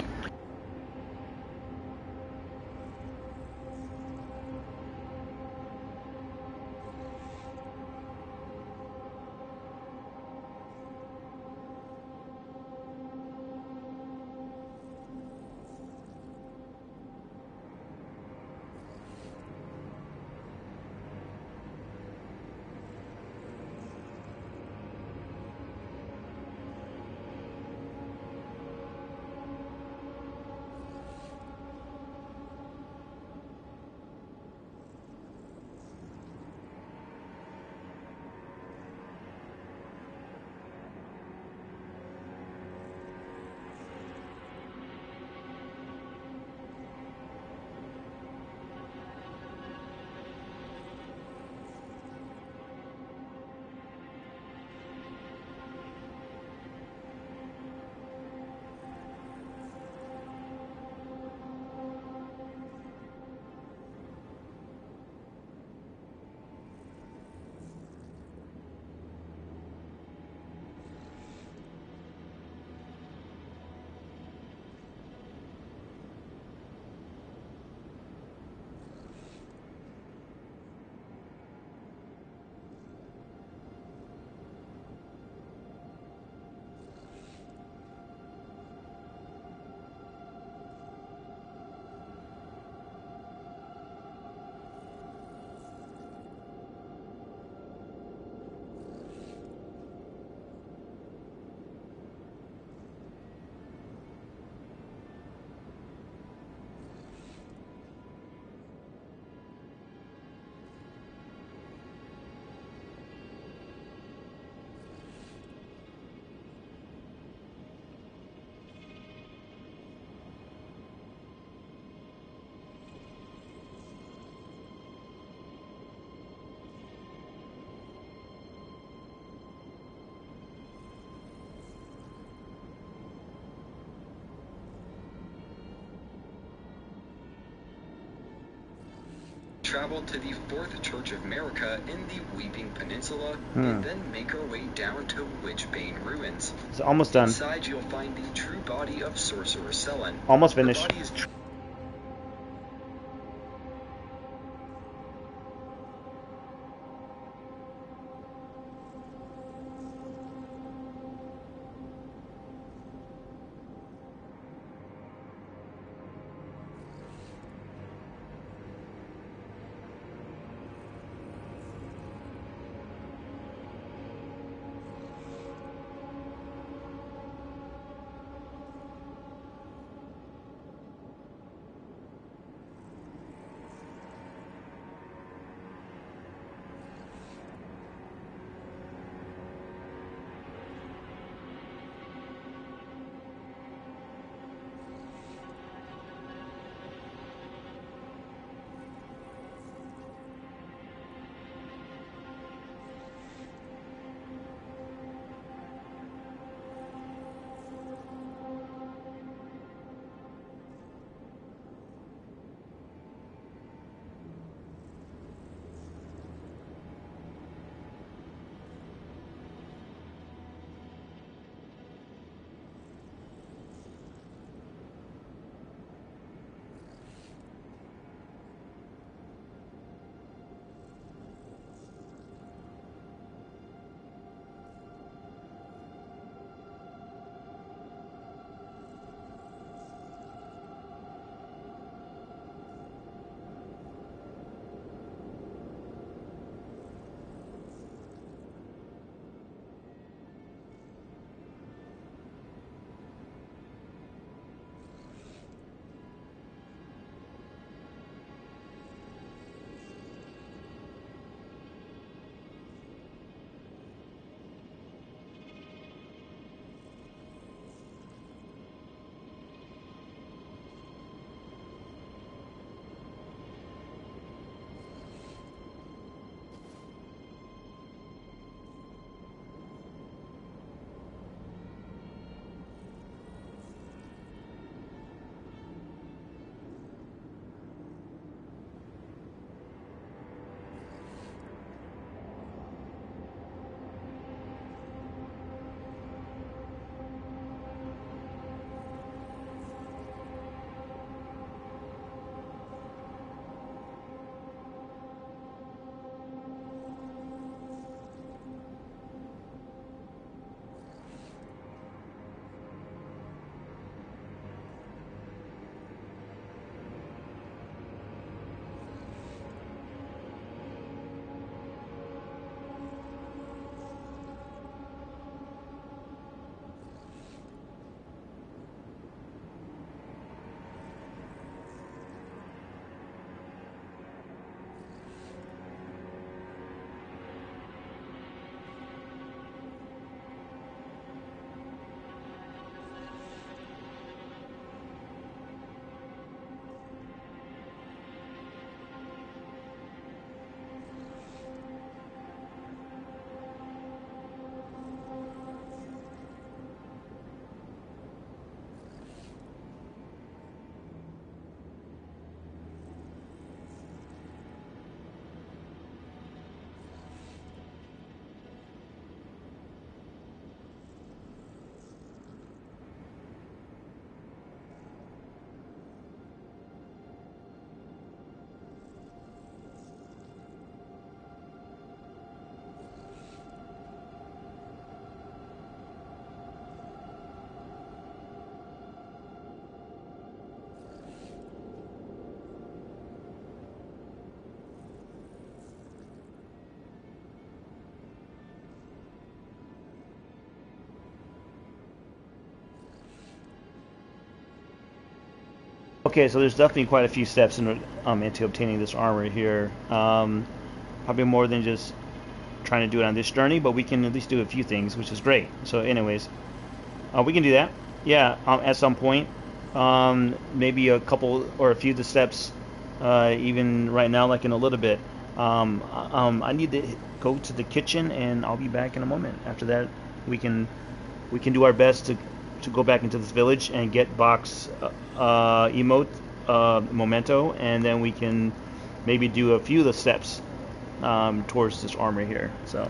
Travel to the Fourth Church of America in the Weeping Peninsula, and then make our way down to Witchbane Ruins. It's almost done. Inside, you'll find the true body of Sorcerer Sellen. Almost The finished. body is Okay, so there's definitely quite a few steps into obtaining this armor here. Probably more than just trying to do it on this journey, but we can at least do a few things, which is great. So, anyways, we can do that. Yeah, at some point. Maybe a couple or a few of the steps, even right now, like in a little bit. I need to go to the kitchen, and I'll be back in a moment. After that, we can do our best to go back into this village and get Boc's emote memento, and then we can maybe do a few of the steps towards this armor here. So.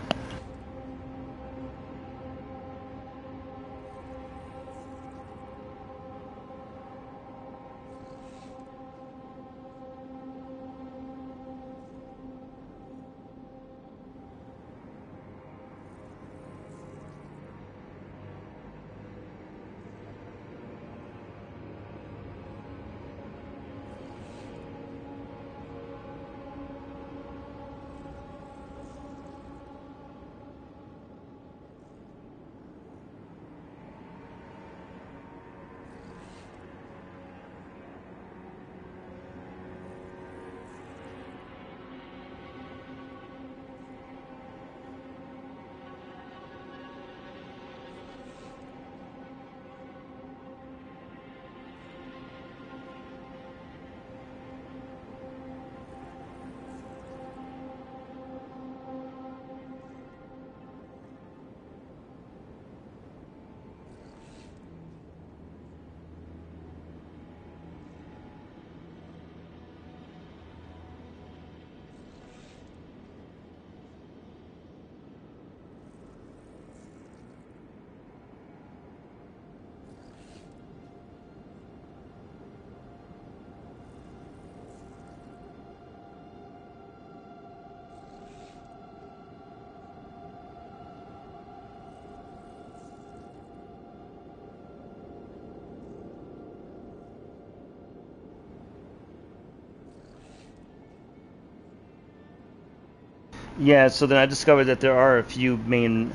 Yeah, so then I discovered that there are a few main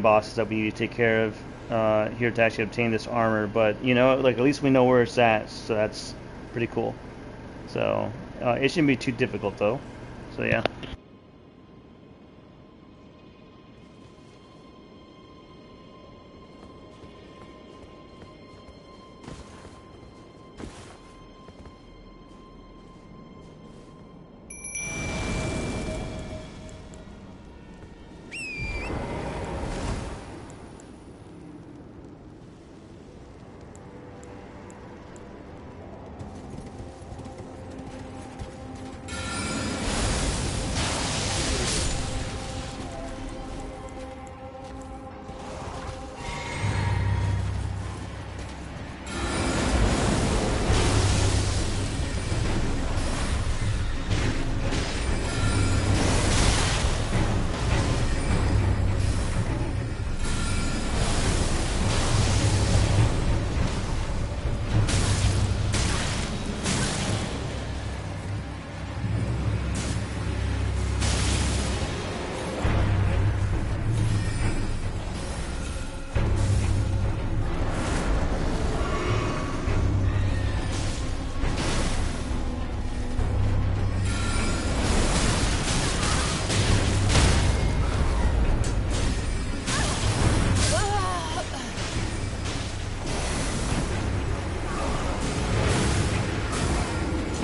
bosses that we need to take care of here to actually obtain this armor. But like at least we know where it's at, so that's pretty cool. So it shouldn't be too difficult though. So yeah.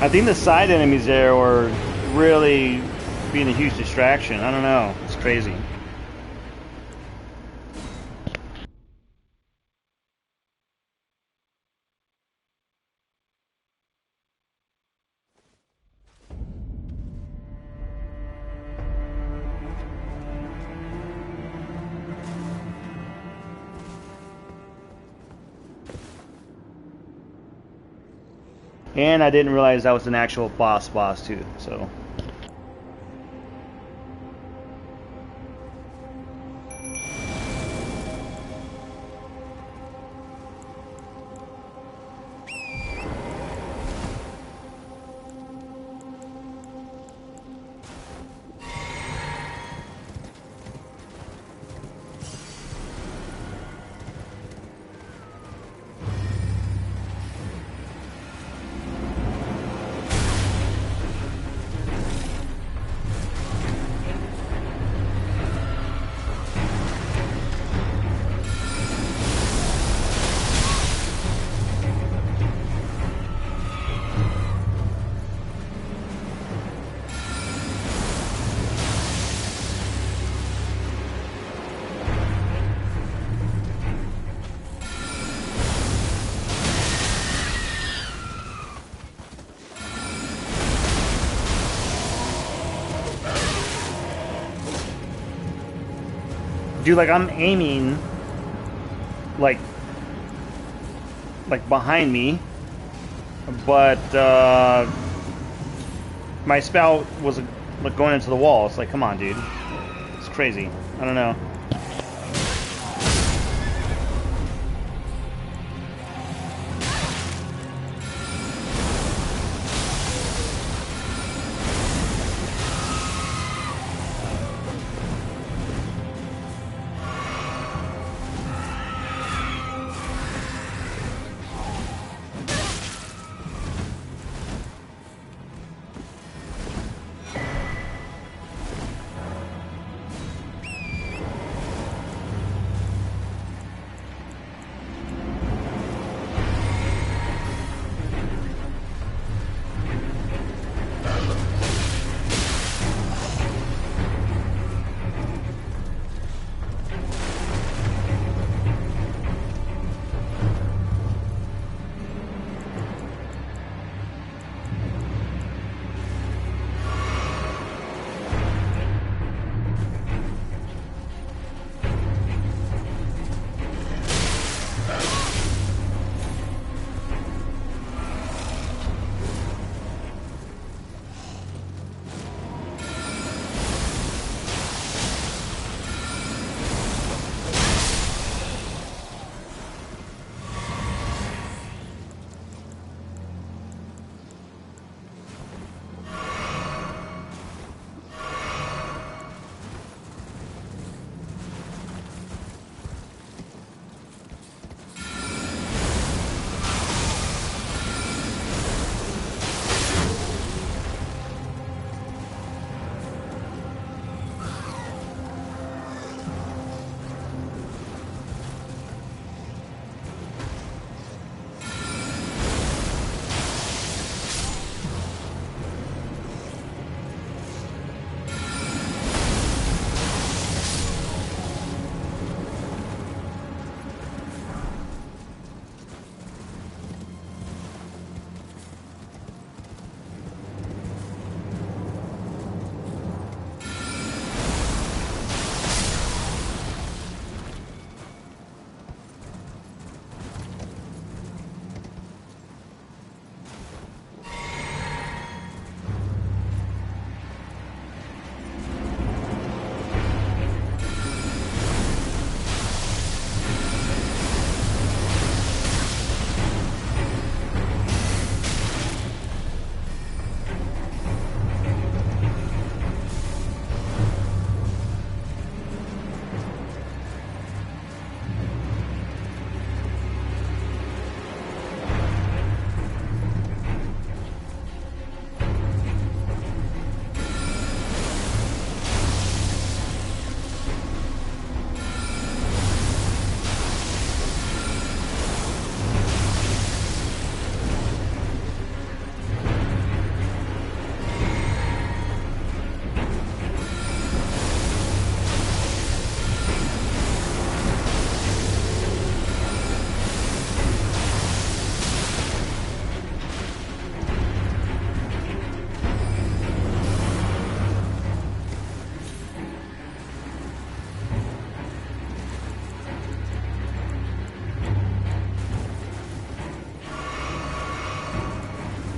I think the side enemies there were really being a huge distraction. I don't know. It's crazy. And I didn't realize that was an actual boss too. So. dude, like I'm aiming like behind me, but my spout was like going into the wall. It's like, come on, dude. It's crazy. I don't know.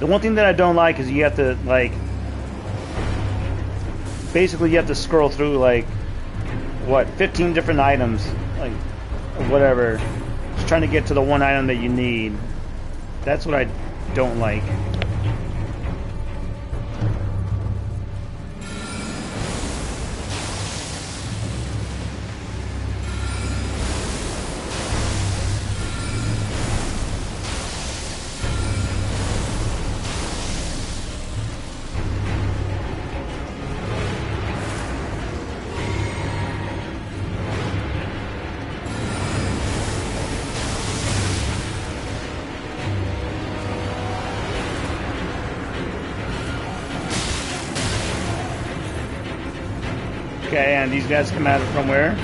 The one thing that I don't like is you have to, like, basically you have to scroll through, like, what, 15 different items, like, whatever, just trying to get to the one item that you need. That's what I don't like. Okay, and these guys come out from where?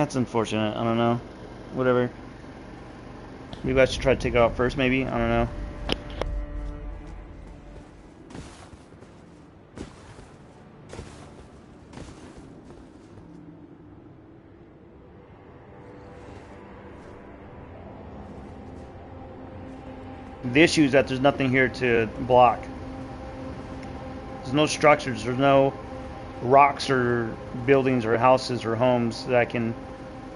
That's unfortunate. I don't know. Whatever. Maybe I should try to take it out first, maybe? I don't know. The issue is that there's nothing here to block. There's no structures, there's no rocks or buildings or houses or homes that I can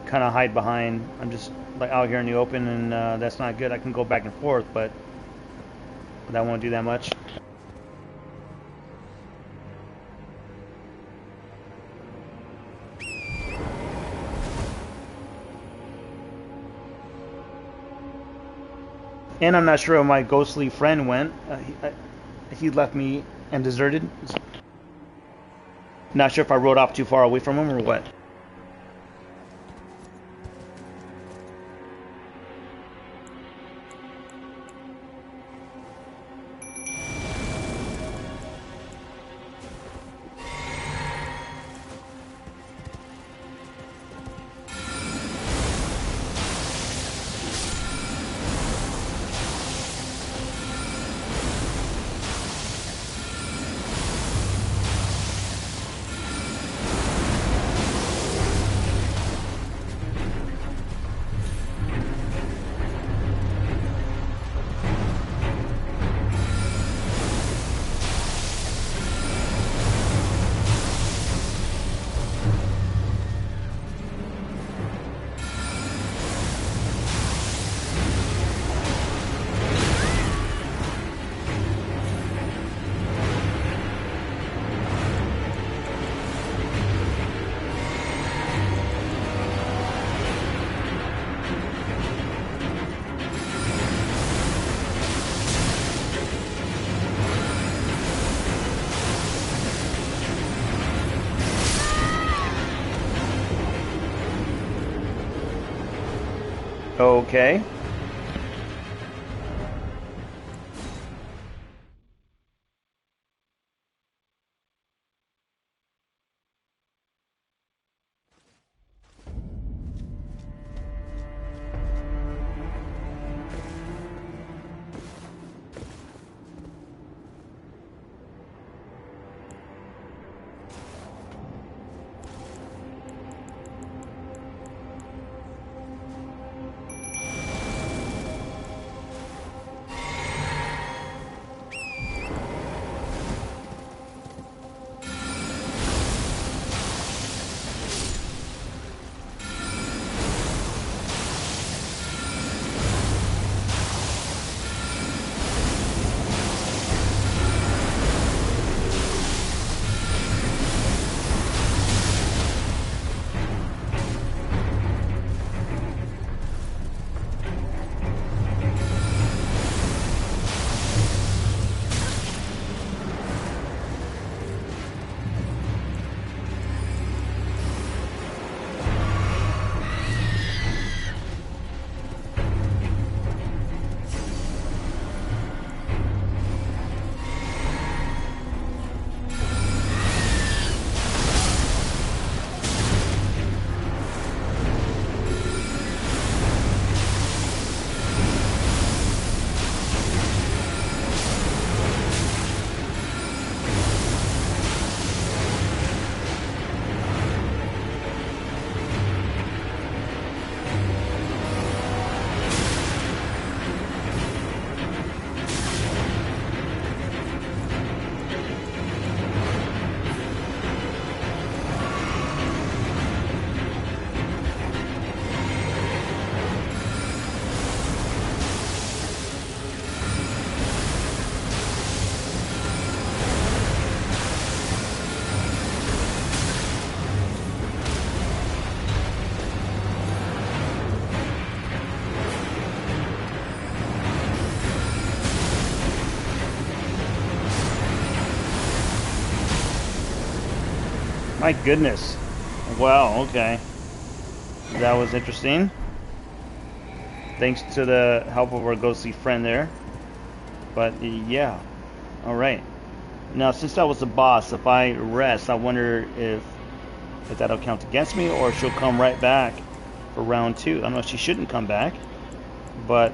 kind of hide behind. I'm just like out here in the open, and that's not good. I can go back and forth, but that won't do that much. And I'm not sure where my ghostly friend went. He left me and deserted. Not sure if I rode off too far away from him or what. Okay. My goodness. Wow, okay. That was interesting. Thanks to the help of our ghostly friend there. But yeah. Alright. Now since that was the boss, if I rest, I wonder if if that'll count against me, or she'll come right back for round 2. I don't know, she shouldn't come back, but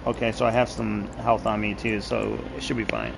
okay, so I have some health on me too, so it should be fine.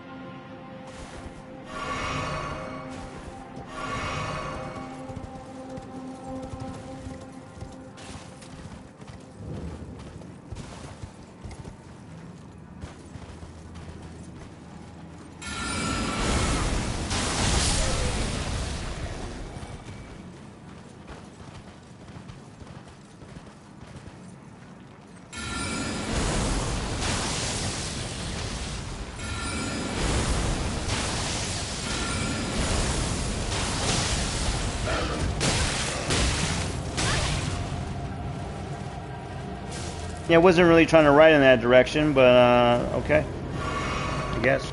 Yeah, I wasn't really trying to ride in that direction, but okay, I guess.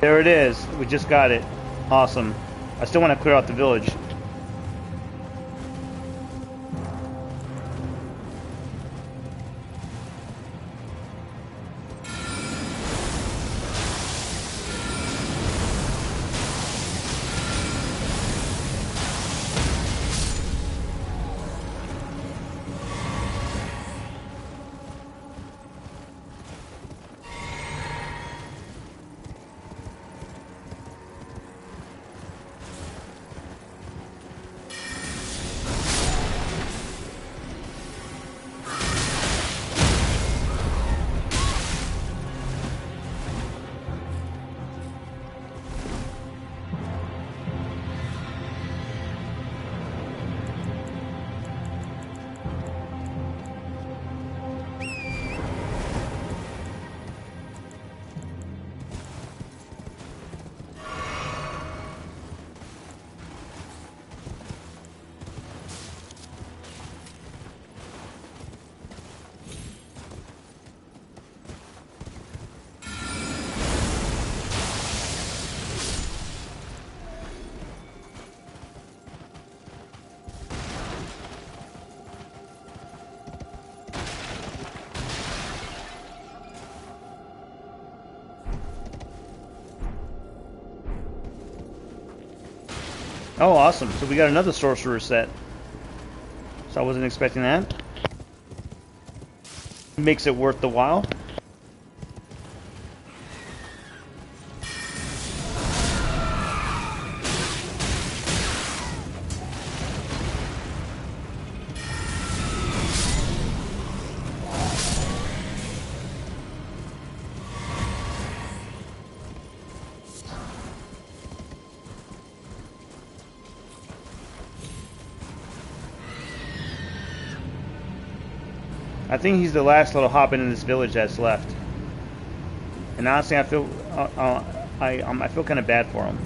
There it is. We just got it. Awesome. I still want to clear out the village. Oh, awesome. So we got another sorcerer set. So I wasn't expecting that. Makes it worth the while. I think he's the last little hobbit in this village that's left. And honestly, I feel I feel kind of bad for him.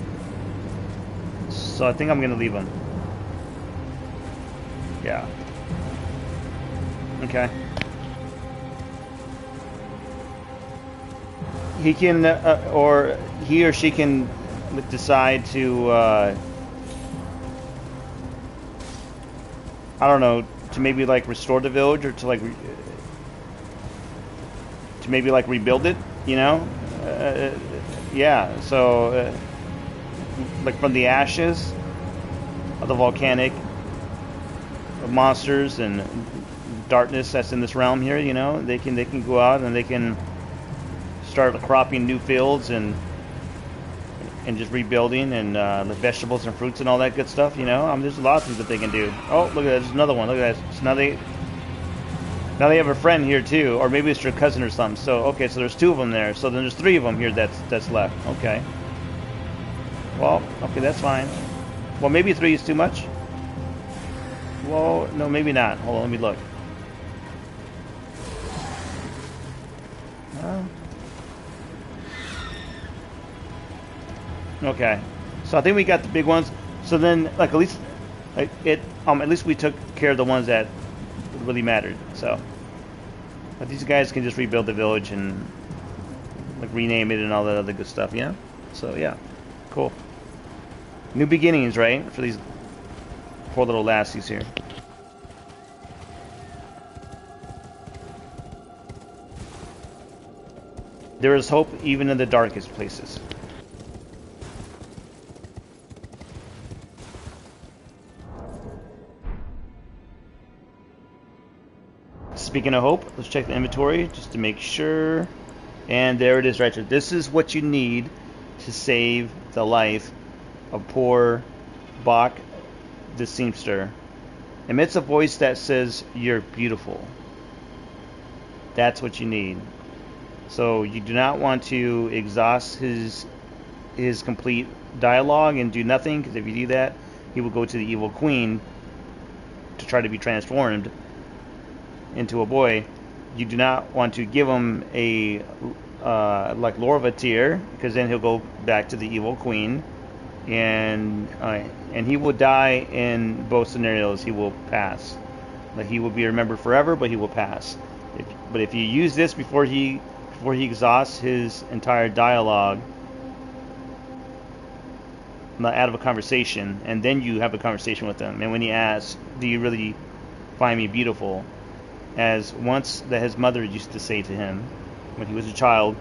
So I think I'm gonna leave him. Yeah. Okay. He can, or he or she can decide to, I don't know, to maybe like restore the village, or to like to maybe like rebuild it, you know? Yeah, so like from the ashes of the volcanic monsters and darkness that's in this realm here, you know, they can go out and they can start cropping new fields and just rebuilding and the vegetables and fruits and all that good stuff, you know. I mean, there's a lot of things that they can do. Oh, look at that, there's another one. Look at that. It's another. Now they have a friend here too, or maybe it's your cousin or something. So okay, so there's 2 of them there. So then there's 3 of them here that's left. Okay. Well, okay, that's fine. Well, maybe 3 is too much. Well, no, maybe not. Hold on, let me look. Okay, so I think we got the big ones. So then, like at least, like at least we took care of the ones that really mattered. So, but these guys can just rebuild the village and like rename it and all that other good stuff. Yeah. So yeah, cool. New beginnings, right? For these poor little lassies here. There is hope even in the darkest places. Speaking of hope, let's check the inventory just to make sure. And there it is right there. This is what you need to save the life of poor Boc the Seamster. Emits a voice that says, "You're beautiful." That's what you need. So you do not want to exhaust his complete dialogue and do nothing, because if you do that, he will go to the evil queen to try to be transformed into a boy. You do not want to give him a like Lorva tier, because then he'll go back to the evil queen, and he will die in both scenarios. He will pass. Like, he will be remembered forever, but he will pass. But if you use this before he exhausts his entire dialogue out of a conversation, and then you have a conversation with him, and when he asks, "Do you really find me beautiful?" as once that his mother used to say to him when he was a child,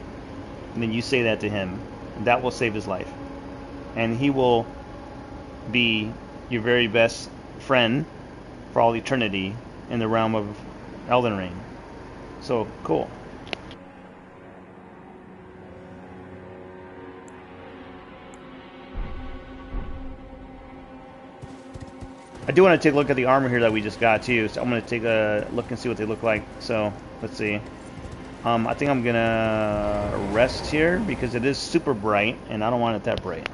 and then you say that to him, and that will save his life, and he will be your very best friend for all eternity in the realm of Elden Ring. So cool. I do want to take a look at the armor here that we just got too, so I'm going to take a look and see what they look like. So let's see. I think I'm going to rest here because it is super bright and I don't want it that bright.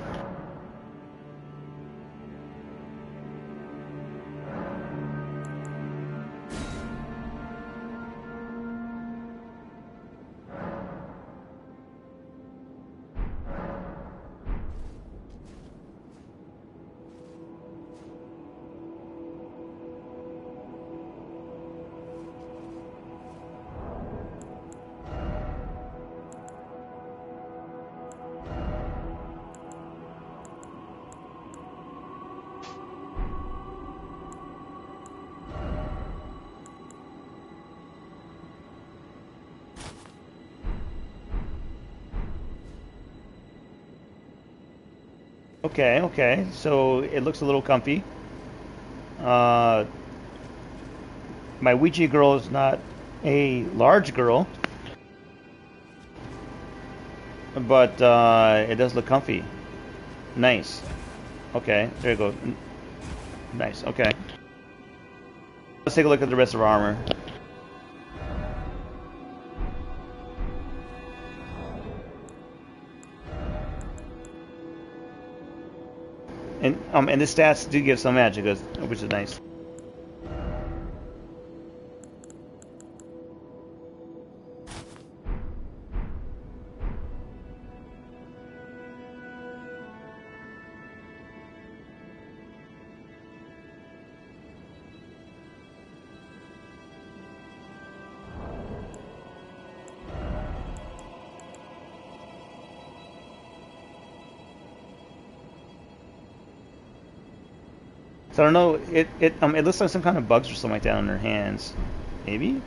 Okay, so it looks a little comfy. My Ouija girl is not a large girl, but it does look comfy. Nice. Okay, there you go. Nice, okay. Let's take a look at the rest of our armor. And the stats do give some magic, which is nice. So I don't know. It looks like some kind of bugs or something like that on their hands. Maybe.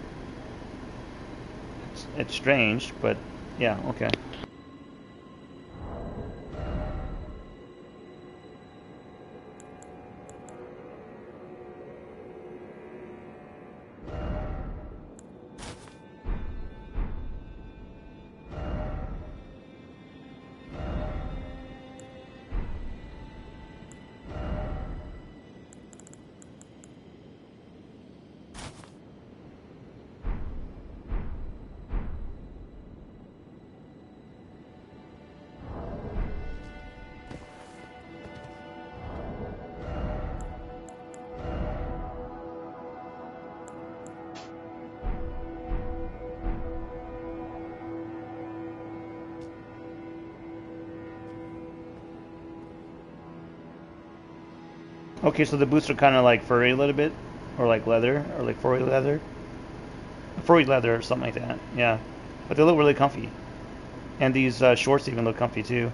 It's strange, but yeah, okay. Okay, so the boots are kind of like furry a little bit, or like leather, or like furry leather, or something like that. Yeah, but they look really comfy, and these shorts even look comfy too.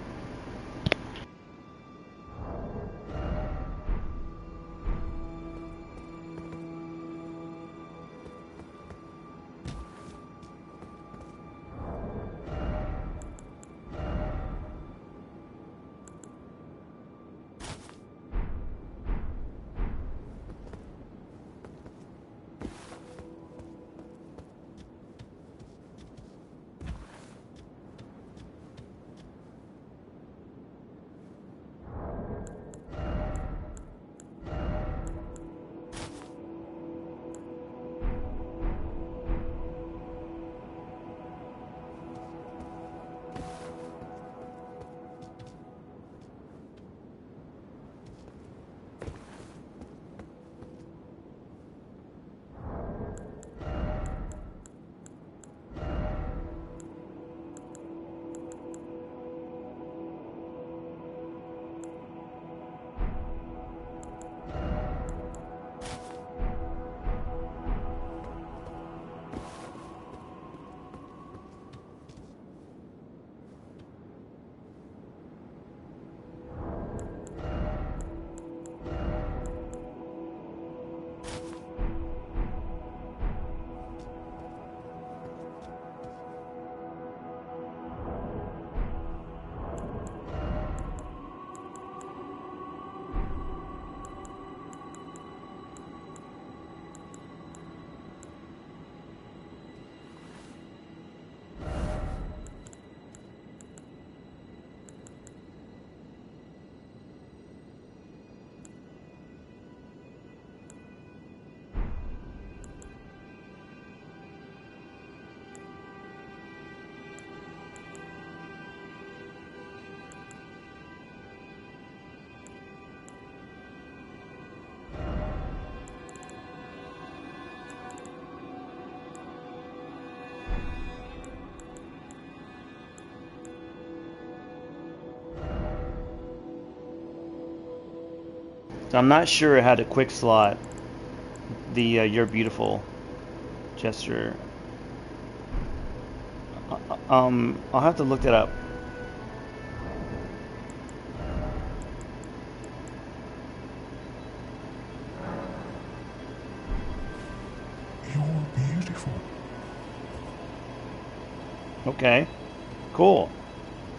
So I'm not sure how to quick slot the "You're beautiful" gesture. I'll have to look that up. You're beautiful. Okay, cool,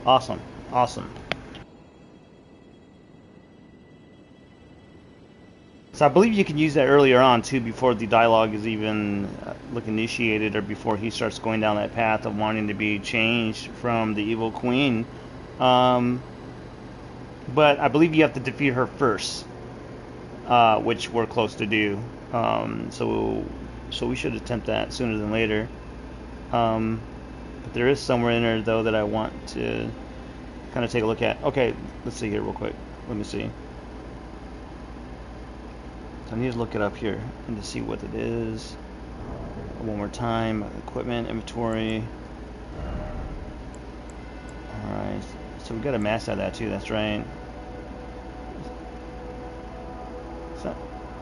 awesome, awesome. So I believe you can use that earlier on too, before the dialogue is even initiated, or before he starts going down that path of wanting to be changed from the evil queen. Um, but I believe you have to defeat her first, which we're close to do. So we should attempt that sooner than later. But there is somewhere in there though that I want to kind of take a look at. Okay, let's see here real quick. Let me see. I need to look it up here and to see what it is. One more time. Equipment, inventory. Alright. So we got a mask out of that too, that's right.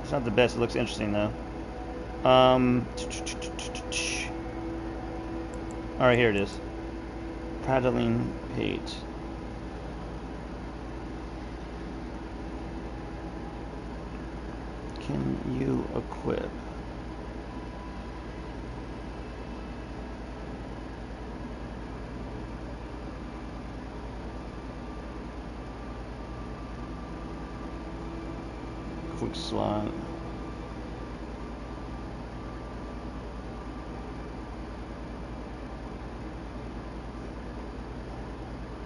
It's not the best, it looks interesting though. Alright, here it is. Paddling page. Can you equip? Quick slot.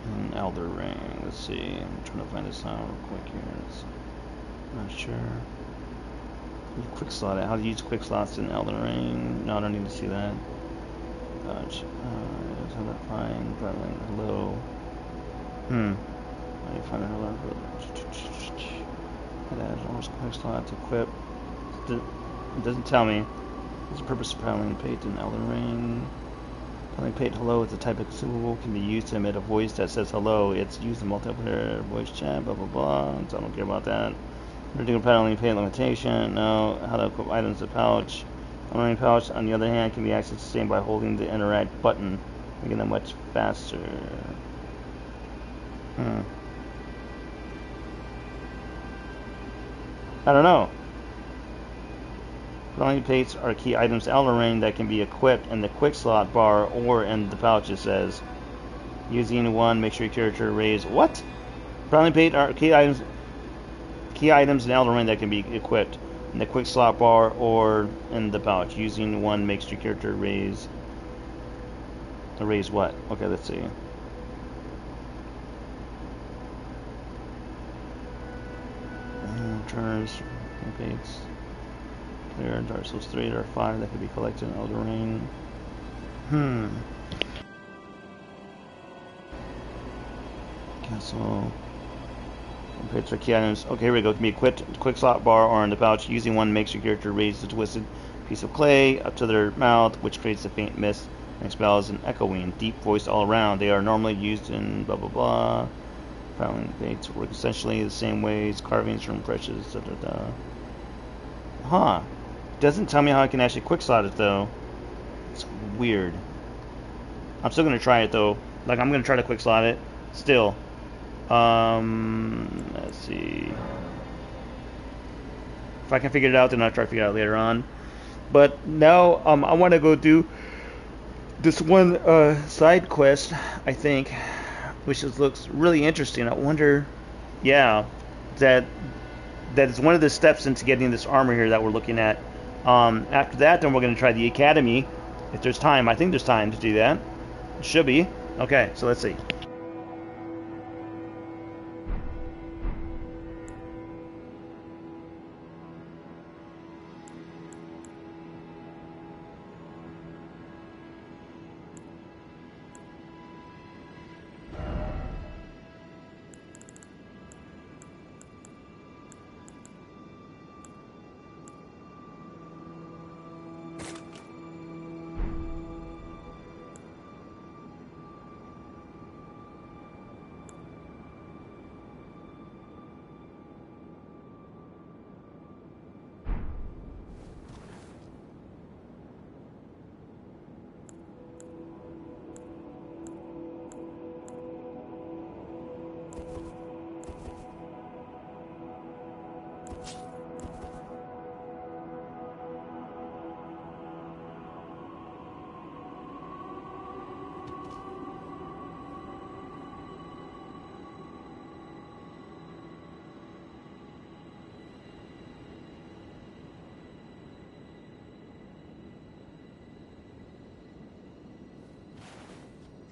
An Elder Ring. Let's see. I'm trying to find this out real quick here. Not sure. You quick slot it. How to use quick slots in Elden Ring? No, I don't need to see that. Dodge. How to find Bretland. Hello. How do you find a hello? It has almost quick slot to equip. It doesn't tell me. What's the purpose of paddling page in Elden Ring? Paddling page hello is a type of consumable, can be used to emit a voice that says hello. It's used in multiplayer voice chat, blah blah blah. So I don't care about that. Particular paddling pay limitation. No. How to equip items to pouch. Unloading pouch, on the other hand, can be accessed the same by holding the interact button, making them much faster. I don't know. Paddling plates are key items to Elden Ring that can be equipped in the quick slot bar or in the pouch, it says. Using one, make sure your character raise. What? Paddling plate are key items in Elden Ring that can be equipped in the quick slot bar or in the pouch. Using one makes your character raise. Raise what? Okay, let's see. Turns, pates. Clear Dark Souls 3, there are 5 that can be collected in Elden Ring. Castle. Pates are key items. Okay, here we go. Can be equipped in the quick slot bar or in the pouch. Using one makes your character raise the twisted piece of clay up to their mouth, which creates a faint mist and expels an echoing, deep voice all around. They are normally used in blah blah blah. Paddling baits work essentially the same ways. Carvings from precious. Da, da, da. Huh. Doesn't tell me how I can actually quick slot it though. It's weird. I'm still gonna try it though. Like I'm gonna try to quick slot it. Still. Let's see. If I can figure it out, then I'll try to figure it out later on. But now, I want to go do this one side quest, I think, which looks really interesting. I wonder, yeah, that is one of the steps into getting this armor here that we're looking at. After that, then we're going to try the academy, if there's time. I think there's time to do that. It should be. Okay, so let's see.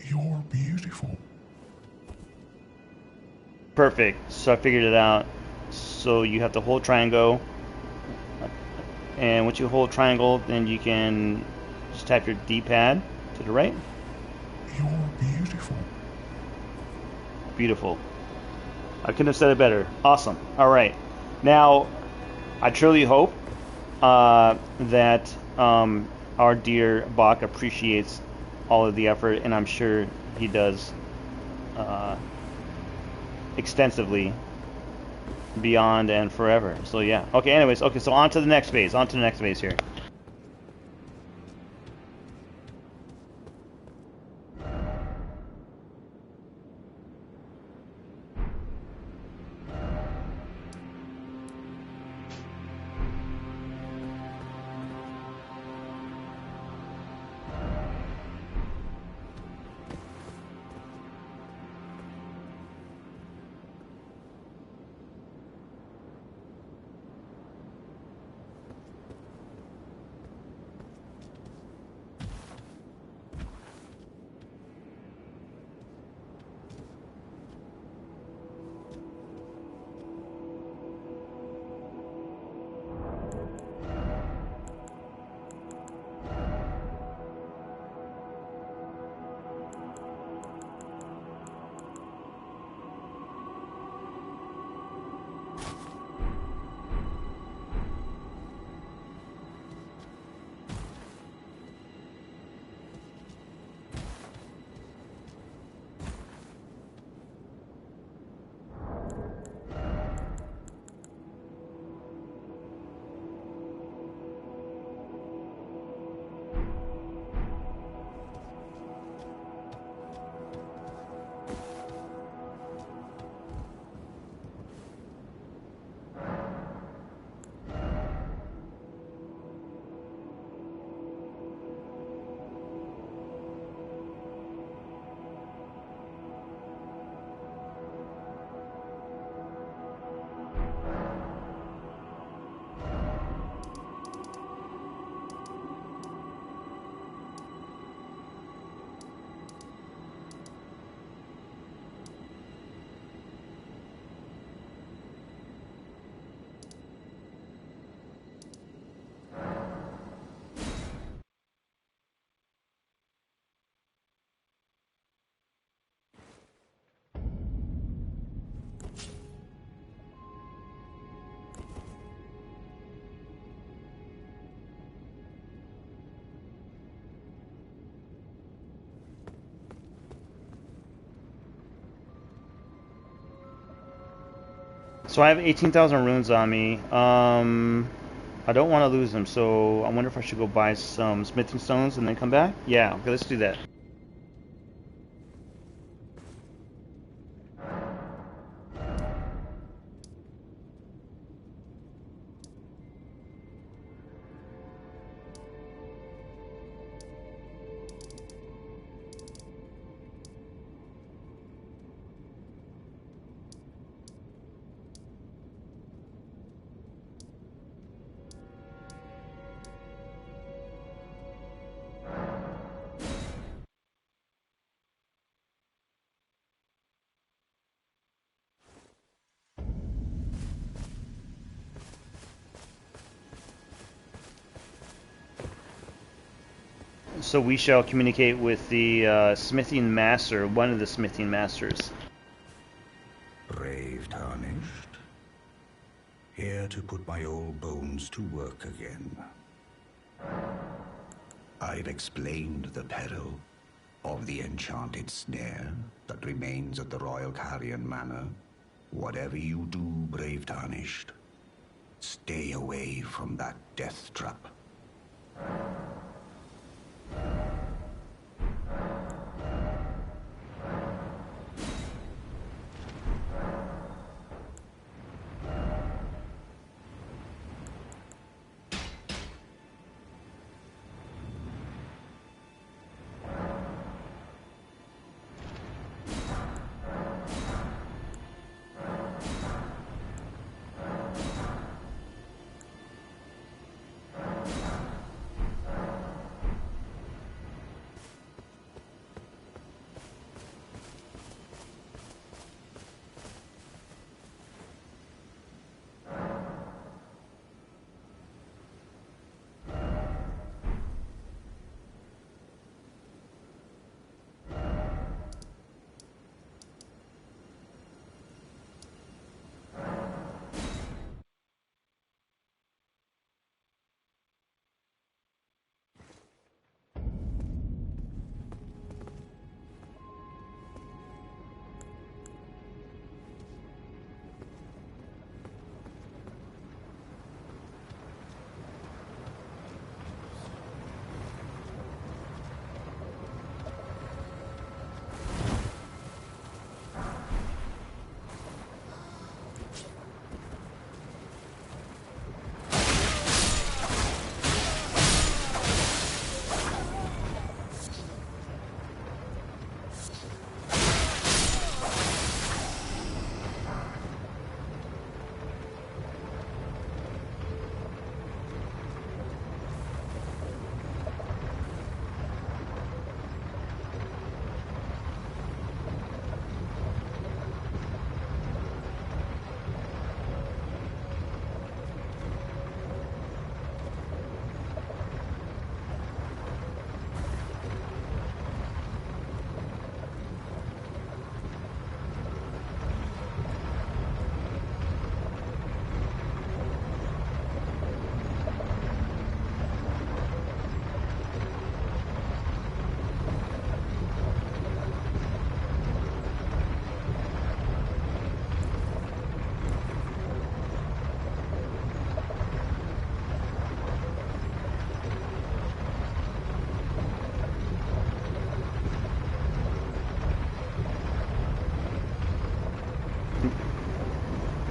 You're beautiful. Perfect. So I figured it out. So you have to hold triangle, and once you hold triangle, then you can just tap your D-pad to the right. You're beautiful. Beautiful. I couldn't have said it better. Awesome. All right. Now, I truly hope that our dear Boc appreciates all of the effort, and I'm sure he does extensively, beyond and forever. So yeah. Okay. Anyways. Okay. So on to the next phase. On to the next phase here. So I have 18,000 runes on me. I don't want to lose them, so I wonder if I should go buy some smithing stones and then come back. Yeah, okay, let's do that. So we shall communicate with the smithing master, one of the smithing masters. Brave tarnished. Here to put my old bones to work again. I've explained the peril of the enchanted snare that remains at the Royal Carrion Manor. Whatever you do, brave tarnished, stay away from that death trap.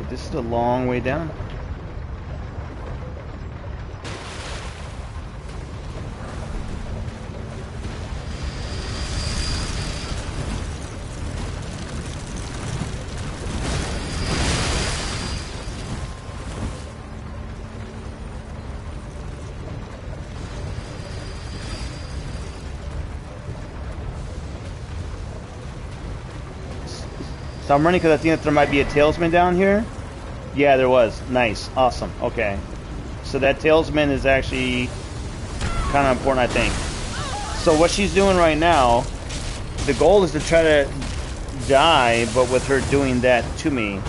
This is a long way down. So I'm running because I think that there might be a talisman down here. Yeah, there was. Nice. Awesome. Okay. So that talisman is actually kind of important, I think. So what she's doing right now, the goal is to try to die, but with her doing that to me.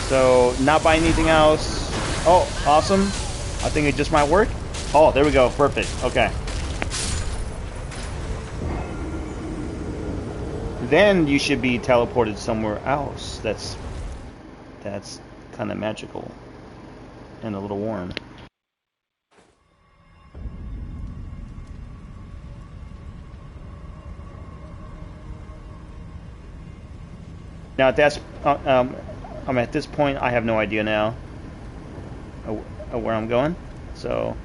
So not buying anything else. Oh, awesome. I think it just might work. Oh, there we go. Perfect. Okay. Then you should be teleported somewhere else. That's that's kind of magical and a little warm. Now at at this point I have no idea now where I'm going, so.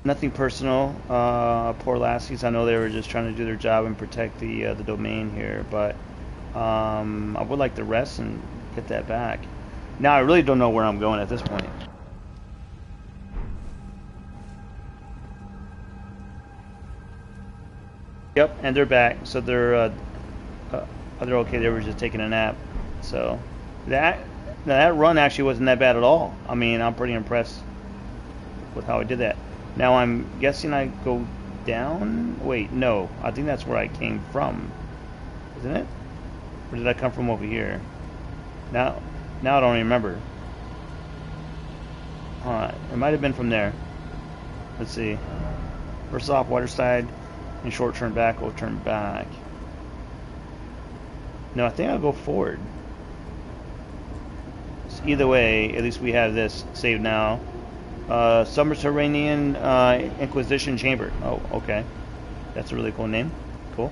Nothing personal. Poor lassies. I know they were just trying to do their job and protect the domain here, but I would like to rest and get that back. Now I really don't know where I'm going at this point. Yep, and they're back. So they're okay. They were just taking a nap. So that run actually wasn't that bad at all. I mean, I'm pretty impressed with how I did that. Now I'm guessing I go down? Wait, no. I think that's where I came from. Isn't it? Or did I come from over here? Now I don't even remember. It might have been from there. Let's see. First off, water side and short turn back, we'll turn back. No, I think I'll go forward. So either way, at least we have this saved now. Subterranean Inquisition Chamber. Oh, okay. That's a really cool name. Cool.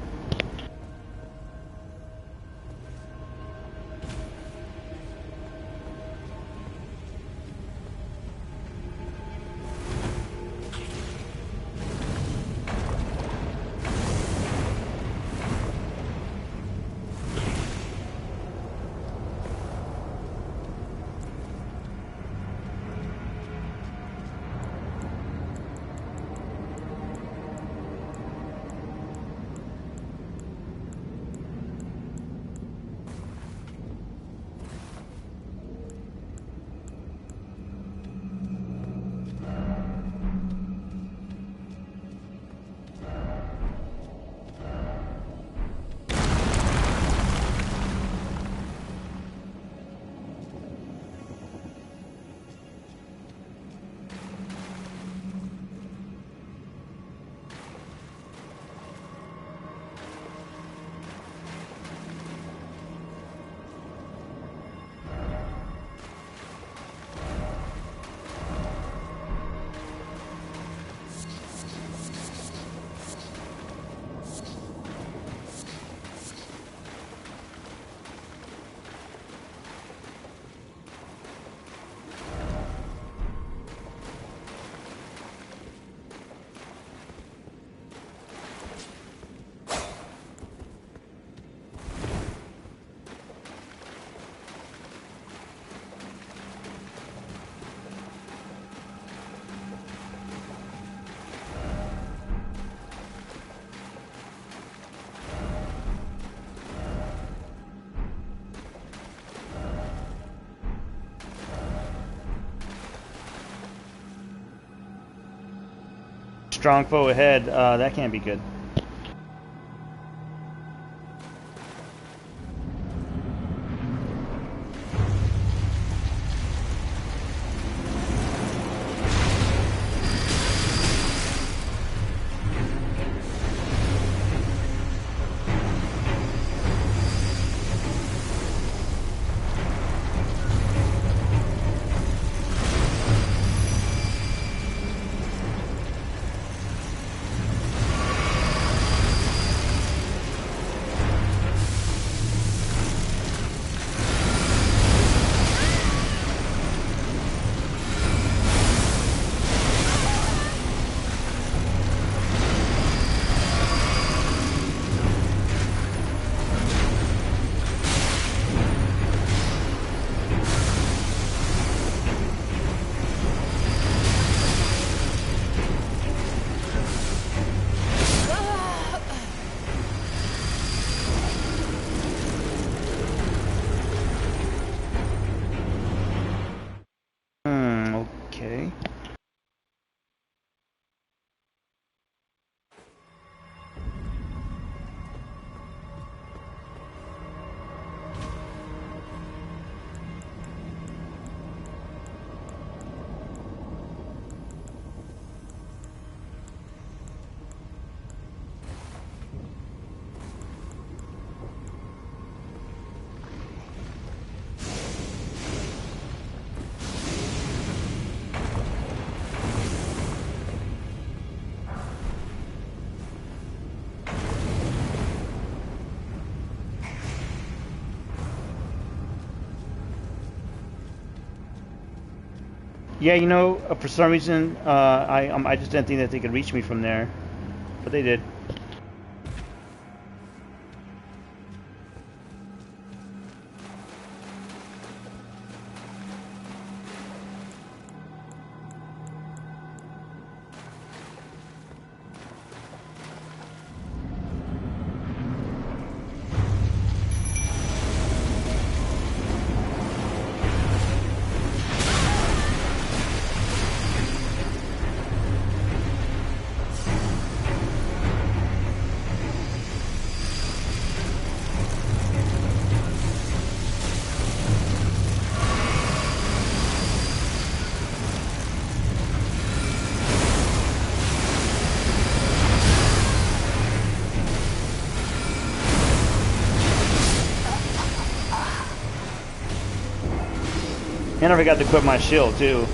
strong foe ahead. That can't be good. Okay. Yeah, you know, for some reason, I just didn't think that they could reach me from there, but they did. And I forgot to equip my shield too.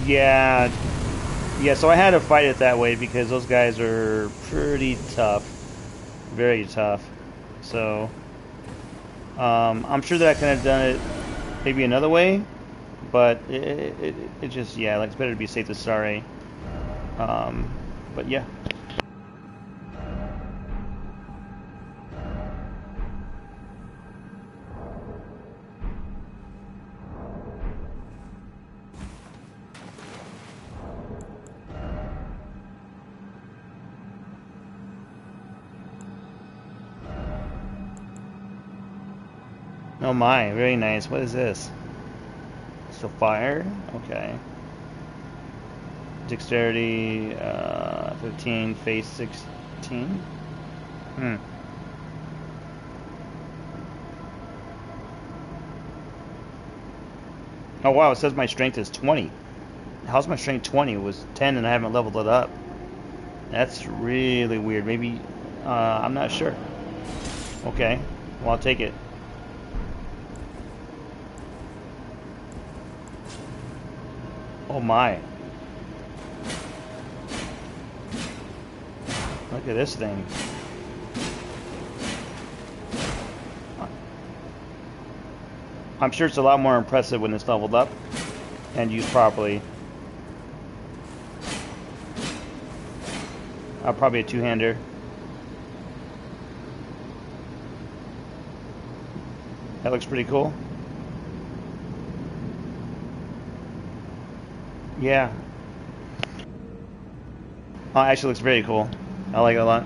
Yeah, yeah. So I had to fight it that way because those guys are pretty tough, very tough. So I'm sure that I could have done it maybe another way, but it just yeah, like it's better to be safe than sorry. But yeah. Oh my, very nice. What is this? So fire, okay. Dexterity, 15, face 16. Hmm. Oh wow, it says my strength is 20. How's my strength 20? It was 10 and I haven't leveled it up. That's really weird. Maybe, I'm not sure. Okay, well I'll take it. Oh my. Look at this thing. I'm sure it's a lot more impressive when it's leveled up and used properly. Probably a two-hander. That looks pretty cool. Yeah. Oh, actually looks very cool. I like it a lot.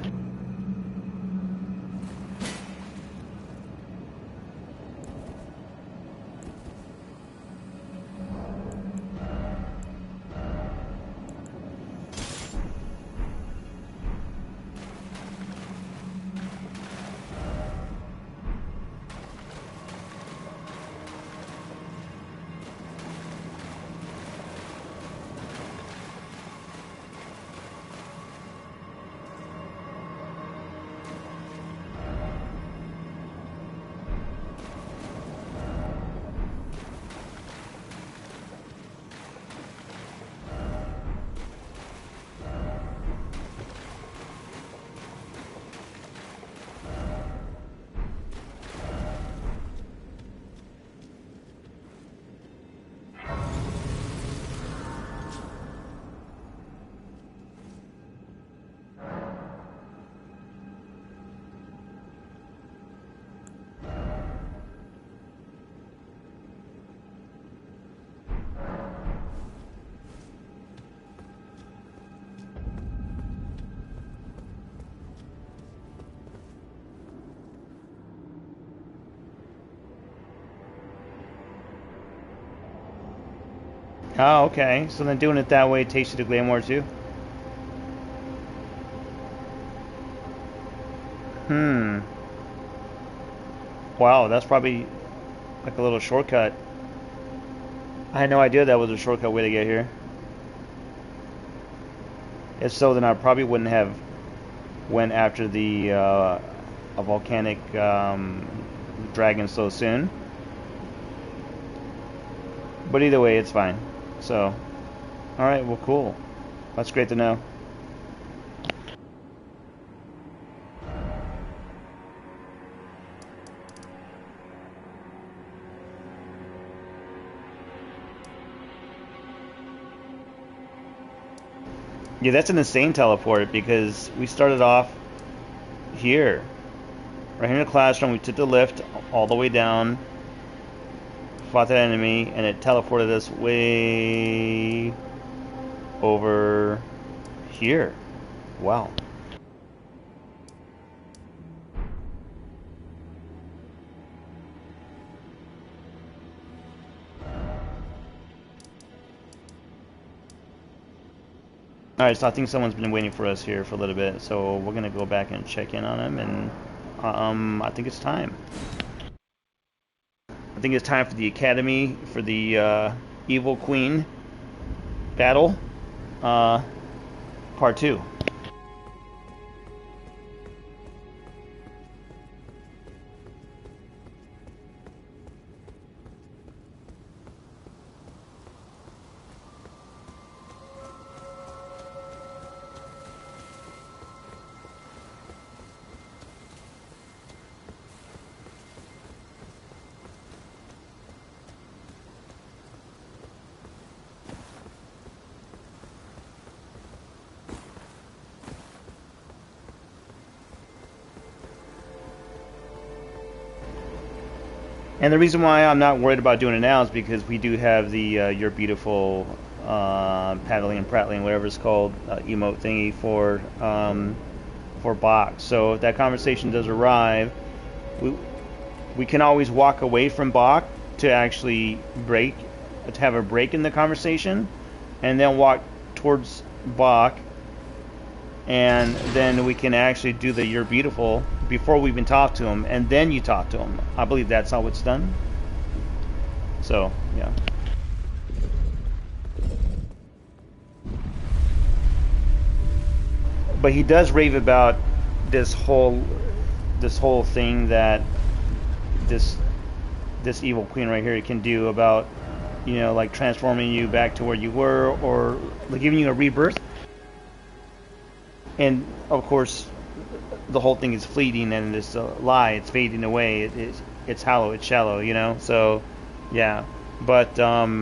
Oh, okay. So then doing it that way takes you to Glamour too? Hmm. Wow, that's probably like a little shortcut. I had no idea that was a shortcut way to get here. If so, then I probably wouldn't have went after the a volcanic dragon so soon. But either way, it's fine. So, all right, well, cool. That's great to know. Yeah, that's an insane teleport because we started off here. Right here in the classroom, we took the lift all the way down, fought that enemy, and it teleported us way over here. Wow. Alright, so I think someone's been waiting for us here for a little bit, so we're gonna go back and check in on him, and I think it's time. I think it's time for the Academy, for the Evil Queen battle, part 2. And the reason why I'm not worried about doing it now is because we do have the "You're Beautiful" paddling and prattling, whatever it's called, emote thingy for Boc. So if that conversation does arrive, we can always walk away from Boc to actually to have a break in the conversation, and then walk towards Boc, and then we can actually do the "You're Beautiful" before we even talk to him, and then you talk to him. I believe that's how it's done. So, yeah. But he does rave about this whole thing that this evil queen right here can do about, like transforming you back to where you were, or like giving you a rebirth. And of course, the whole thing is fleeting and it's a lie. It's fading away. It's hollow. It's shallow. So, yeah. But so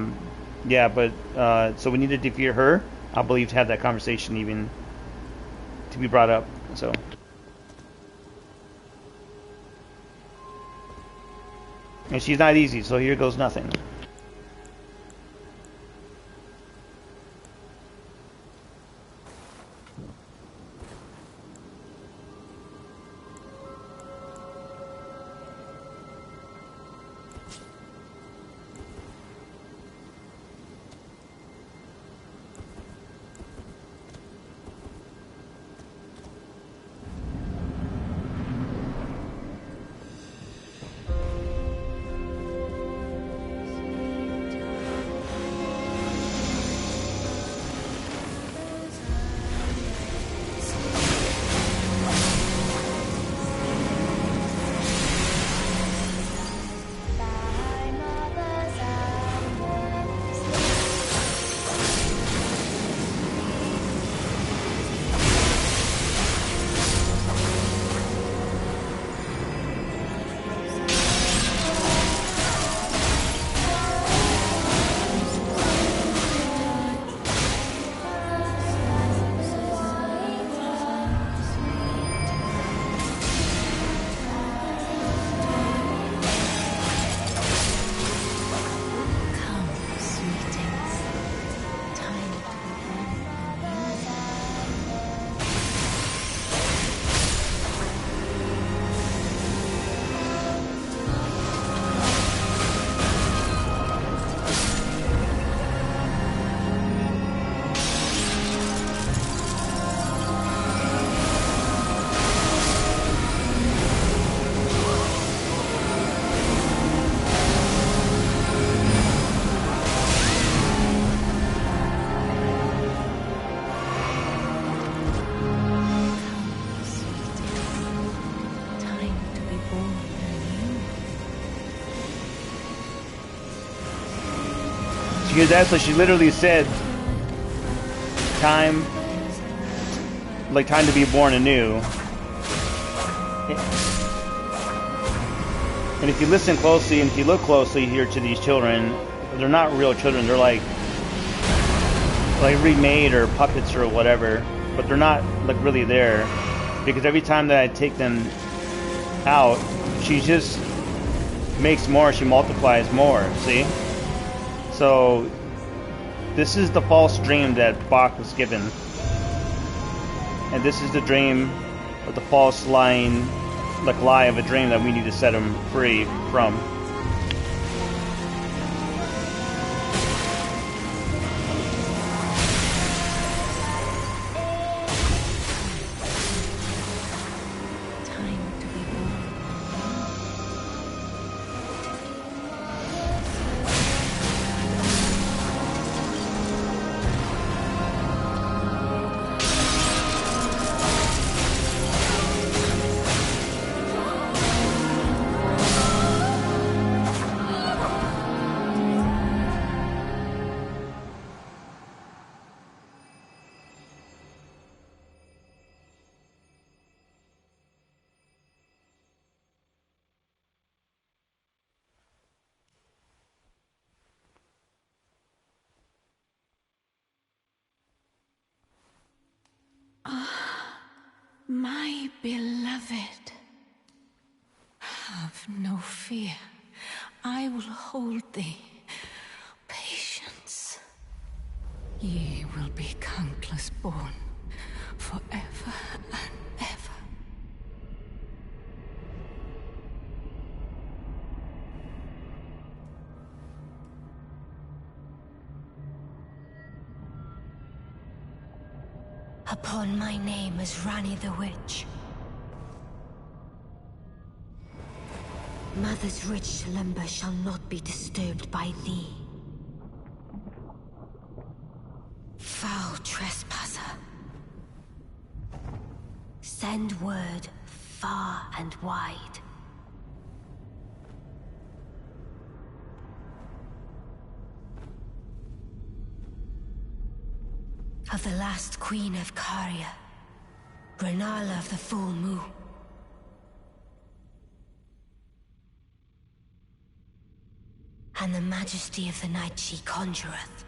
we need to defeat her. I believe to have that conversation even to be brought up. So. And she's not easy. So here goes nothing. Because that's what she literally said. Time to be born anew. And if you listen closely and if you look closely here to these children, they're not real children. They're like remade or puppets or whatever, but they're not like really there, because every time that I take them out, she just makes more. She multiplies more. See? So this is the false dream that Boc was given, and this is the dream, or the false lying, lie of a dream that we need to set him free from. My beloved, have no fear. I will hold thee. Patience. Ye will be countless born, forever and ever. Upon my name as Rani the Witch. Mother's rich slumber shall not be disturbed by thee. Foul trespasser. Send word far and wide. Of the last queen of Caria, Renala of the full moon. And the majesty of the night she conjureth.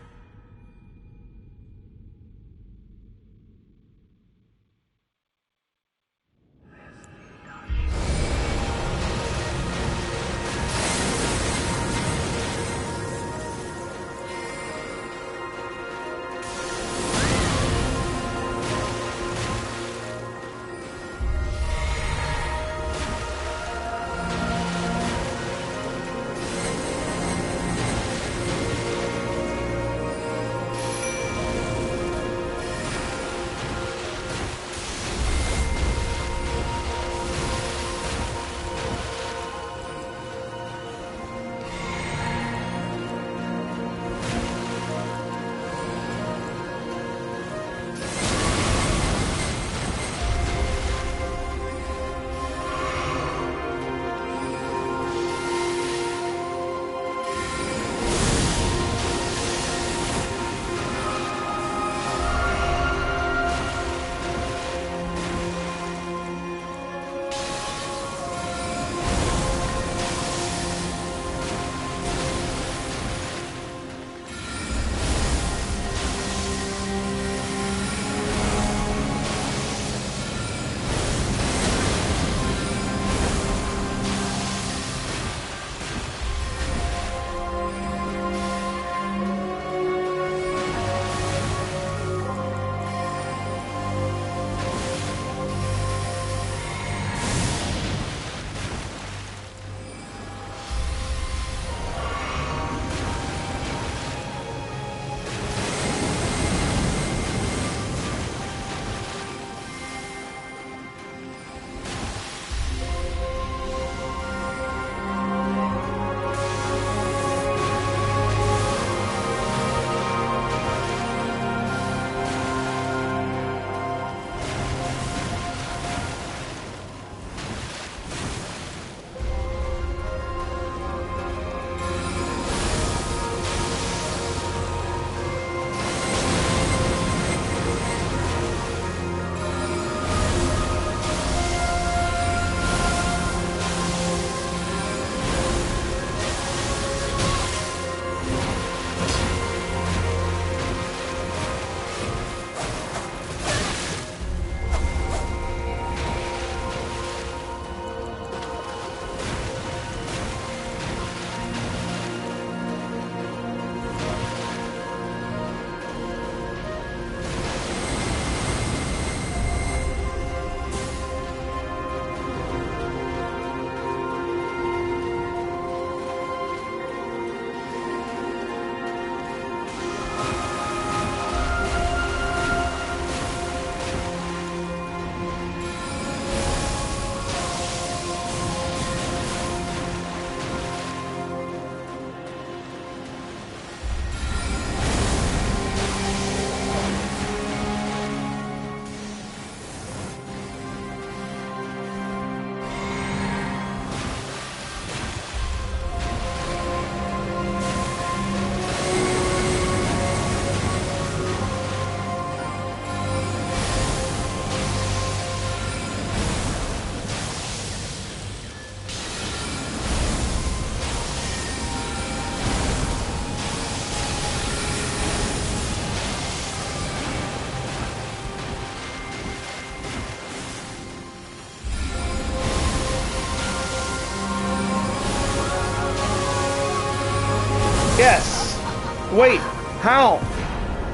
Wait, how?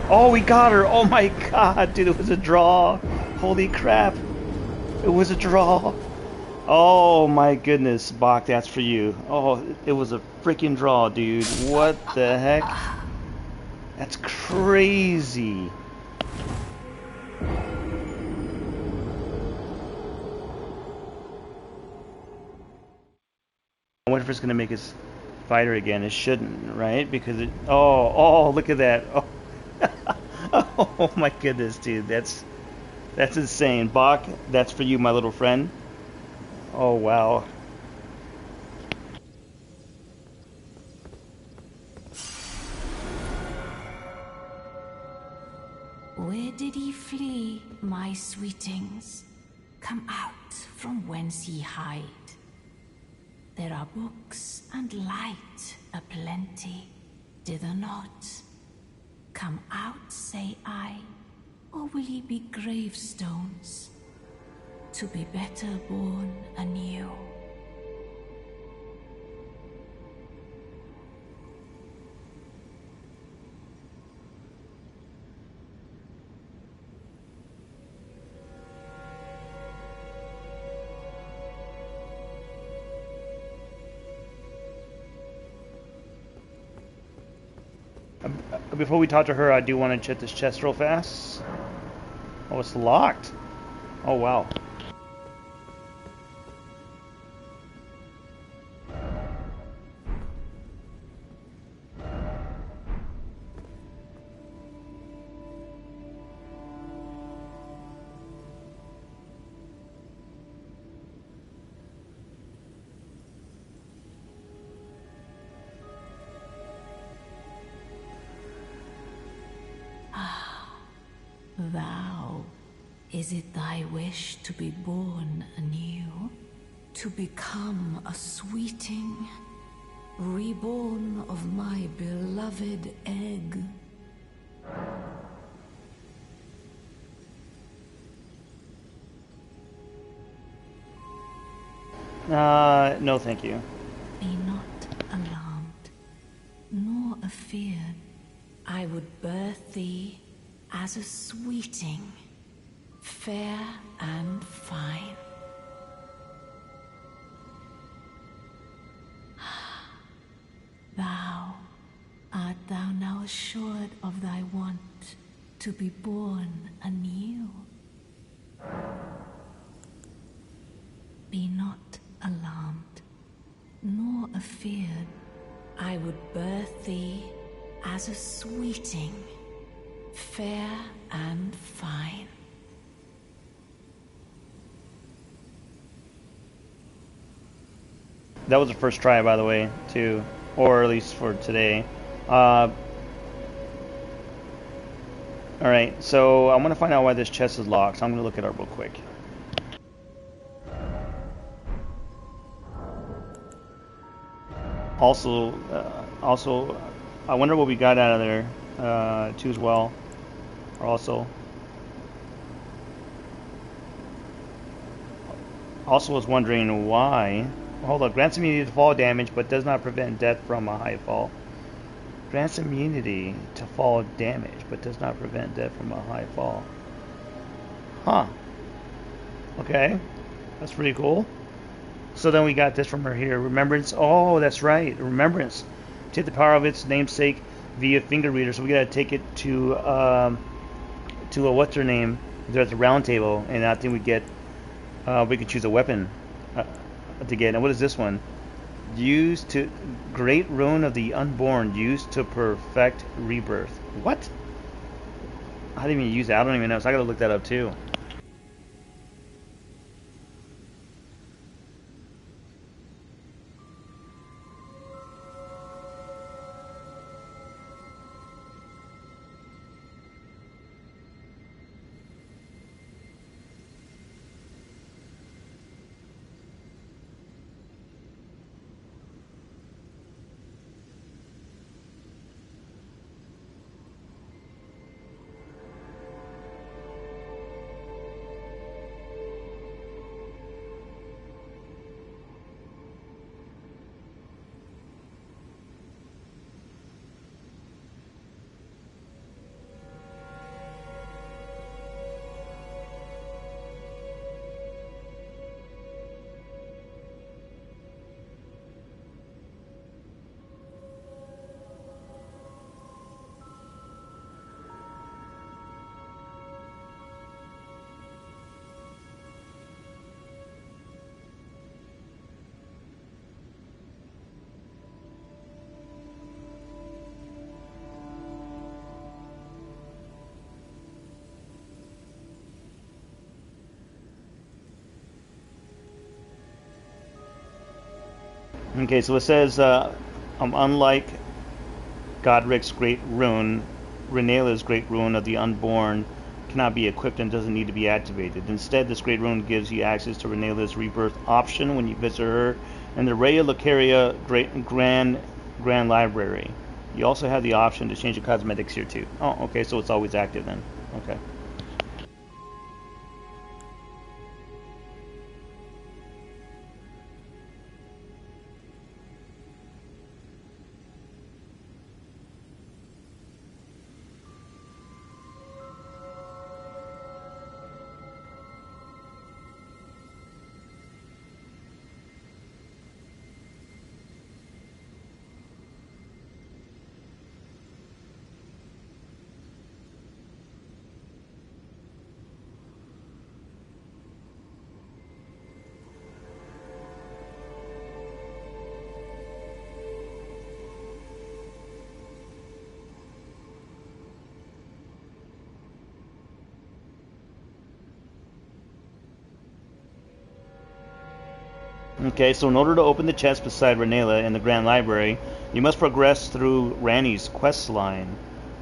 Oh, we got her. Oh my god, dude, it was a draw. Holy crap. It was a draw. Oh my goodness, Boc, that's for you. Oh, it was a freaking draw, dude. What the heck? That's crazy. I wonder if it's gonna make us fighter again. It shouldn't, right? Because it. Oh, look at that. Oh, oh my goodness, dude. That's insane. Boc, that's for you, my little friend. Oh wow. Where did ye flee, my sweetings? Come out from whence ye hide. There are books and light aplenty, dither not. Come out, say I, or will ye be gravestones, to be better born anew? Before we talk to her, I do want to check this chest real fast. Oh, it's locked. Oh wow. Thou, is it thy wish to be born anew? To become a sweeting, reborn of my beloved egg? No thank you. Be not alarmed, nor afeared. I would birth thee as a sweeting, fair and fine. Art thou now assured of thy want to be born anew? Be not alarmed, nor afeared. I would birth thee as a sweeting, fair and fine. That was the first try, by the way, too, or at least for today. Alright, so I'm going to find out why this chest is locked, so I'm going to look it up real quick. Also, I wonder what we got out of there, too, as well. Also was wondering why. Hold on, grants immunity to fall damage, but does not prevent death from a high fall. Grants immunity to fall damage, but does not prevent death from a high fall. Huh. Okay. That's pretty cool. So then we got this from her here. Remembrance. Oh, that's right. Remembrance. Take the power of its namesake via finger reader. So we gotta take it to a what's her name? They're at the round table, and I think we get we could choose a weapon to get. And what is this one? Used to Great Rune of the Unborn, used to perfect rebirth. What? I didn't even use that. I don't even know. So I gotta look that up too. Okay, so it says, unlike Godric's Great Rune, Renala's Great Rune of the Unborn cannot be equipped and doesn't need to be activated. Instead, this Great Rune gives you access to Renala's Rebirth option when you visit her in the Raya Lucaria Grand Library. You also have the option to change the cosmetics here too. Oh, okay, so it's always active then. Okay. Okay, so in order to open the chest beside Renala in the Grand Library, you must progress through Ranni's quest line.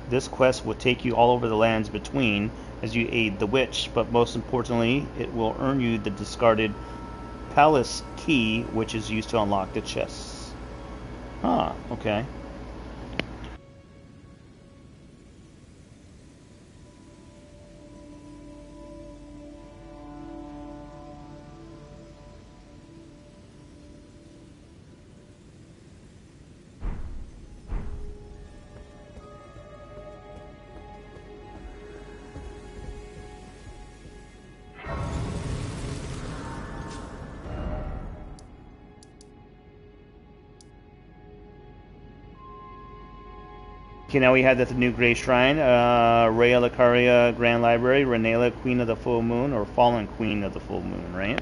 This quest will take you all over the lands between as you aid the witch, but most importantly, it will earn you the discarded palace key, which is used to unlock the chests. Ah, okay. Okay, now we have the new Grey Shrine, Rhea Lucaria Grand Library, Renala Queen of the Full Moon, or Fallen Queen of the Full Moon, right?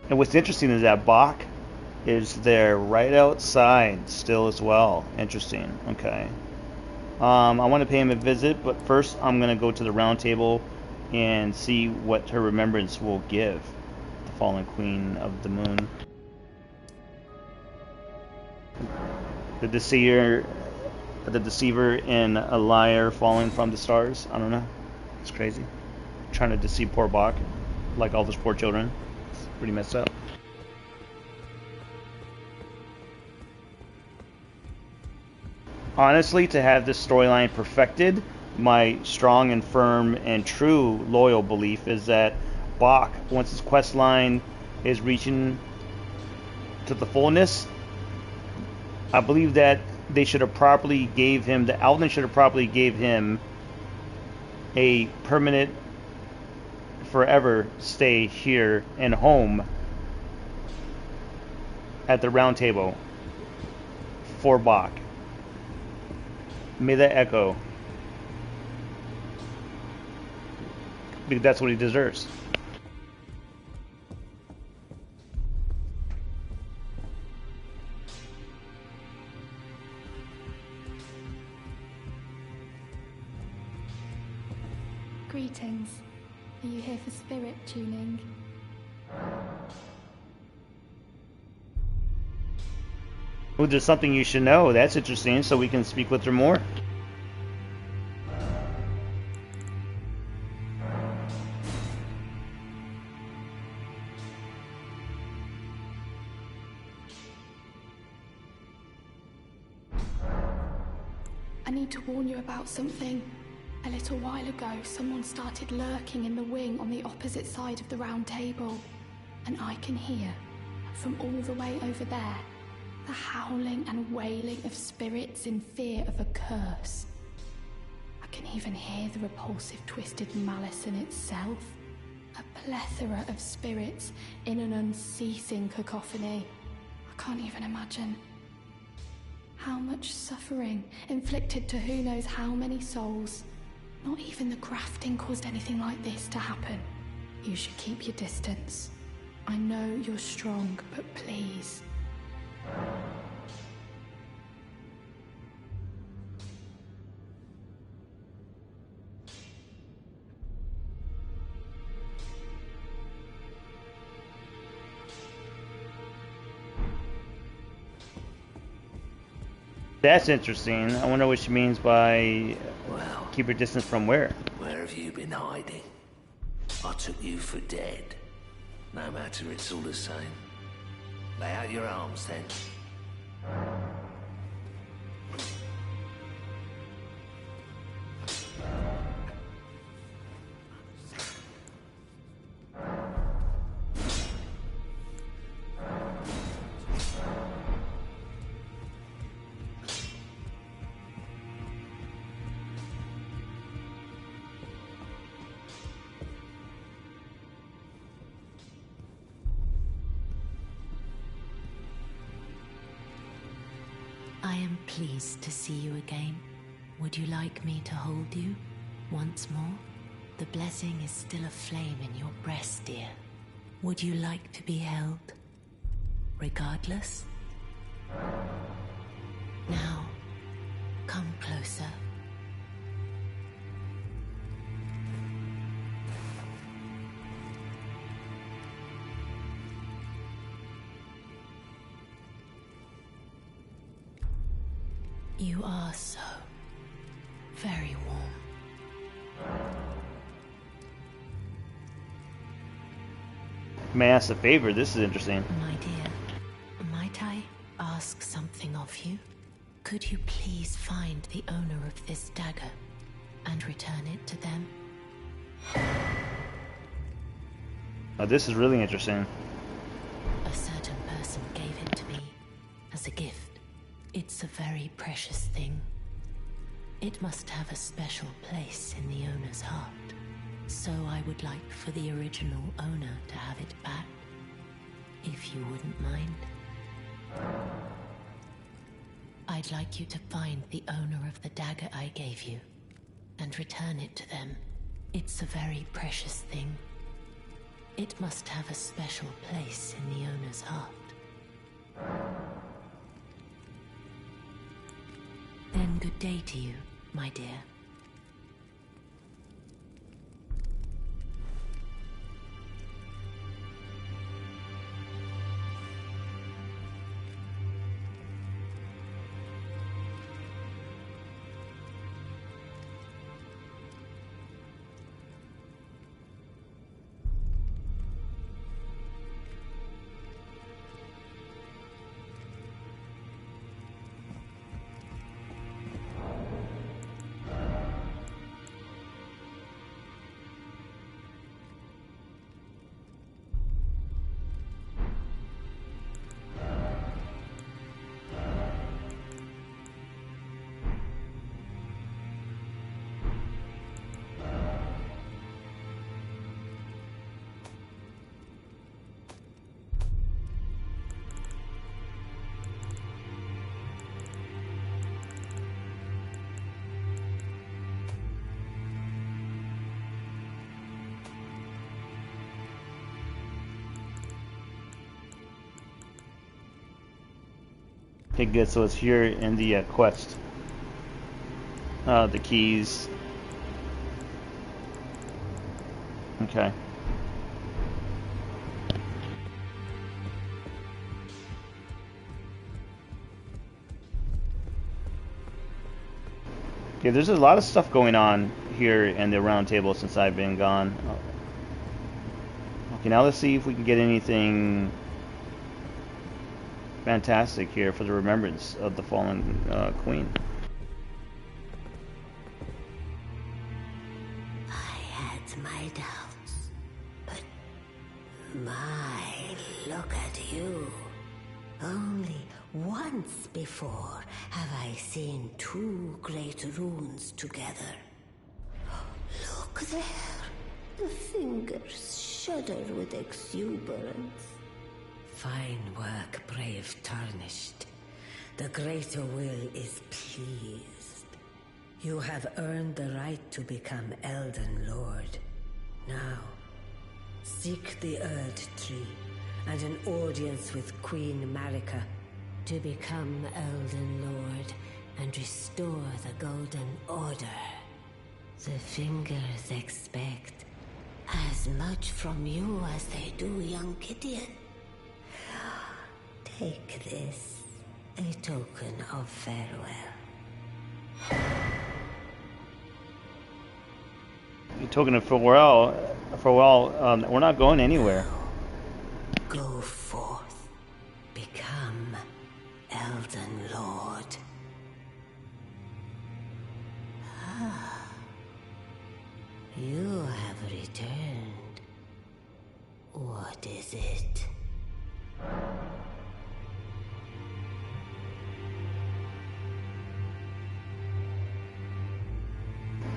And what's interesting is that Boc is there right outside still as well. Interesting. Okay. I want to pay him a visit, but first I'm going to go to the round table and see what her remembrance will give the fallen queen of the moon. The deceiver and a liar falling from the stars. I don't know. It's crazy. Trying to deceive poor Boc, like all those poor children. It's pretty messed up. Honestly, to have this storyline perfected, my strong and firm and true loyal belief is that Boc, once his quest line is reaching to the fullness, I believe that they should have properly gave him, the Alden should have properly gave him a permanent, forever stay here and home at the round table for Boc. May that echo, because that's what he deserves. Greetings. Are you here for spirit tuning? Oh, there's something you should know. That's interesting, so we can speak with her more. I need to warn you about something. A little while ago, someone started lurking in the wing on the opposite side of the round table. And I can hear, from all the way over there, the howling and wailing of spirits in fear of a curse. I can even hear the repulsive twisted malice in itself. A plethora of spirits in an unceasing cacophony. I can't even imagine. How much suffering inflicted to who knows how many souls. Not even the grafting caused anything like this to happen. You should keep your distance. I know you're strong, but please. That's interesting. I wonder what she means by Well, keep your distance from where? where have you been hiding? I took you for dead. No matter, it's all the same. Lay out your arms then. I am pleased to see you again. Would you like me to hold you once more? The blessing is still aflame in your breast, dear. Would you like to be held? Regardless? Now, come closer. You are so very warm. May I ask a favor? This is interesting. My dear, might I ask something of you? Could you please find the owner of this dagger and return it to them? Oh, this is really interesting. A certain person gave it to me as a gift. It's a very precious thing. It must have a special place in the owner's heart. So I would like for the original owner to have it back, if you wouldn't mind. I'd like you to find the owner of the dagger I gave you and return it to them. It's a very precious thing. It must have a special place in the owner's heart. Then good day to you, my dear. Okay, good. So it's here in the quest. The keys. Okay. Okay, there's a lot of stuff going on here in the round table since I've been gone. Okay, now let's see if we can get anything fantastic here for the remembrance of the fallen queen. My, look at you. Only once before have I seen two great runes together. Look there. The fingers shudder with exuberance. Fine work, brave Tarnished. The greater will is pleased. You have earned the right to become Elden Lord. Now, seek the Erd Tree and an audience with Queen Marika to become Elden Lord and restore the Golden Order. The fingers expect as much from you as they do young Gideon. Take this, a token of farewell. You're talking to farewell. We're not going anywhere. Go forth. Become Elden Lord. You have returned. What is it?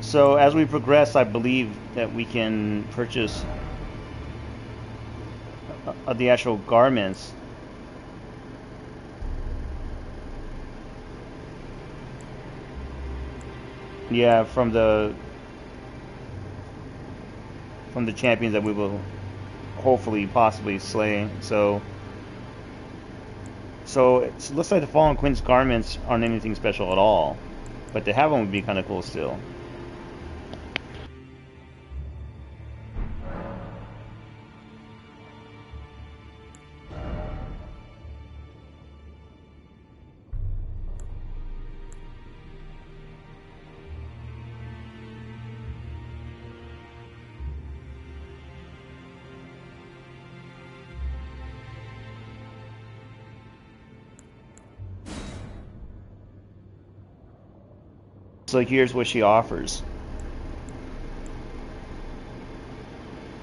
So as we progress, I believe that we can purchase the actual garments. Yeah, from the champions that we will hopefully possibly slay. So it looks like the Fallen Queen's garments aren't anything special at all, but to have them would be kind of cool still. So here's what she offers.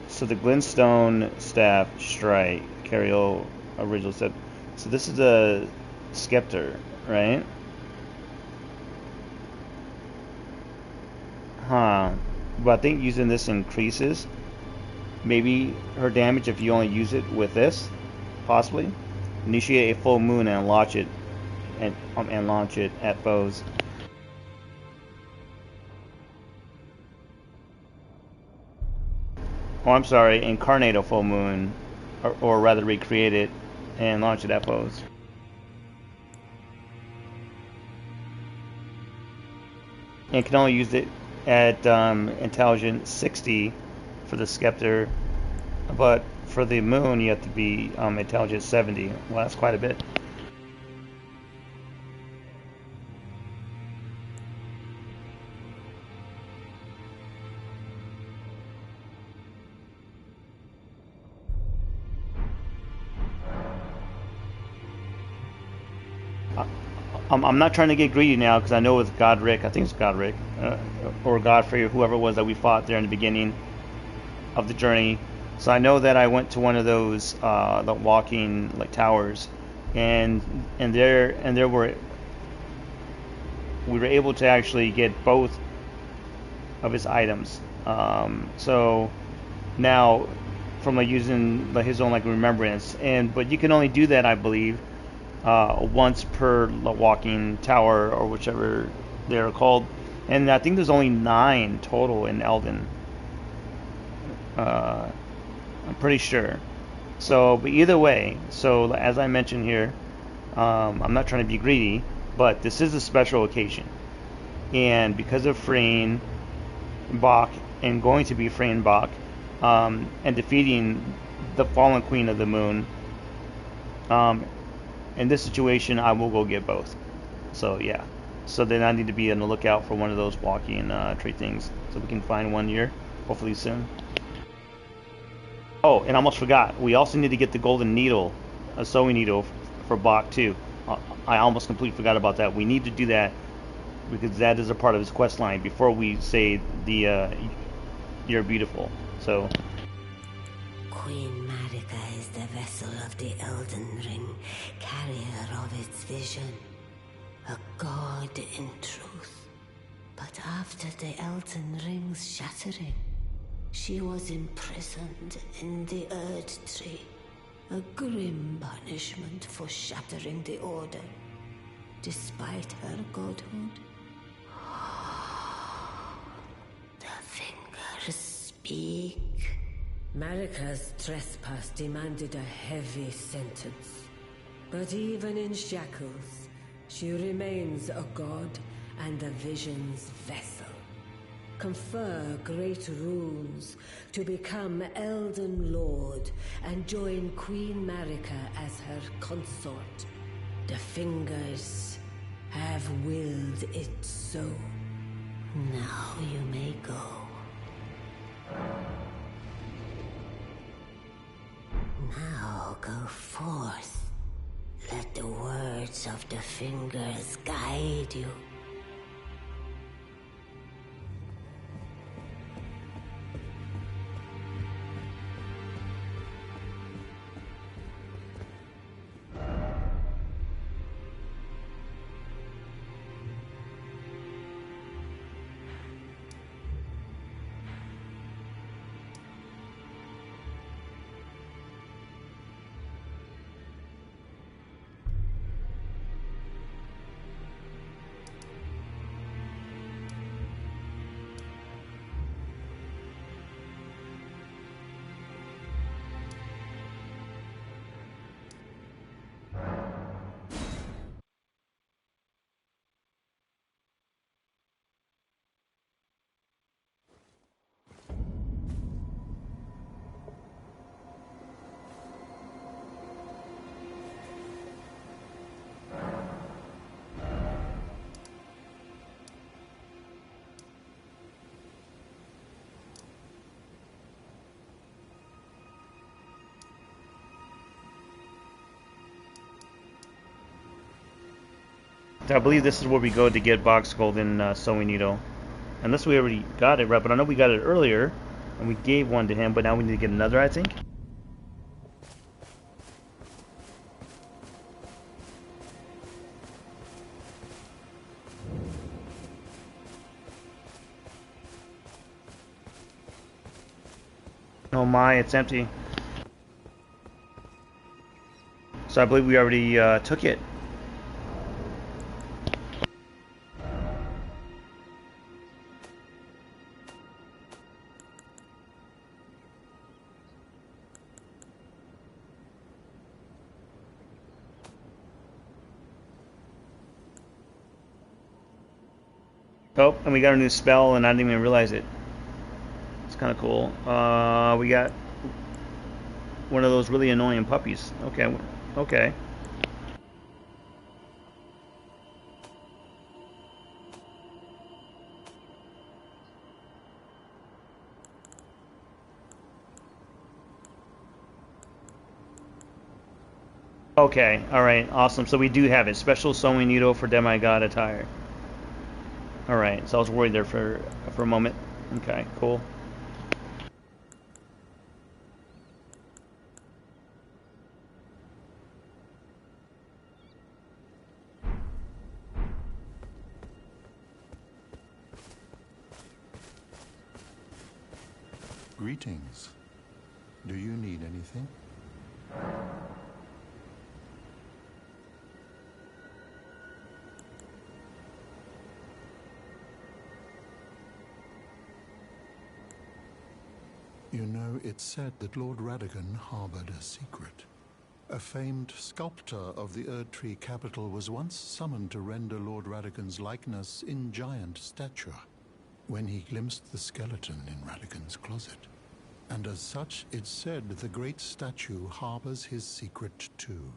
So the Glintstone Staff Strike, Cariel original set. So this is a Scepter, right? Huh. But I think using this increases maybe her damage if you only use it with this, possibly. Initiate a full moon and launch it, and launch it at foes. Oh, I'm sorry, incarnate a full moon, or rather recreate it and launch it at foes. And can only use it at intelligence 60 for the Scepter, but for the moon you have to be intelligence 70. Well, that's quite a bit. I'm not trying to get greedy now because I know it's Godric. I think it's Godric or Godfrey or whoever it was that we fought there in the beginning of the journey. So I know that I went to one of those the walking like towers, and there we were able to actually get both of his items. So now from like using like his own like remembrance, but you can only do that, I believe, once per walking tower or whichever they're called, and I think there's only 9 total in Elden. I'm pretty sure. So, but either way, so as I mentioned here, I'm not trying to be greedy, but this is a special occasion, and because of freeing Boc and going to be freeing Boc, and defeating the Fallen Queen of the Moon, in this situation, I will go get both. So yeah. So then I need to be on the lookout for one of those walking tree things, so we can find one here, hopefully soon. Oh, and I almost forgot. We also need to get the golden needle, a sewing needle for Boc too. I almost completely forgot about that. We need to do that because that is a part of his quest line before we say the "You're beautiful." So Queen Marika is the vessel of the Elden Ring, carrier of its vision. A god in truth. But after the Elden Ring's shattering, she was imprisoned in the Erd Tree. A grim punishment for shattering the Order, despite her godhood. The fingers speak. Marika's trespass demanded a heavy sentence. But even in shackles, she remains a god and the vision's vessel. Confer great runes to become Elden Lord and join Queen Marika as her consort. The fingers have willed it so. Now you may go. Now go forth. Let the words of the fingers guide you. I believe this is where we go to get Boc's golden sewing needle. Unless we already got it, right? But I know we got it earlier, and we gave one to him, but now we need to get another, I think. Oh my, it's empty. So I believe we already took it. Oh, and we got a new spell, and I didn't even realize it. It's kind of cool. We got one of those really annoying puppies. Okay, okay. Okay, alright, awesome. So we do have it. Special sewing needle for demigod attire. Alright, so I was worried there for a moment. Okay, cool. Greetings. Do you need anything? You know, it's said that Lord Radagon harbored a secret. A famed sculptor of the Erd Tree capital was once summoned to render Lord Radagon's likeness in giant stature, when he glimpsed the skeleton in Radagon's closet. And as such, it's said the great statue harbors his secret too.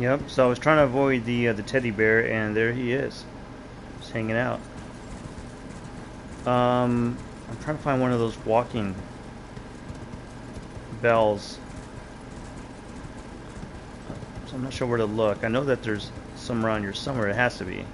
Yep. So I was trying to avoid the teddy bear, and there he is, just hanging out. I'm trying to find one of those walking bells. So I'm not sure where to look. I know that there's some around here somewhere. It has to be.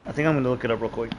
I think I'm going to look it up real quick.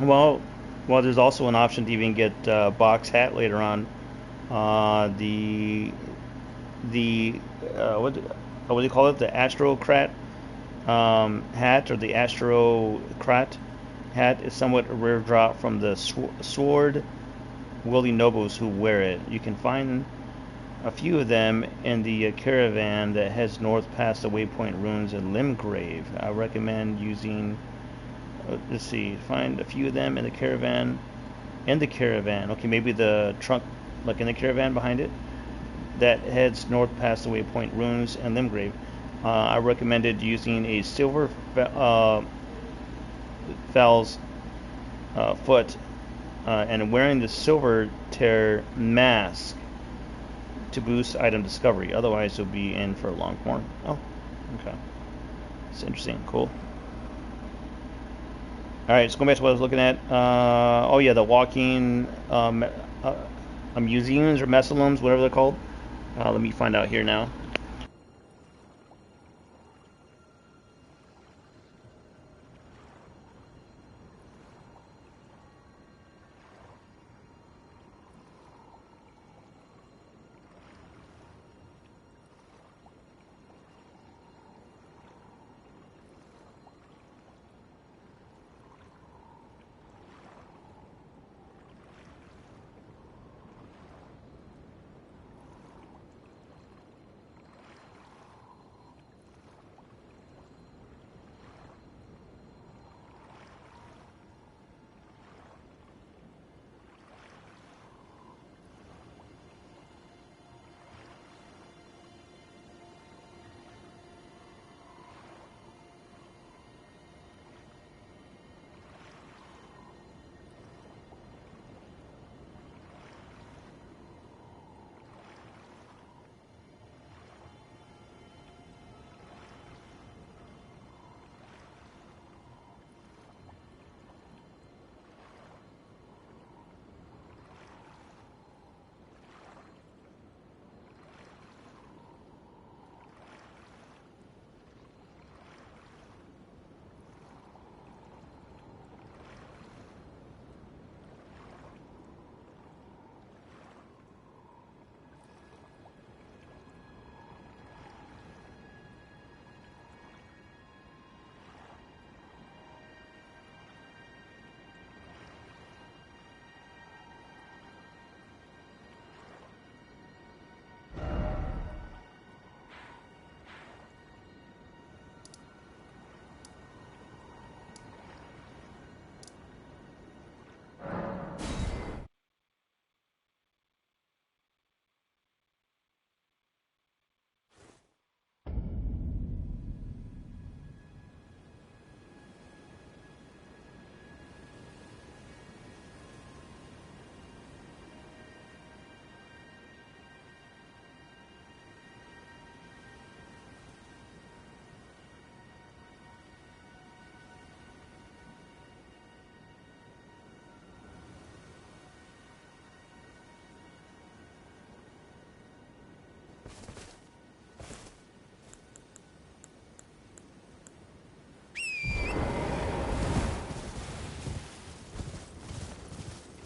Well, there's also an option to even get Boc's hat later on. The what do you call it? The Astrocrat hat, or the Astrocrat hat, is somewhat a rare drop from the sword wielding nobles who wear it. You can find a few of them in the caravan that heads north past the waypoint ruins in Limgrave. I recommend using. Let's see, find a few of them in the caravan. In the caravan, okay, maybe the trunk, like in the caravan behind it, that heads north past the waypoint ruins and Limgrave. I recommended using a silver fell's foot and wearing the silver tear mask to boost item discovery. Otherwise, you'll be in for a long horn. Oh, okay. It's interesting. Cool. All right, so going back to what I was looking at. Oh yeah, the walking museums or mesalums, whatever they're called. Let me find out here now.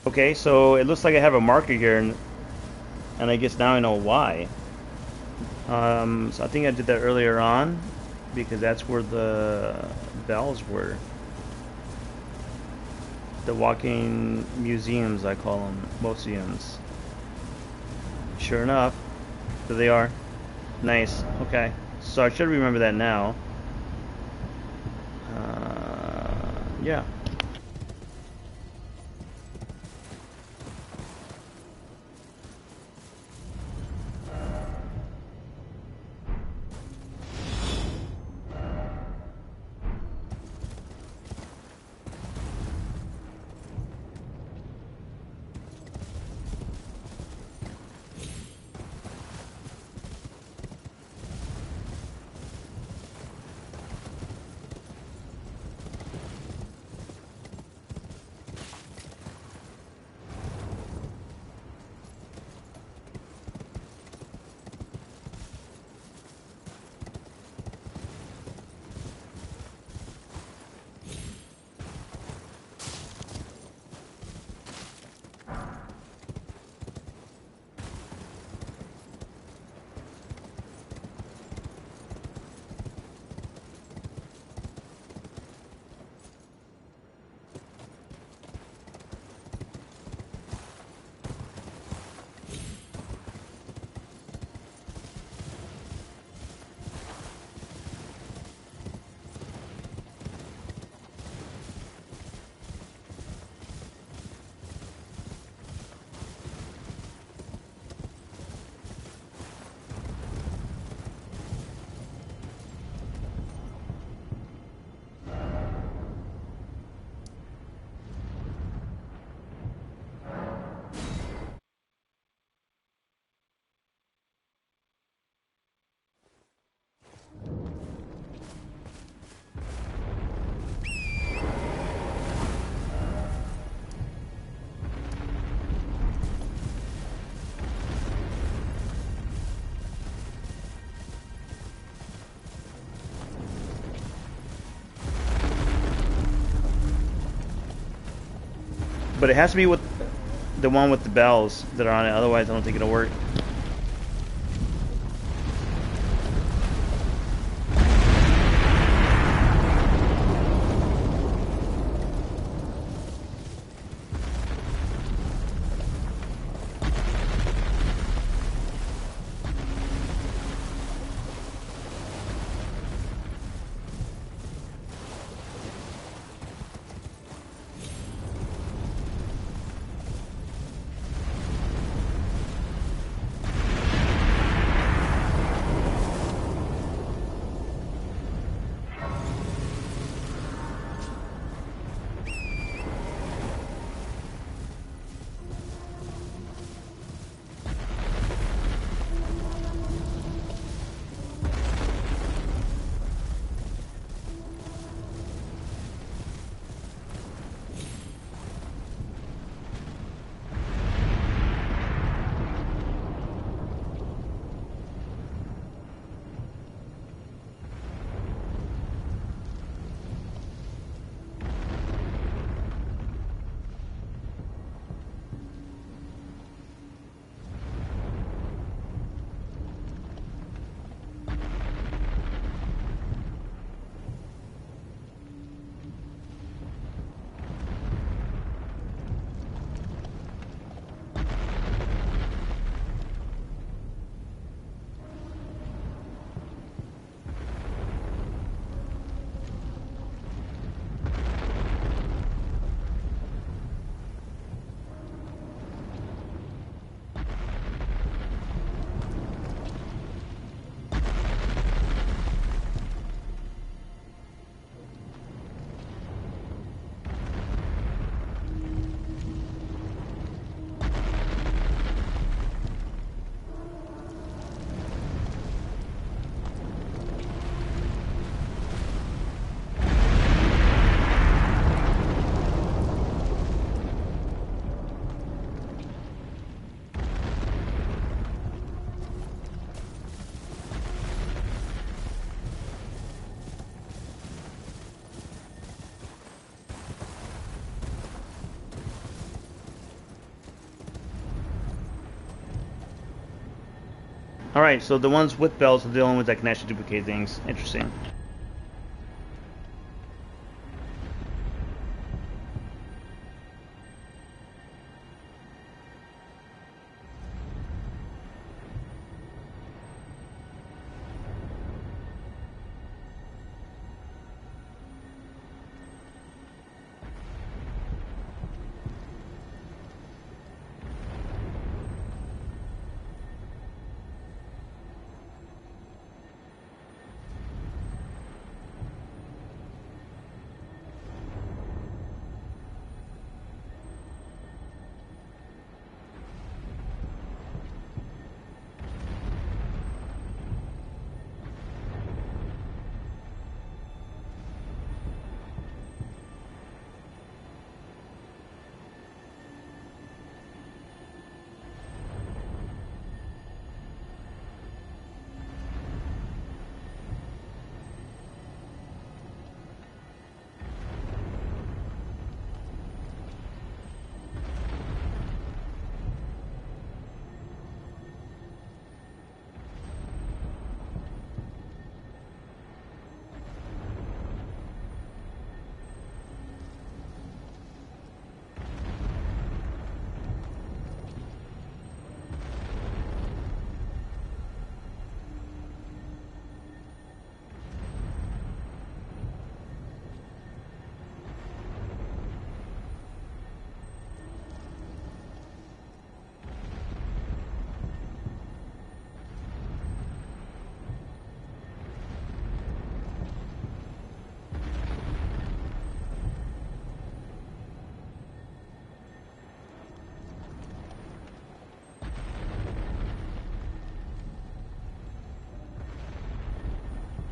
Okay, so it looks like I have a marker here, and I guess now I know why. So I think I did that earlier on, because that's where the bells were. The walking museums, I call them, museums. Sure enough, there they are. Nice. Okay, so I should remember that now. Yeah. But it has to be with the one with the bells that are on it. Otherwise, I don't think it'll work. Alright, so the ones with bells are the only ones that can actually duplicate things. Interesting.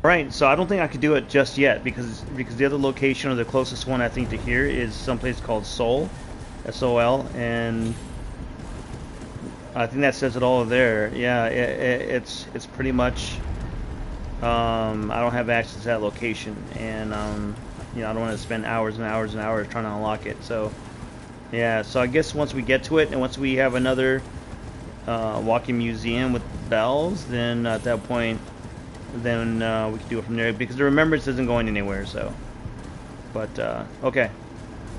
Right, so I don't think I could do it just yet because the other location or the closest one I think to here is someplace called Sol, S-O-L, and I think that says it all there. Yeah, it's pretty much. I don't have access to that location, and I don't want to spend hours and hours and hours trying to unlock it. So Yeah, so I guess once we get to it, and once we have another walking museum with bells, then at that point, then we can do it from there. Because the remembrance isn't going anywhere, so. But, okay.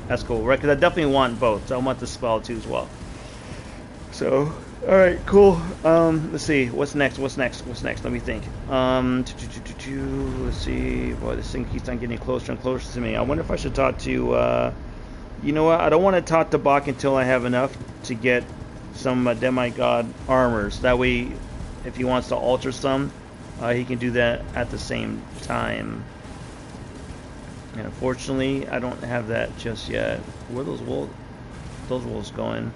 That's cool, right? Because I definitely want both. So I want the spell too as well. So, alright, cool. Let's see. What's next? What's next? What's next? Let me think. Let's see. Boy, this thing keeps on getting closer and closer to me. I wonder if I should talk to, you know what? I don't want to talk to Boc until I have enough to get some demigod armors. That way, if he wants to alter some, he can do that at the same time. And unfortunately, I don't have that just yet. Where are those wolves going?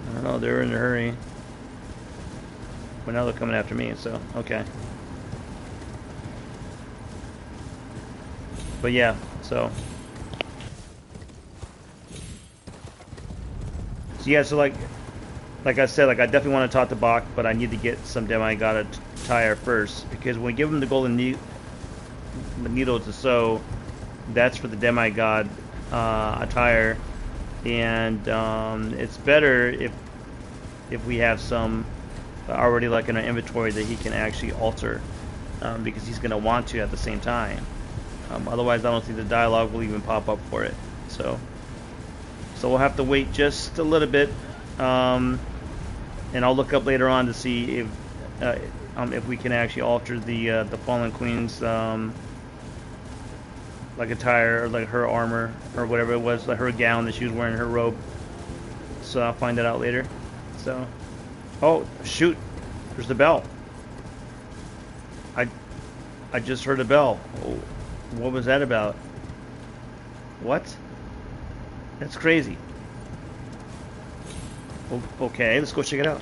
I don't know. They're in a hurry. But now they're coming after me, so okay. But yeah, so yeah, so like I said, like I definitely want to talk to Boc, but I need to get some demigod attire first, because when we give him the golden needle to sew, that's for the demigod attire, and it's better if we have some already like in our inventory that he can actually alter, because he's going to want to at the same time. Otherwise, I don't think the dialogue will even pop up for it. So we'll have to wait just a little bit, and I'll look up later on to see if we can actually alter the Fallen Queen's like attire, or like her armor or whatever it was, like her gown that she was wearing, her robe. So I'll find that out later. So, oh shoot, there's the bell. I just heard a bell. Oh, what was that about? What? That's crazy. Okay, let's go check it out.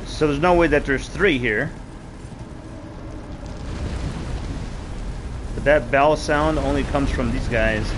So there's no way that there's three here. But that bell sound only comes from these guys.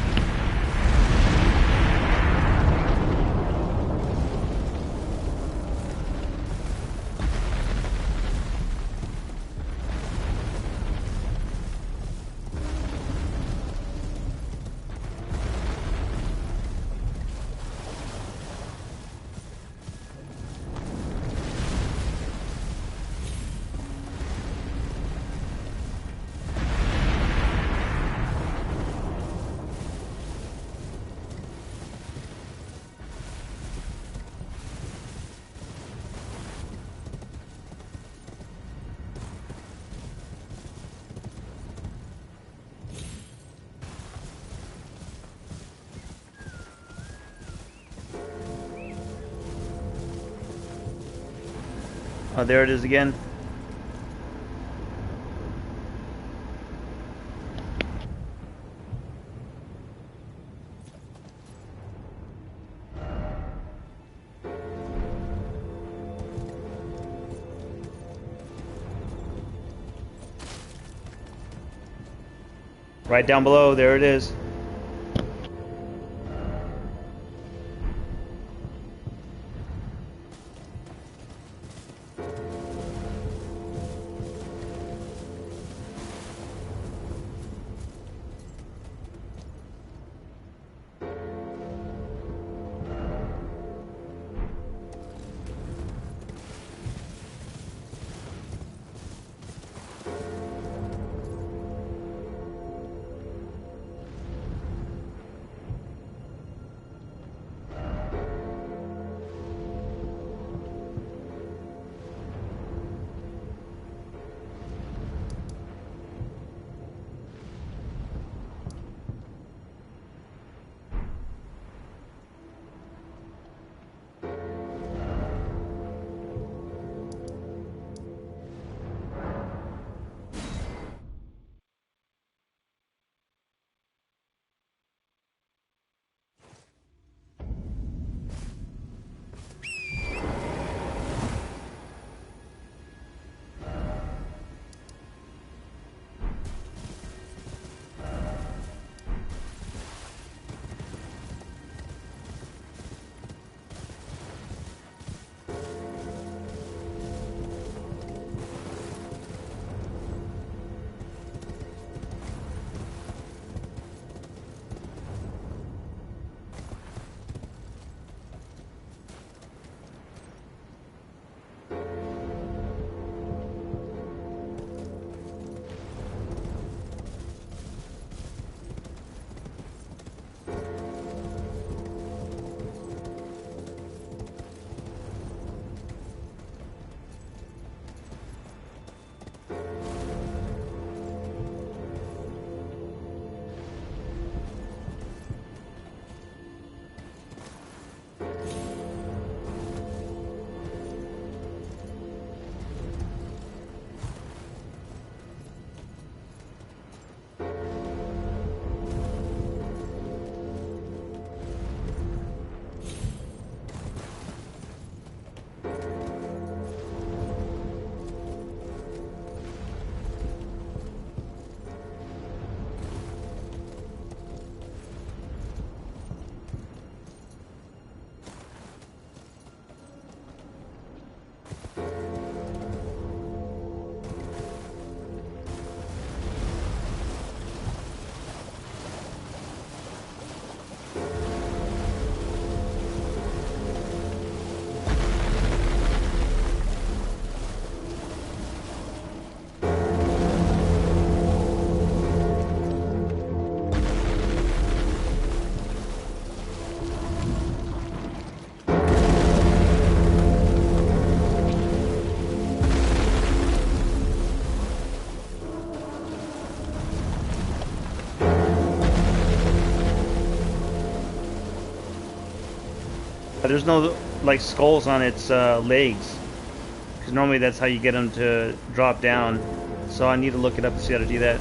Oh, there it is again. Right down below, there it is. there's no like skulls on its legs, because normally that's how you get them to drop down. So I need to look it up and see how to do that.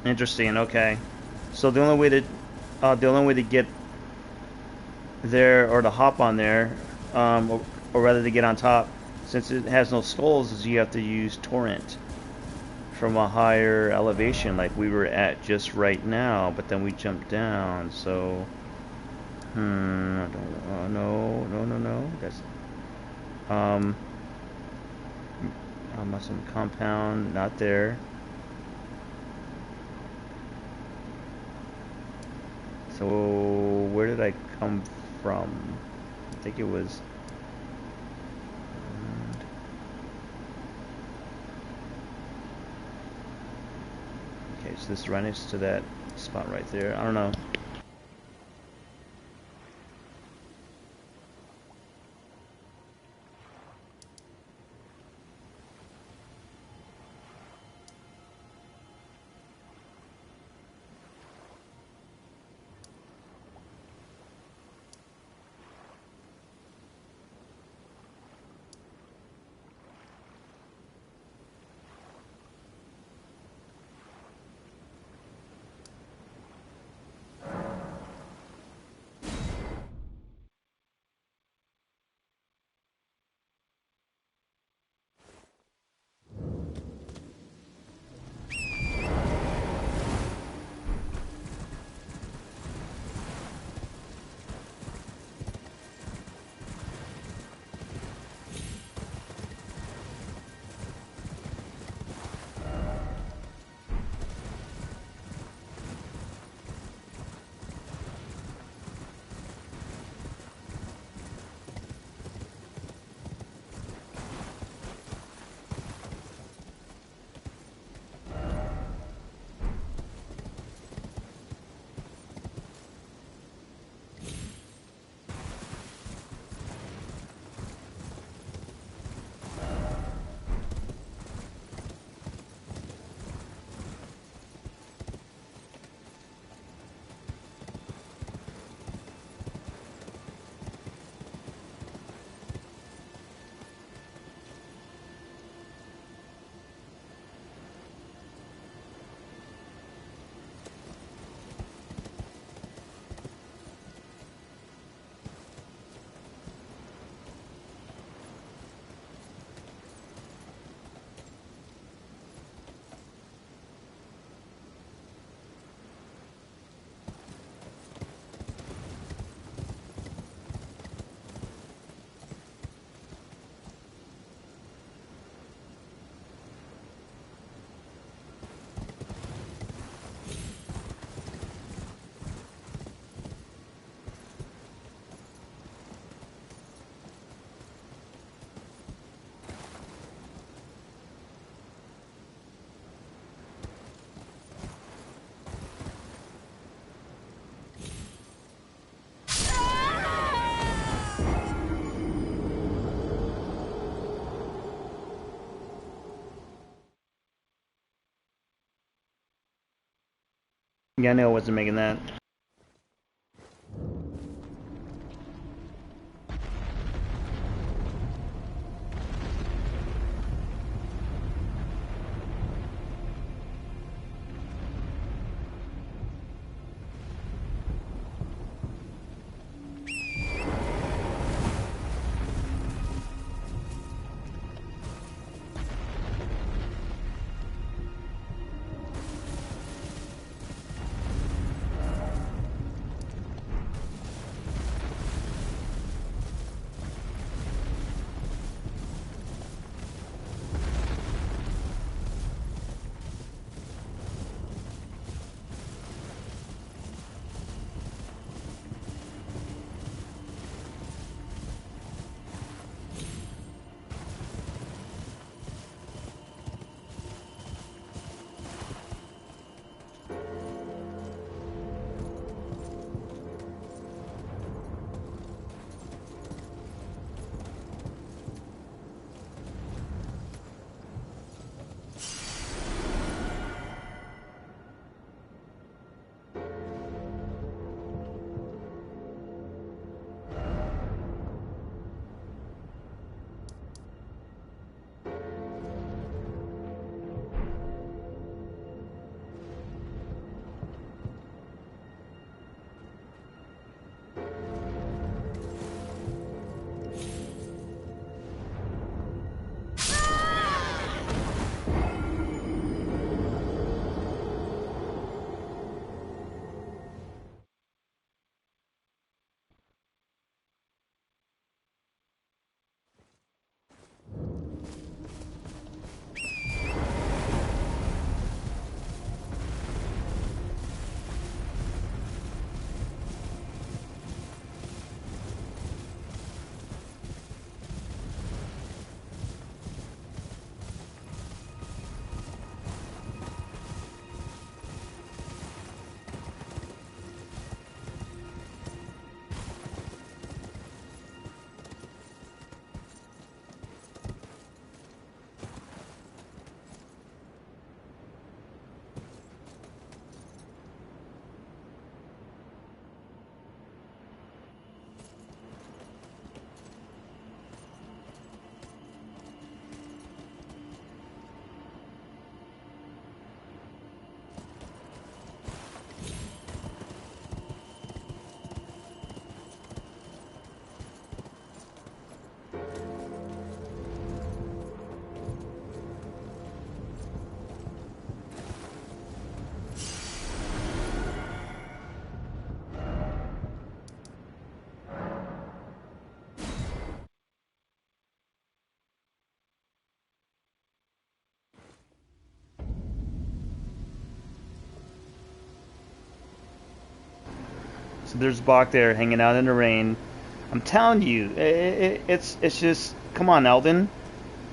Interesting. Okay. So the only way to get there or to hop on there, or rather to get on top, since it has no skulls, is you have to use torrent from a higher elevation, like we were at just right now. But then we jumped down. So, I don't, no. That's muscle compound, not there. So where did I come from? I think it was. Okay, so this right next to that spot right there. I don't know. Yeah, I know I wasn't making that. So there's Boc there hanging out in the rain. I'm telling you, it's just, come on, Eldon.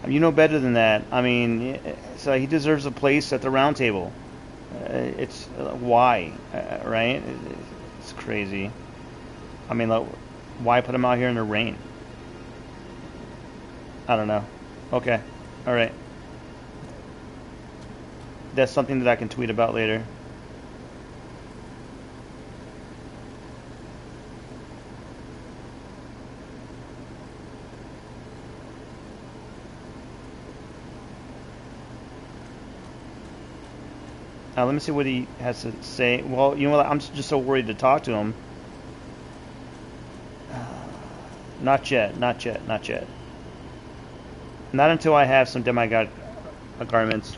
You know better than that. I mean, so he deserves a place at the round table. It's why, right? It's crazy. I mean, like, why put him out here in the rain? I don't know. Okay, all right. That's something that I can tweet about later. Let me see what he has to say. Well, you know what? I'm just so worried to talk to him. Not yet. Not yet. Not yet. Not until I have some demigod garments.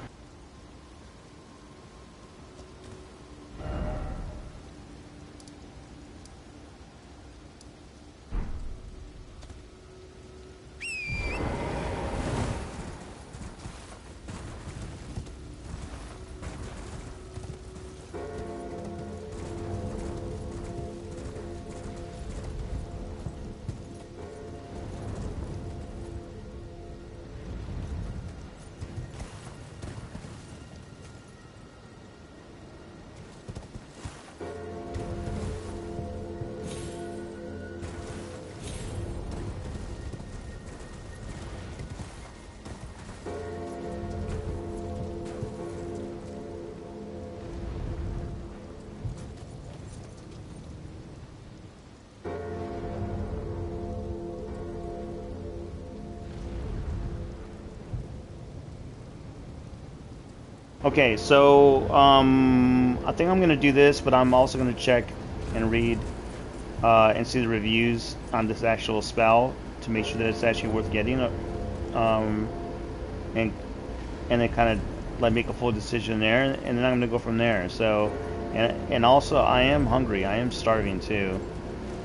Okay, so I think I'm gonna do this, but I'm also gonna check and read and see the reviews on this actual spell to make sure that it's actually worth getting. And then kind of like make a full decision there, and then I'm gonna go from there. So, and also I am hungry. I am starving too,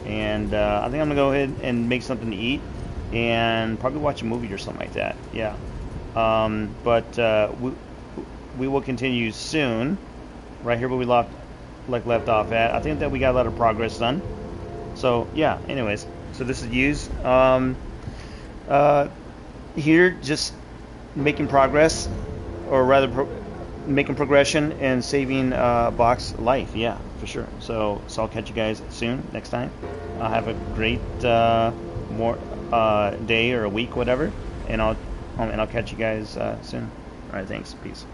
and I think I'm gonna go ahead and make something to eat and probably watch a movie or something like that. Yeah. But we will continue soon, right here where we left off at. I think that we got a lot of progress done. So yeah. Anyways, so this is Hughes. Here, just making progress, or rather, making progression and saving Boc's life. Yeah, for sure. So I'll catch you guys soon next time. Have a great day or a week, whatever, and I'll catch you guys soon. All right, thanks. Peace.